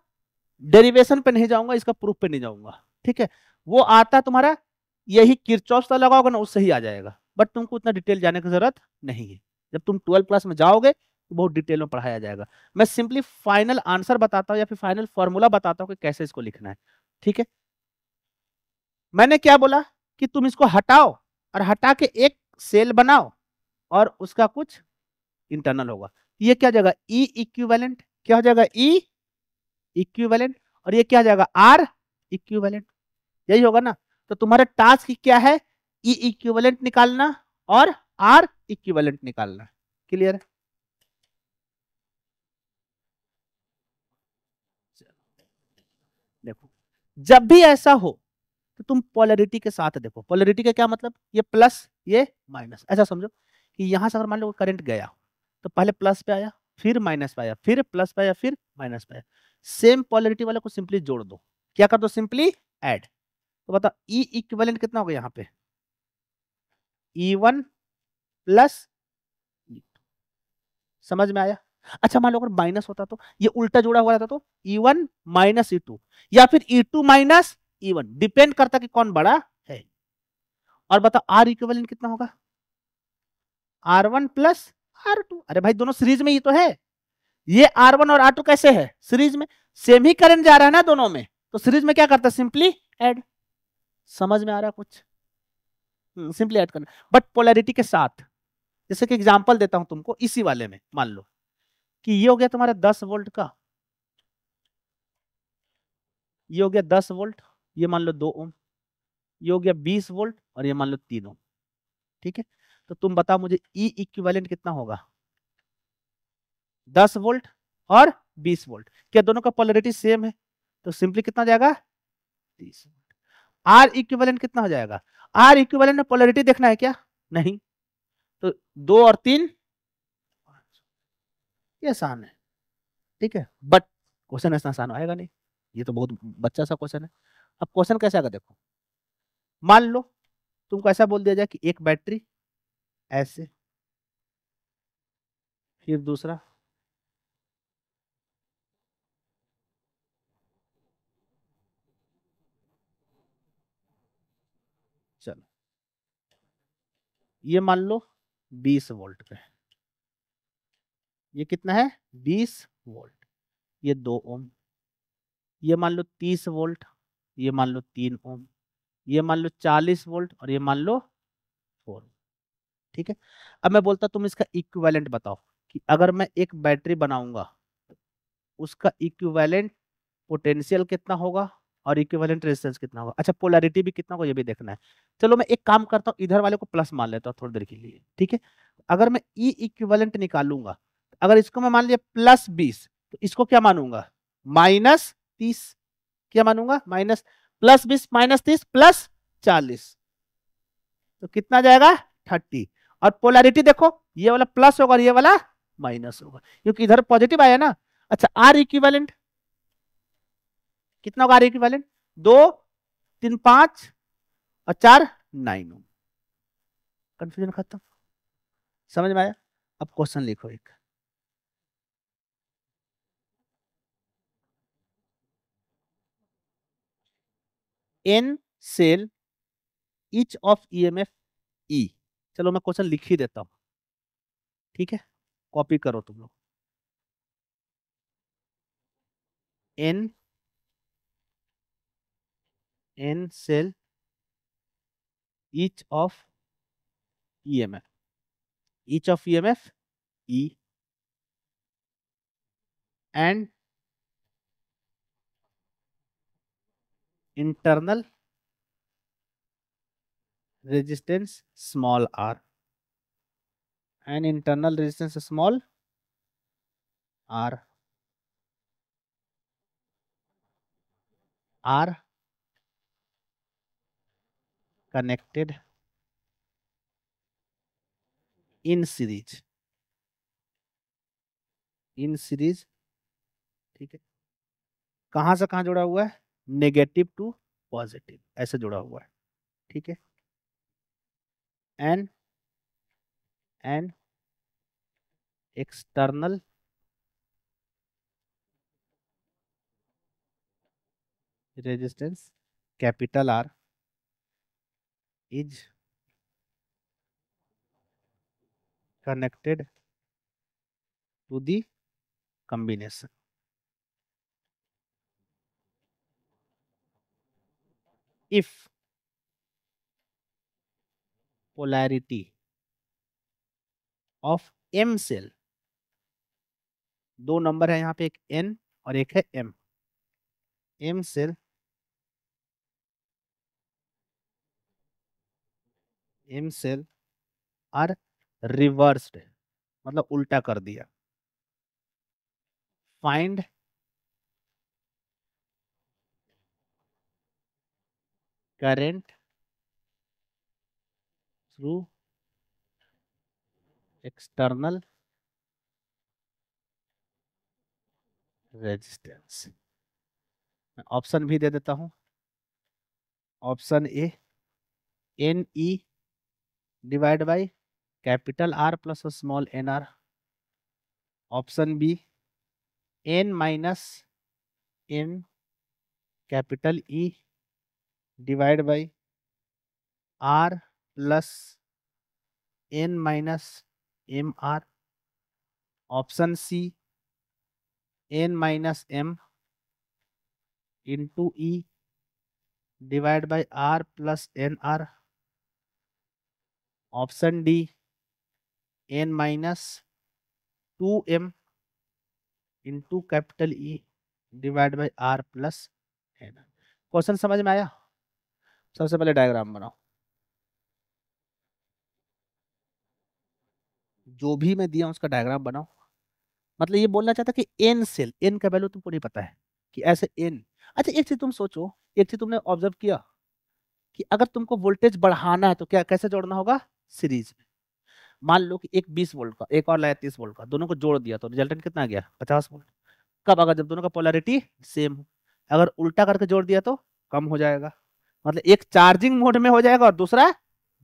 डेरिवेशन पे नहीं जाऊंगा, इसका प्रूफ पे नहीं जाऊंगा, ठीक है। वो आता है तुम्हारा, यही किरचॉफ का लगा होगा ना, उससे ही आ जाएगा, बट तुमको उतना डिटेल जाने की जरूरत नहीं है। जब तुम 12 क्लास में जाओगे तो बहुत डिटेल में पढ़ाया जाएगा। मैं सिंपली फाइनल आंसर बताता हूँ या फिर फाइनल फॉर्मूला बताता हूँ कि कैसे इसको लिखना है, ठीक है। मैंने क्या बोला कि तुम इसको हटाओ और हटा के एक सेल बनाओ और उसका कुछ इंटरनल होगा। ये क्या हो जाएगा? E equivalent. क्या हो जाएगा? E equivalent. और ये क्या हो जाएगा? R equivalent. यही होगा ना। तो तुम्हारा टास्क क्या है? ई इक्विवेलेंट निकालना और आर इक्विवेलेंट निकालना। क्लियर है? देखो, जब भी ऐसा हो तो तुम पोलैरिटी के साथ देखो। पोलैरिटी का क्या मतलब? ये प्लस ये माइनस। ऐसा समझो कि यहां से अगर मान लो करंट गया तो पहले प्लस पे आया, फिर माइनस पे आया, फिर प्लस पे आया, फिर माइनस पे आया। सेम पोलैरिटी वाले को सिंपली जोड़ दो। क्या कर दो? Simply add. तो बताओ ई इक्विवेलेंट कितना होगा यहाँ पे? E1 plus E2। समझ में आया? अच्छा, मान लो अगर माइनस होता तो ये उल्टा जोड़ा हुआ रहता तो E1 माइनस E2, या फिर E2 माइनस E1, डिपेंड करता कि कौन बड़ा है। और बताओ आर इक्विवेलेंट कितना होगा? R1 plus R2। अरे भाई दोनों सीरीज में ही तो है। ये R1 और R2 कैसे है? सीरीज में। सेम ही करंट जा रहा है ना दोनों में, तो सीरीज में क्या करता है? Simply add. समझ में आ रहा है कुछ? सिंपली ऐड करना, बट पोलैरिटी के साथ। जैसे कि एग्जांपल देता हूं तुमको इसी वाले में। मान लो कि ये हो गया तुम्हारा 10 वोल्ट का, ये हो गया 10 वोल्ट, ये मान लो 2 ओम, ये हो गया 20 वोल्ट और ये मान लो 3 ओम, ठीक है। तो तुम बताओ मुझे ई इक्विवेलेंट कितना होगा? 10 वोल्ट और 20 वोल्ट। क्या दोनों का पोलैरिटी सेम है? तो सिंपली कितना हो जाएगा? 30 वोल्ट। आर इक्विवेलेंट कितना हो जाएगा? आर इक्विवेलेंट में पोलैरिटी देखना है क्या? नहीं। तो 2 और 3, ये आसान है, ठीक है। बट क्वेश्चन ऐसा आसान आएगा नहीं, ये तो बहुत बच्चा सा क्वेश्चन है। अब क्वेश्चन कैसे आएगा देखो। मान लो तुमको ऐसा बोल दिया जाए कि एक बैटरी ऐसे, फिर दूसरा, चलो ये मान लो 20 वोल्ट पे, ये कितना है? 20 वोल्ट। ये 2 ओम, ये मान लो 30 वोल्ट, ये मान लो 3 ओम, ये मान लो 40 वोल्ट और ये मान लो 4। ठीक है। अब मैं बोलता तुम इसका इक्विवेलेंट बताओ कि अगर मैं एक बैटरी बनाऊंगा उसका इक्विवेलेंट पोटेंशियल कितना होगा और इक्विवेलेंट रेजिस्टेंस कितना होगा। अच्छा, पोलैरिटी भी कितना होगा ये भी देखना है। चलो मैं एक काम करता हूँ, इधर वाले को प्लस मान लेता हूँ थोड़ी देर के लिए, ठीक है। अगर मैं ई इक्विवेलेंट निकालूंगा, अगर इसको मैं मान लिया +20, तो इसको क्या मानूंगा? -30। क्या मानूंगा? माइनस, +20 -30 +40, तो कितना जाएगा? 30। और पोलैरिटी देखो, ये वाला प्लस होगा और ये वाला माइनस होगा, क्योंकि इधर पॉजिटिव आया ना। अच्छा, आर इक्विवेलेंट कितना होगा? आर इक्विवेलेंट 2 3 5 और 4 9। कंफ्यूजन खत्म। समझ में आया? अब क्वेश्चन लिखो एक। N cell each of EMF E. चलो मैं क्वेश्चन लिख ही देता हूं, ठीक है। कॉपी करो तुम लोग। N N cell each of EMF, each of EMF E, and internal resistance small R, and internal resistance small R, are connected in series, in series, ठीक है। कहाँ से कहाँ जुड़ा हुआ है, नेगेटिव टू पॉजिटिव ऐसे जुड़ा हुआ है, ठीक है। N N external resistance capital R is connected to the combination if polarity of m cell, दो नंबर है यहाँ पे, एक n और एक है m cell आर रिवर्स्ड, मतलब उल्टा कर दिया। Find current through external resistance. मैं ऑप्शन भी दे देता हूं। Option A N E divide by capital R plus small N R. Option B N minus N capital E divide by R plus N minus M R. Option C N minus M into E divide by R plus N R. Option D N minus two M into capital E divide by R plus N. Question समझ में आया? सबसे पहले diagram बनाओ, जो भी मैं दिया उसका डायग्राम बनाओ। मतलब ये बोलना चाहता कि एन सेल, एन का वैल्यू तुमको नहीं पता है कि ऐसे एन। अच्छा एक चीज तुम सोचो, एक चीज तुमने ऑब्जर्व किया कि अगर तुमको वोल्टेज बढ़ाना है तो क्या कैसे जोड़ना होगा, सीरीज में। मान लो कि एक 20 वोल्ट का, एक और लाया 30 वोल्ट का, दोनों को जोड़ दिया तो रिजल्टेंट कितना आ गया, 50 वोल्ट। कब? अगर जब दोनों का पोलैरिटी सेम हो। अगर उल्टा करके जोड़ दिया तो कम हो जाएगा, मतलब एक चार्जिंग मोड में हो जाएगा और दूसरा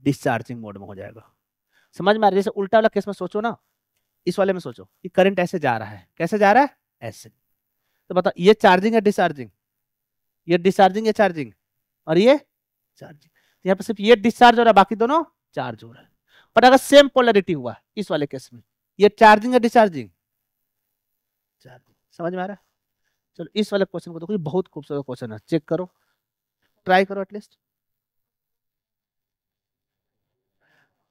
डिस्चार्जिंग मोड में हो जाएगा। समझ में आ रहा है? जैसे उल्टा वाला केस में सोचो ना, इस वाले में सोचो कि करंट ऐसे जा रहा है, कैसे जा रहा है, ऐसे। तो बताओ ये चार्जिंग है डिस्चार्जिंग, ये डिस्चार्जिंग है चार्जिंग, और ये चार्जिंग। यहाँ पे सिर्फ ये डिस्चार्ज हो रहा है, बाकी दोनों चार्ज हो रहा है। पर अगर सेम पोलैरिटी हुआ इस वाले केस में, ये चार्जिंग है डिस्चार्जिंग, चार्जिंग। समझ में आ रहा है? चलो इस वाले क्वेश्चन को देखो, ये बहुत खूबसूरत क्वेश्चन है, चेक करो, ट्राई करो एटलीस्ट।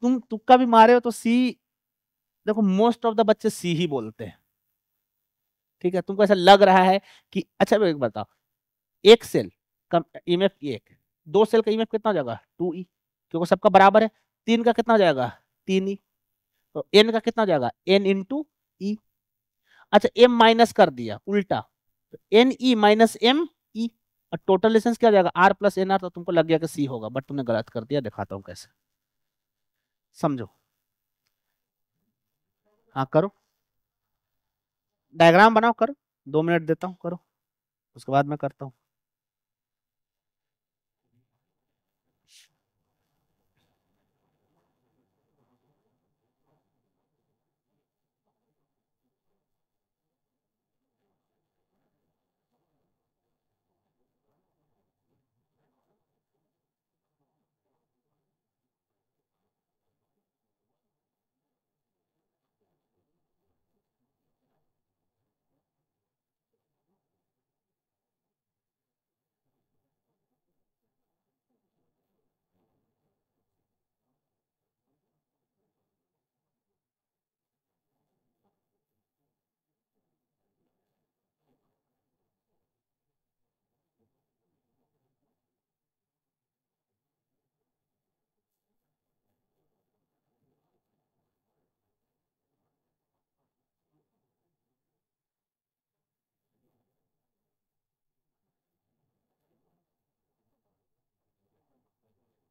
तुम तुक्का भी मारे हो तो सी, देखो मोस्ट ऑफ द बच्चे सी ही बोलते हैं, ठीक है। तुमको ऐसा लग रहा है कि अच्छा एक बताओ, एक सेल का ईएमएफ एक, दो सेल का ईएमएफ कितना हो जाएगा, 2E, क्योंकि सबका बराबर है। तीन का कितना हो जाएगा, 3E। तो एन का कितना हो जाएगा, एन इंटू ई। अच्छा एम माइनस कर दिया उल्टा, तो N E minus M E, और टोटल डिस्टेंस क्या हो जाएगा, आर प्लस एन आर। तो तुमको लग गया कि सी होगा, बट तुमने गलत कर दिया। दिखाता हूँ कैसे, समझो। हाँ करो, डायग्राम बनाओ, करो, 2 मिनट देता हूँ, करो, उसके बाद मैं करता हूँ।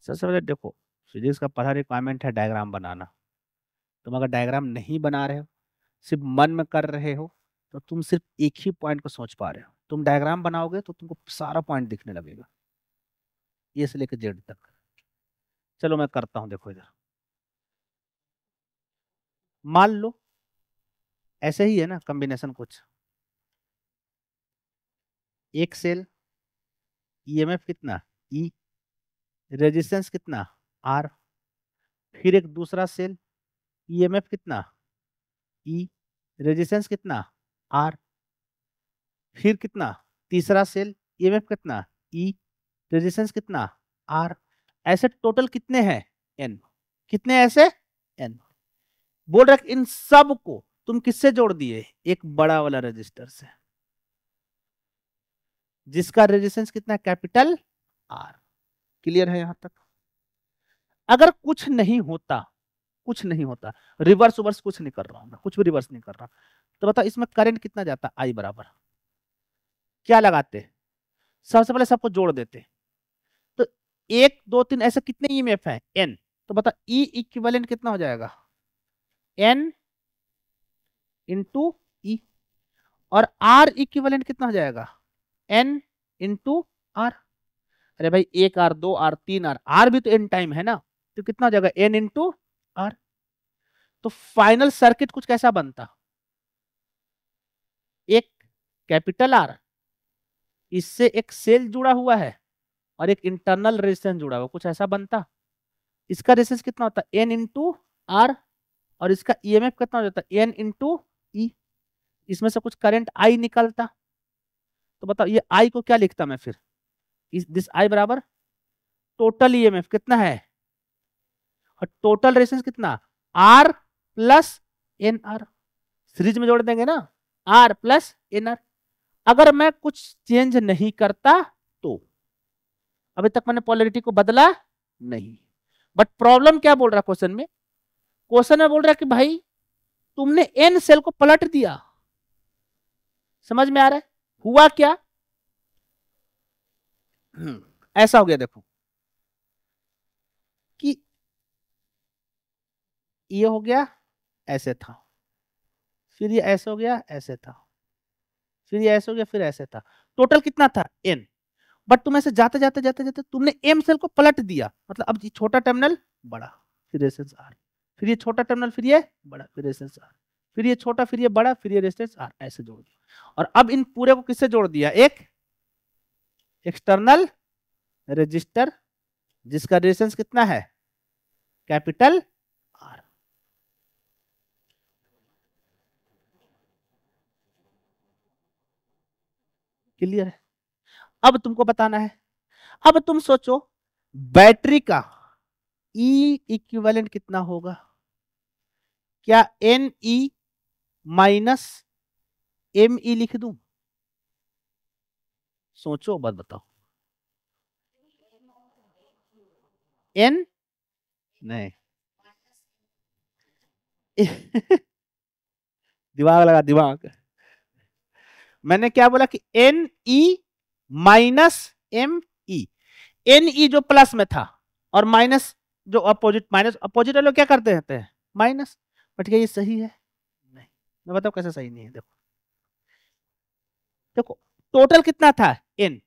सबसे पहले देखो, फिजिक्स का पहला रिक्वायरमेंट है डायग्राम बनाना। तुम अगर डायग्राम नहीं बना रहे हो, सिर्फ मन में कर रहे हो, तो तुम सिर्फ एक ही पॉइंट को सोच पा रहे हो। तुम डायग्राम बनाओगे तो तुमको सारा पॉइंट दिखने लगेगा, ए से लेकर जेड तक। चलो मैं करता हूं, देखो इधर मान लो ऐसे ही है ना कॉम्बिनेशन कुछ, एक सेल ईएमएफ कितना ई, रेजिस्टेंस कितना आर, फिर एक दूसरा सेल ईएमएफ कितना ई, रेजिस्टेंस कितना आर, फिर कितना तीसरा सेल ईएमएफ कितना ई, रेजिस्टेंस कितना आर। ऐसे टोटल कितने हैं एन, कितने ऐसे एन। बोल रहा इन सब को तुम किससे जोड़ दिए, एक बड़ा वाला रेजिस्टर से, जिसका रेजिस्टेंस कितना कैपिटल आर। क्लियर है यहां तक। अगर कुछ नहीं होता, कुछ नहीं होता, रिवर्स उवर्स कुछ नहीं कर रहा हूं मैं, कुछ भी रिवर्स नहीं कर रहा, तो बताओ इसमें करंट कितना जाता, आई बराबर क्या लगाते, सबसे पहले सबको जोड़ देते। तो एक दो तीन ऐसे कितने ईएमएफ है एन, तो बता ई इक्विवेलेंट कितना हो जाएगा एन इंटू ई, और आर इक्विवेलेंट कितना हो जाएगा एन इंटू आर। अरे भाई एक आर, दो आर, तीन आर, आर भी तो एन टाइम है ना, तो कितना हो जाएगा एन इंटू आर। तो फाइनल सर्किट कुछ कैसा बनता, एक कैपिटल आर, इससे एक सेल जुड़ा हुआ है और एक इंटरनल रेजिस्टेंस जुड़ा हुआ, कुछ ऐसा बनता। इसका रेजिस्टेंस कितना होता है एन इंटू आर, और इसका ईएमएफ कितना हो जाता है एन इंटू ई। इसमें से कुछ करंट आई निकलता। तो बताओ ये आई को क्या लिखता मैं फिर, इस दिस आई बराबर टोटल ईएमएफ कितना है और टोटल रेजिस्टेंस कितना R plus N R. Series में जोड़ देंगे ना, आर प्लस एन आर। अगर मैं कुछ चेंज नहीं करता तो, अभी तक मैंने पोलैरिटी को बदला नहीं, बट प्रॉब्लम क्या बोल रहा है क्वेश्चन में, क्वेश्चन में बोल रहा है कि भाई तुमने एन सेल को पलट दिया। समझ में आ रहा है हुआ क्या, ऐसा हो गया देखो कि ये हो गया ऐसे था, फिर ये ऐसे हो गया ऐसे था, फिर ये ऐसे हो गया फिर ऐसे था, टोटल कितना था एन। बट तुम ऐसे जाते जाते जाते जाते तुमने एम सेल को पलट दिया, मतलब अब ये छोटा टर्मिनल बड़ा, फिर रेजिस्टेंस आर, फिर ये छोटा टर्मिनल, फिर ये बड़ा, फिर रेजिस्टेंस आर, फिर ये छोटा, फिर ये बड़ा, फिर ये रेजिस्टेंस आर, ऐसे जोड़ दिया। और अब इन पूरे को किससे जोड़ दिया, एक एक्सटर्नल रेजिस्टर जिसका रेजिस्टेंस कितना है कैपिटल आर। क्लियर है। अब तुमको बताना है, अब तुम सोचो बैटरी का ई इक्विवेलेंट कितना होगा, क्या N E minus M E लिख दूं, सोचो बात बताओ। एन नहीं दिमाग लगा दिमाग, मैंने क्या बोला कि N E minus M E, N E जो प्लस में था और माइनस जो अपोजिट, माइनस अपोजिट वाले क्या करते रहते हैं माइनस। बट क्या ये सही है, नहीं। मैं बताऊं कैसे सही नहीं है, देखो देखो टोटल कितना था एन,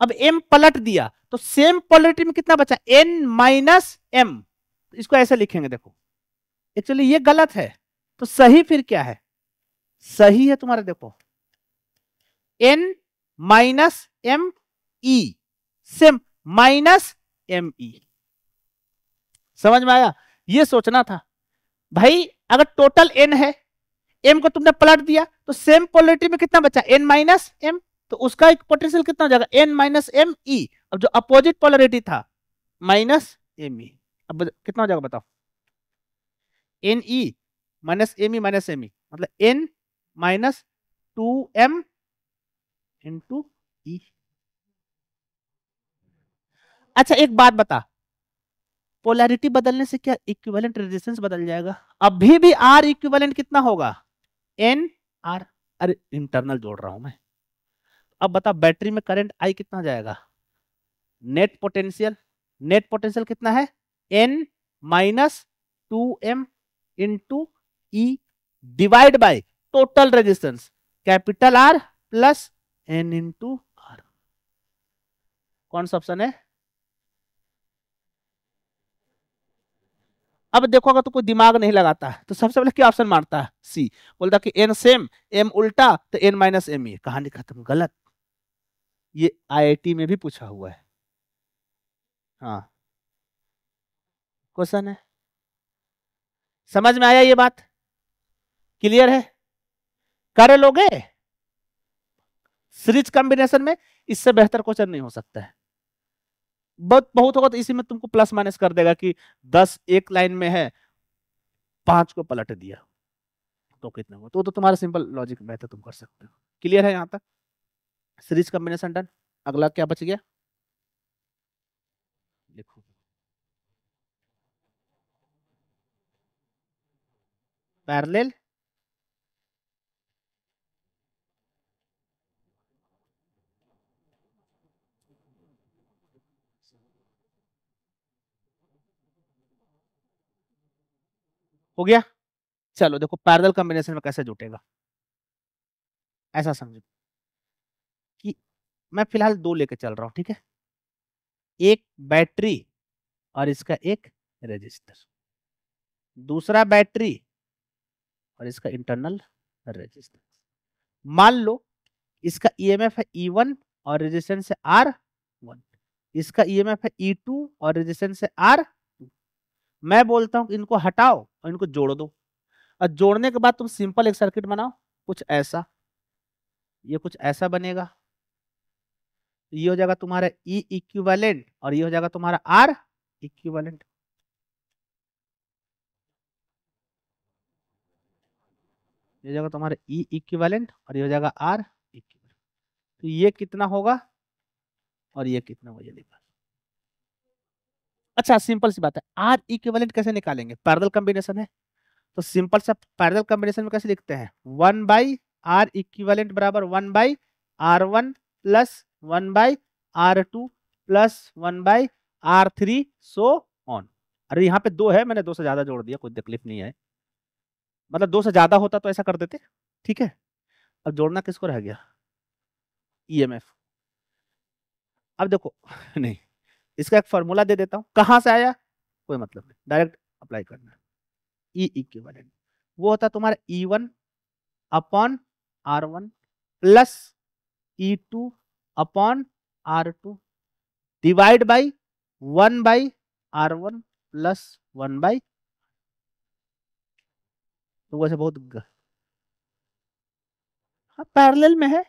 अब एम पलट दिया तो सेम पोलैरिटी में कितना बचा एन माइनस एम। इसको ऐसे लिखेंगे, देखो एक्चुअली ये गलत है, तो सही फिर क्या है, सही है तुम्हारा देखो N minus M E, same minus M E. समझ में आया, ये सोचना था भाई, अगर टोटल एन है, एम को तुमने पलट दिया तो सेम पोलैरिटी में कितना बचा एन माइनस एम, तो उसका एक पोटेंशियल कितना हो जाएगा एन माइनस एम ई। अब जो अपोजिट पोलैरिटी था माइनस एम ई, अब कितना हो जाएगा बताओ N E minus M E minus M E, मतलब N minus two M into E. अच्छा एक बात बता, पोलैरिटी बदलने से क्या इक्विवेलेंट रेजिस्टेंस बदल जाएगा, अभी भी आर इक्विवेलेंट कितना होगा एन आर। अरे इंटरनल जोड़ रहा हूं मैं। अब बता बैटरी में करंट आई कितना जाएगा, नेट पोटेंशियल, नेट पोटेंशियल कितना है N minus two M into E divide by total resistance capital R plus N into R. कौन सा ऑप्शन है? अब देखो अगर तो कोई दिमाग नहीं लगाता है तो सबसे पहले क्या ऑप्शन मारता है? सी। बोलता कि एन सेम एम उल्टा तो एन माइनस एम ई, कहानी खत्म। गलत। ये आईआईटी में भी पूछा हुआ है। हाँ, क्वेश्चन है। समझ में आया ये बात? क्लियर है? कर लोगे सीरीज कॉम्बिनेशन में, इससे बेहतर क्वेश्चन नहीं हो सकता है। बहुत बहुत होगा तो इसी में तुमको प्लस माइनस कर देगा कि 10 एक लाइन में है, 5 को पलट दिया तो कितना हुआ। तो तुम्हारा सिंपल लॉजिक बेहतर तुम कर सकते हो। क्लियर है यहाँ तक? Series combination done. अगला क्या बच गया? लिखो। पैरेलल हो गया। चलो देखो पैरेलल कॉम्बिनेशन में कैसे जुटेगा, ऐसा समझो कि मैं फिलहाल दो लेके चल रहा हूं, ठीक है? एक बैटरी और इसका एक रेजिस्टर, दूसरा बैटरी और इसका इंटरनल रेजिस्टेंस। मान लो इसका ईएमएफ है E1 और रेजिस्टेंस है R1, इसका ईएमएफ है E2 और रेजिस्टेंस है R2। मैं बोलता हूं कि इनको हटाओ और इनको जोड़ दो, और जोड़ने के बाद तुम सिंपल एक सर्किट बनाओ, कुछ ऐसा। ये कुछ ऐसा बनेगा। ये हो जाएगा तुम्हारा E इक्विवेलेंट और ये हो जाएगा तुम्हारा R इक्विवेलेंट। ये हो जाएगा तुम्हारा E इक्विवेलेंट और ये हो जाएगा R इक्विवेलेंट। तो ये कितना होगा और ये कितना होगा, ये निकाल। अच्छा सिंपल सी बात है, आर इक्विवेलेंट कैसे निकालेंगे? पैरेलल कॉम्बिनेशन है तो सिंपल सा पैरेलल कॉम्बिनेशन में कैसे लिखते हैं? 1/R इक्विवेलेंट बराबर 1/R1 plus 1/R2 plus 1/R3 so on. अरे यहाँ पे दो है, मैंने दो से ज्यादा जोड़ दिया, कोई तकलीफ नहीं है। मतलब दो से ज्यादा होता तो ऐसा कर देते, ठीक है? अब जोड़ना किसको रह गया? ईएमएफ। अब देखो नहीं, इसका एक फॉर्मूला दे देता हूं, कहां से आया कोई मतलब नहीं, डायरेक्ट अप्लाई करना। ई इक्विवेलेंट वो होता है तुम्हारा E1 upon R1 plus E2 upon R2 divide by 1/R1 plus 1/। तो वैसे बहुत हाँ पैरेलल में है।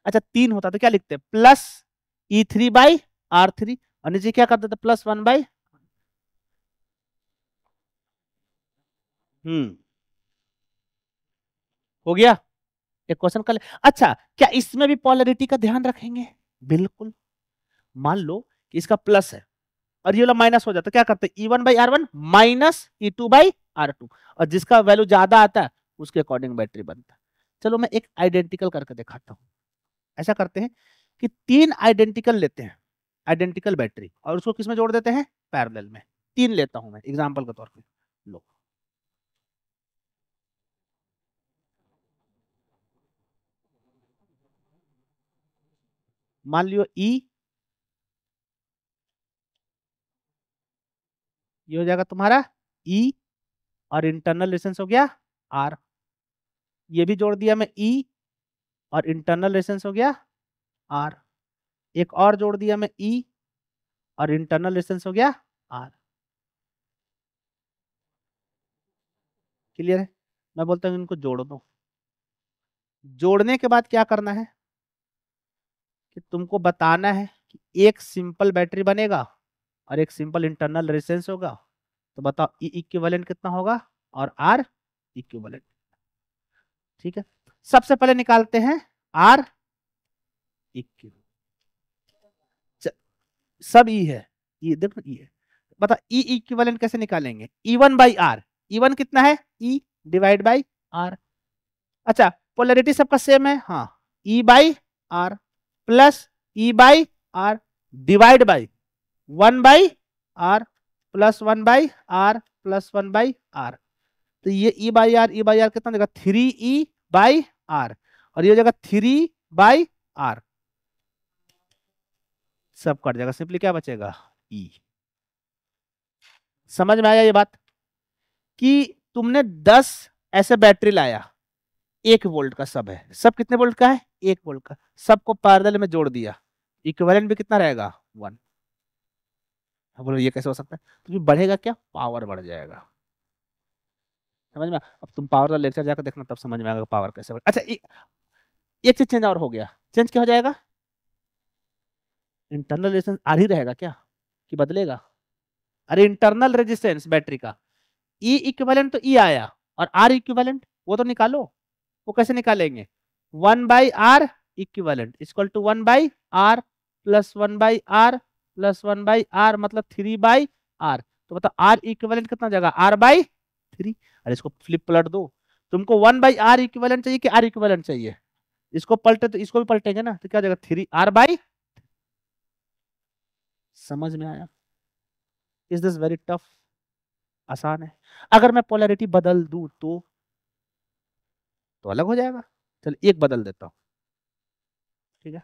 अच्छा तीन होता तो क्या लिखते हैं? प्लस E3/R3 और नीचे क्या कर देते? प्लस 1/। हो गया। एक क्वेश्चन कर ले। अच्छा क्या इसमें भी पोलैरिटी का ध्यान रखेंगे? बिल्कुल। मान लो कि इसका प्लस है और ये वाला माइनस हो जाता, क्या करते हैं? E1/R1 माइनस E2/R2, और जिसका वैल्यू ज्यादा आता है उसके अकॉर्डिंग बैटरी बनता है। चलो मैं एक आइडेंटिकल करके दिखाता हूं। ऐसा करते हैं कि तीन आइडेंटिकल लेते हैं, आइडेंटिकल बैटरी, और उसको किसमें जोड़ देते हैं? पैरेलल में। तीन लेता हूं मैं एग्जांपल के तौर पे। लो मान लियो E, ये हो जाएगा तुम्हारा E और इंटरनल रेजिस्टेंस हो गया R। ये भी जोड़ दिया मैं E और इंटरनल रेजिस्टेंस हो गया R। एक और जोड़ दिया मैं E और इंटरनल रेजिस्टेंस हो गया R। क्लियर है? मैं बोलता हूँ इनको जोड़ दो। जोड़ने के बाद क्या करना है कि तुमको बताना है कि एक सिंपल बैटरी बनेगा और एक सिंपल इंटरनल रेजिस्टेंस होगा। तो बताओ ई इक्विवेलेंट कितना होगा और आर इक्विवेलेंट। ठीक है, सबसे पहले निकालते हैं आर इक्विवेलेंट। सब ई है, ये देखो ई है। बता ई इक्विवेलेंट कैसे निकालेंगे? E1/R। E1 कितना है? E divide by R. अच्छा पोलैरिटी सबका सेम है, हाँ। E/R plus E/R divide by 1/R plus 1/R plus 1/R। तो ये E/R कितना देगा? 3E बाई आर, और ये हो जाएगा 3/r, सब कट जाएगा, सिंपली क्या बचेगा, ई। समझ में आया ये बात कि तुमने 10 ऐसे बैटरी लाया, 1 वोल्ट का सब है, सब कितने वोल्ट का है, 1 वोल्ट का, सबको पैरेलल में जोड़ दिया, इक्विवेलेंट भी कितना रहेगा, 1। बोलो ये कैसे हो सकता है, तो ये बढ़ेगा क्या, पावर बढ़ जाएगा। समझ में अब तुम पावर का लेक्चर जाकर देखना, तब समझ में आएगा पावर कैसे बढ़। अच्छा एक चीज चेंज और हो गया, चेंज क्या हो जाएगा, इंटरनल रेजिस्टेंस आर ही रहेगा क्या, कि बदलेगा, अरे इंटरनल रेजिस्टेंस बैटरी का, ई इक्विवेलेंट तो ई आया, और आर इक्विवेलेंट वो तो निकालो, वो कैसे निकालेंगे, 1/r equivalent equal to 1/r plus 1/r plus 1/r, मतलब 3/r, तो बताओ आर इक्विवेलेंट कितना हो जाएगा, r/3। अरे इसको फ्लिप पलट दो, तुमको 1/r इक्विवेलेंट चाहिए कि आर इक्विवेलेंट चाहिए, इसको पलटे तो इसको भी पलटेंगे ना, तो क्या हो जाएगा 3r/। समझ में आया, इज दिस वेरी टफ, आसान है। अगर मैं पोलैरिटी बदल दूं तो अलग हो जाएगा, चल एक बदल देता हूं, ठीक है।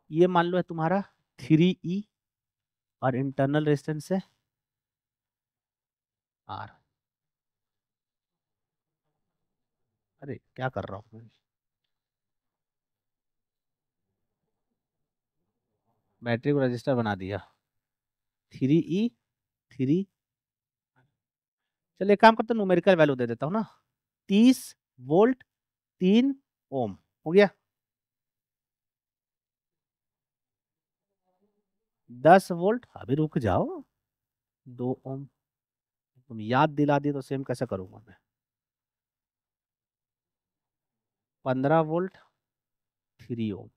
ये मान लो है तुम्हारा 3e, और इंटरनल रेजिस्टेंस है r। अरे क्या कर रहा हूँ मैं, बैटरी को रजिस्टर बना दिया, 3e 3। चलिए एक काम करते हैं, न्यूमेरिकल वैल्यू दे देता हूँ ना, 30 वोल्ट 3 ओम, हो गया, 10 वोल्ट, अभी रुक जाओ, 2 ओम, तुम याद दिला दी तो सेम कैसे करूंगा मैं, 15 वोल्ट 3 ओम।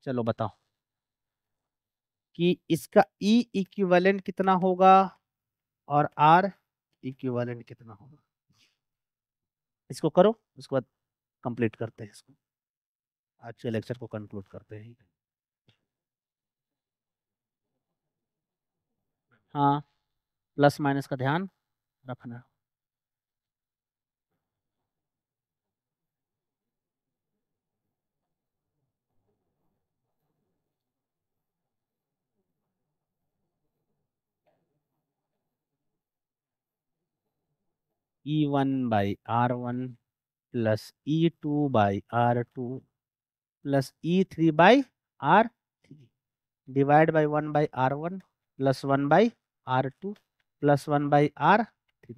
चलो बताओ कि इसका ई इक्विवेलेंट कितना होगा और आर इक्विवेलेंट कितना होगा, इसको करो, उसके बाद कंप्लीट करते हैं इसको, आज के लेक्चर को कंक्लूड करते हैं। हाँ, प्लस माइनस का ध्यान रखना। E1/R1 plus E2/R2 plus E3/R3 divide by 1/R1 plus 1/R2 plus 1/R3,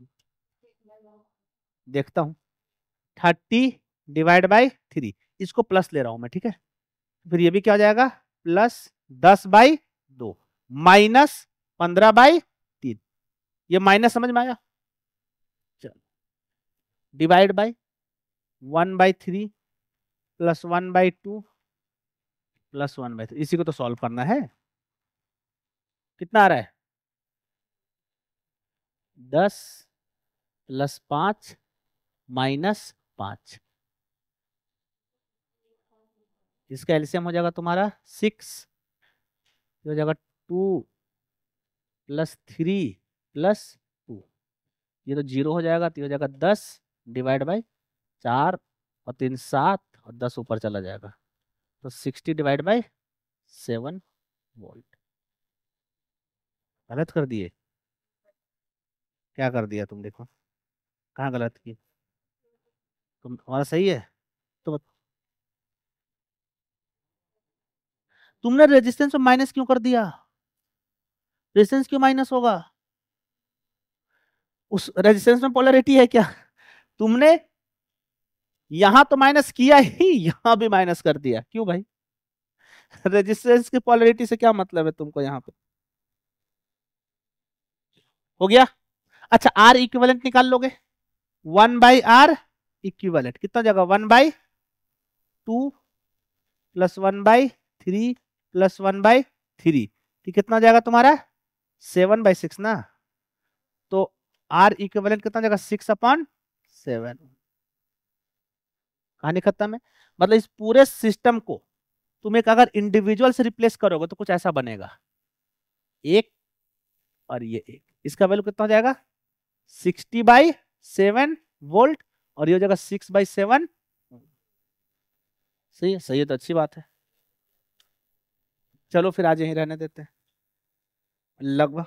देखता हूँ, 30/3, इसको प्लस ले रहा हूं मैं, ठीक है, फिर ये भी क्या हो जाएगा, प्लस 10/2 माइनस 15/3, ये माइनस समझ में आया, डिवाइड बाई 1/3 प्लस 1/2 प्लस 1/3, इसी को तो सॉल्व करना है, कितना आ रहा है, 10 + 5 - 5, इसका एलसीएम हो जाएगा तुम्हारा 6, हो जाएगा 2 + 3 + 2, ये तो 0 हो जाएगा, तो ये हो जाएगा 10 डिवाइड बाई 4 और 3 7, और 10 ऊपर चला जाएगा, तो 60 डिवाइड बाई 7 वोल्ट। गलत कर दिए, क्या कर दिया तुम, देखो कहाँ गलत की, तुम तुम्हारा सही है, तो तुमने रेजिस्टेंस में माइनस क्यों कर दिया, रेजिस्टेंस क्यों माइनस होगा, उस रेजिस्टेंस में पोलैरिटी है क्या, तुमने यहां तो माइनस किया ही, यहां भी माइनस कर दिया, क्यों भाई, रेजिस्टेंस की पोलैरिटी से क्या मतलब है तुमको यहाँ पे, हो गया। अच्छा आर इक्विवेलेंट निकाल लोगे, 1/r इक्विवेलेंट कितना जगह, 1/2 प्लस 1/3 प्लस 1/3, कितना जाएगा तुम्हारा 7/6 ना, तो आर इक्विवेलेंट कितना जाएगा 6/7, कहानी खत्म है। मतलब इस पूरे सिस्टम को तुम एक अगर इंडिविजुअल से रिप्लेस करोगे तो कुछ ऐसा बनेगा, एक और ये एक, इसका वैल्यू कितना हो जाएगा 60/7 वोल्ट, और ये हो जाएगा 6/7। सही है, सही है, तो अच्छी बात है। चलो फिर आज यहीं रहने देते हैं लगभग।